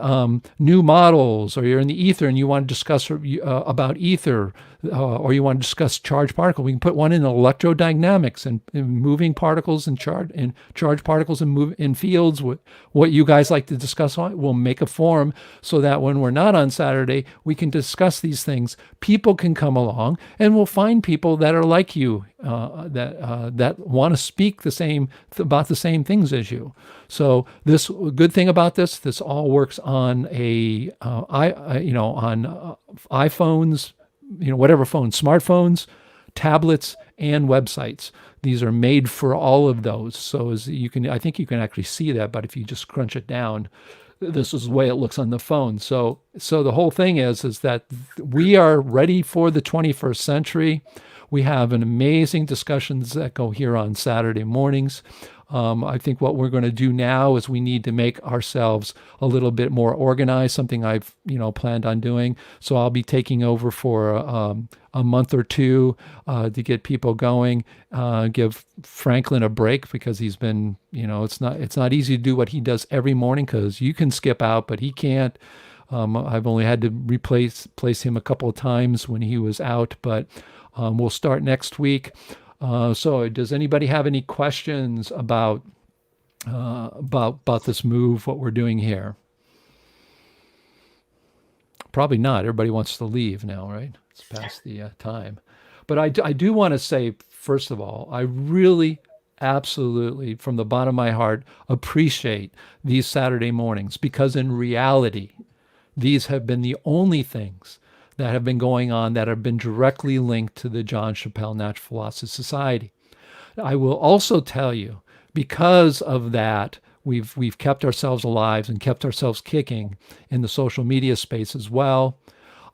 new models or you're in the ether and you want to discuss about ether or you want to discuss charged particle, we can put one in electrodynamics and moving particles and charged particles and move in fields. What you guys like to discuss on, we'll make a forum so that when we're not on Saturday, we can discuss these things, people can come along, and we'll find people that are like you, that want to speak about the same things as you. So this good thing about this all works on on iPhones, whatever phones, smartphones, tablets, and websites. These are made for all of those. So I think you can actually see that, but if you just crunch it down, this is the way it looks on the phone. So the whole thing is that we are ready for the 21st century. We have an amazing discussions that go here on Saturday mornings. I think what we're going to do now is we need to make ourselves a little bit more organized, something I've planned on doing. So I'll be taking over for a month or two to get people going, give Franklin a break, because he's been, it's not easy to do what he does every morning, because you can skip out, but he can't. I've only had to place him a couple of times when he was out, but we'll start next week. So does anybody have any questions about this move, what we're doing here? Probably not. Everybody wants to leave now, right? It's past the time. But I do want to say, first of all, I really, absolutely, from the bottom of my heart, appreciate these Saturday mornings, because in reality, these have been the only things that have been going on that have been directly linked to the John Chappell Natural Philosophy Society. I will also tell you, because of that, we've kept ourselves alive and kept ourselves kicking in the social media space as well.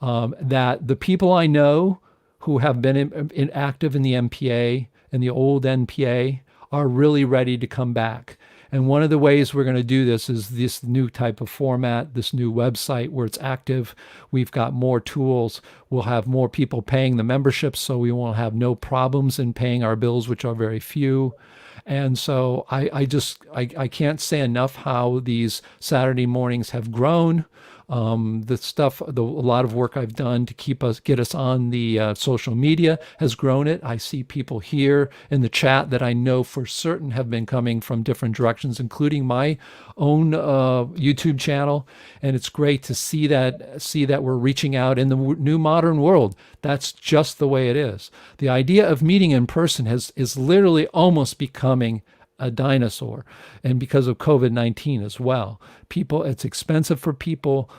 That the people I know who have been active in the MPA and the old NPA are really ready to come back. And one of the ways we're going to do this is this new type of format, this new website where it's active. We've got more tools. We'll have more people paying the memberships, so we won't have no problems in paying our bills, which are very few. And so I can't say enough how these Saturday mornings have grown. A lot of work I've done to get us on the social media has grown it. I see people here in the chat that I know for certain have been coming from different directions, including my own YouTube channel. And it's great to see that we're reaching out in the new modern world. That's just the way it is. The idea of meeting in person is literally almost becoming a dinosaur, and because of COVID-19 as well. It's expensive for people.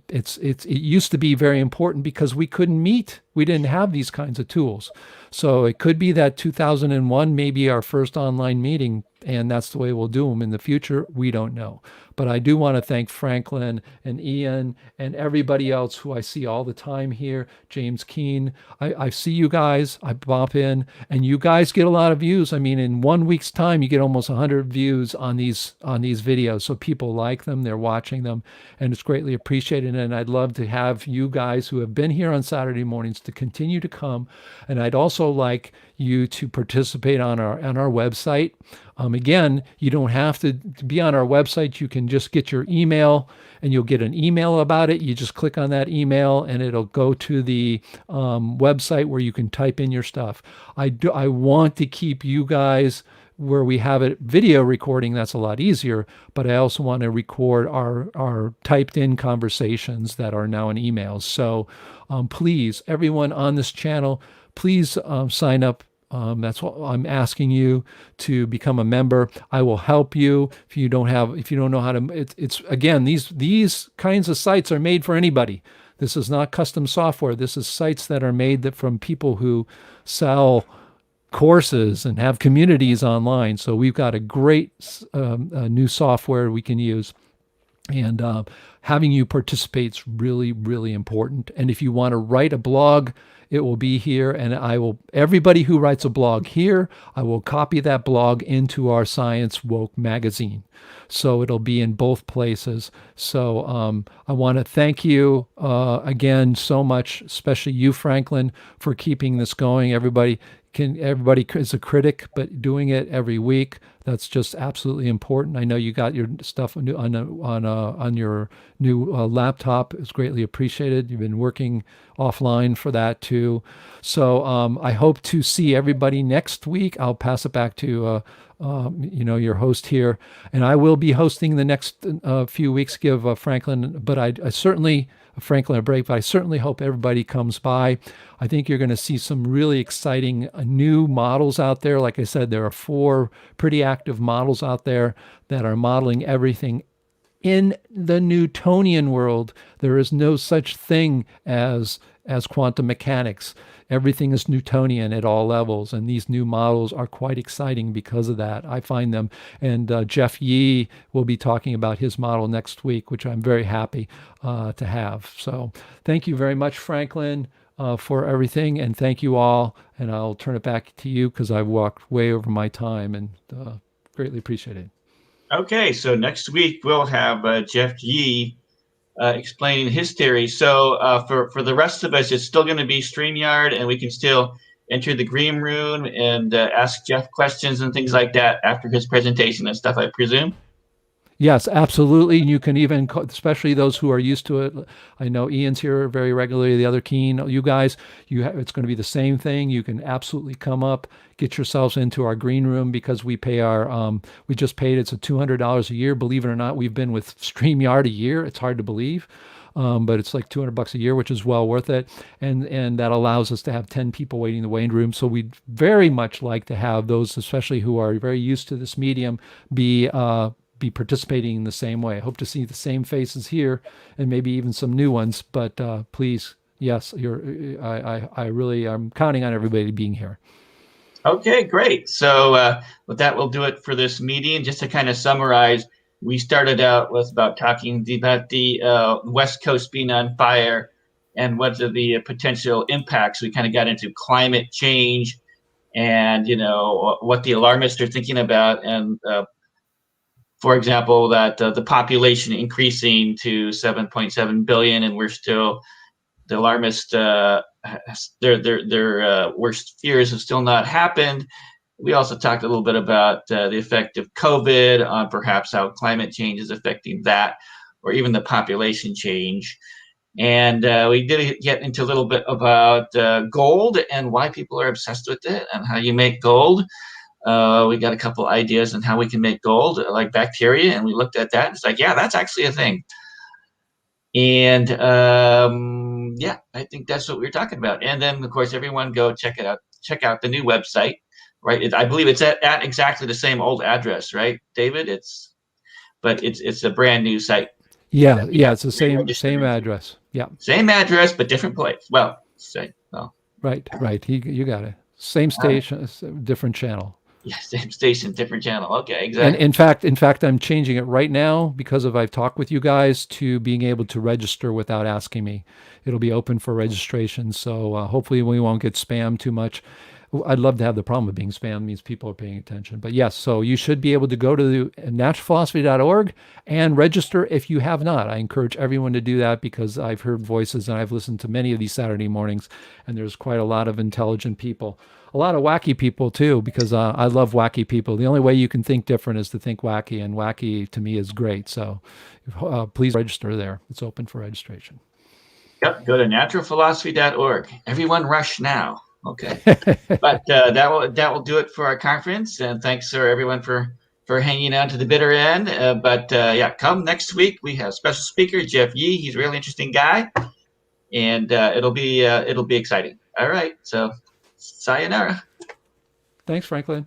It used to be very important because we couldn't meet. We didn't have these kinds of tools. So it could be that 2001 may be our first online meeting, and that's the way we'll do them in the future. We don't know. But I do want to thank Franklin and Ian and everybody else who I see all the time here, James Keene. I see you guys, I bop in, and you guys get a lot of views. I mean, in 1 week's time, you get almost 100 views on these videos. So people like them, they're watching them, and it's greatly appreciated. And I'd love to have you guys who have been here on Saturday mornings to continue to come. And I'd also like you to participate on our website. Again, you don't have to be on our website. You can just get your email, and you'll get an email about it. You just click on that email, and it'll go to the website where you can type in your stuff. I want to keep you guys where we have it video recording. That's a lot easier. But I also want to record our typed in conversations that are now in emails. So please, everyone on this channel, please sign up. That's what I'm asking you to become a member. I will help you if you don't know how to. It's again, these kinds of sites are made for anybody. This is not custom software. This is sites that are made from people who sell courses and have communities online. So we've got a great new software we can use. And having you participate is really, really important. And if you want to write a blog, it will be here. And everybody who writes a blog here, I will copy that blog into our Science Woke magazine. So it'll be in both places. So I want to thank you again so much, especially you, Franklin, for keeping this going. Everybody is a critic, but doing it every week, that's just absolutely important. I know you got your stuff on your new laptop. It's greatly appreciated. You've been working offline for that too. So I hope to see everybody next week. I'll pass it back to your host here, and I will be hosting the next few weeks. Give Franklin, but I certainly Franklin a break, but I certainly hope everybody comes by. I think you're going to see some really exciting new models out there. Like I said, there are 4 pretty active models out there that are modeling everything. In the Newtonian world, there is no such thing as quantum mechanics. Everything is Newtonian at all levels, and these new models are quite exciting because of that. I find them, and Jeff Yee will be talking about his model next week, which I'm very happy to have. So thank you very much, Franklin, for everything, and thank you all. And I'll turn it back to you because I've walked way over my time, and greatly appreciate it. Okay, so next week we'll have Jeff Yee explaining his theory. So for the rest of us, it's still going to be StreamYard, and we can still enter the green room and ask Jeff questions and things like that after his presentation and stuff, I presume. Yes, absolutely. You can even, especially those who are used to it. I know Ian's here very regularly. The other Keen, you guys, it's going to be the same thing. You can absolutely come up, get yourselves into our green room because we pay we just paid. It's a $200 a year. Believe it or not, we've been with StreamYard a year. It's hard to believe. But it's like $200 a year, which is well worth it. And that allows us to have 10 people waiting in the waiting room. So we'd very much like to have those, especially who are very used to this medium, be participating in the same way. I hope to see the same faces here and maybe even some new ones. But please, yes, I really am counting on everybody being here. Okay, great. So with that, we'll do it for this meeting. Just to kind of summarize, we started out with talking about the West Coast being on fire and what are the potential impacts. We kind of got into climate change and, what the alarmists are thinking about. And for example, that the population increasing to 7.7 billion, and we're still, the alarmist, their worst fears have still not happened. We also talked a little bit about the effect of COVID on perhaps how climate change is affecting that, or even the population change. And we did get into a little bit about gold and why people are obsessed with it and how you make gold. We got a couple ideas on how we can make gold, like bacteria, and we looked at that. And it's like, yeah, that's actually a thing. And yeah, I think that's what we were talking about. And then, of course, everyone go check it out. Check out the new website, right? I believe it's at exactly the same old address, right, David? It's a brand new site. Yeah, it's the same address. Yeah, same address but different place. Well. Right. You got it. Same station, different channel. Yeah, same station, different channel. Okay, exactly. And in fact, I'm changing it right now because I've talked with you guys to being able to register without asking me. It'll be open for registration, so hopefully we won't get spammed too much. I'd love to have the problem of being spammed. It means people are paying attention. But yes, so you should be able to go to naturalphilosophy.org and register if you have not. I encourage everyone to do that because I've heard voices and I've listened to many of these Saturday mornings, and there's quite a lot of intelligent people. A lot of wacky people too, because I love wacky people. The only way you can think different is to think wacky, and wacky to me is great. So please register there. It's open for registration. Yep, go to naturalphilosophy.org. Everyone rush now. Okay, but that will do it for our conference, and thanks for everyone for hanging on to the bitter end. But yeah, come next week. We have special speaker Jeff Yee. He's a really interesting guy, and it'll be exciting. All right, so sayonara. Thanks, Franklin.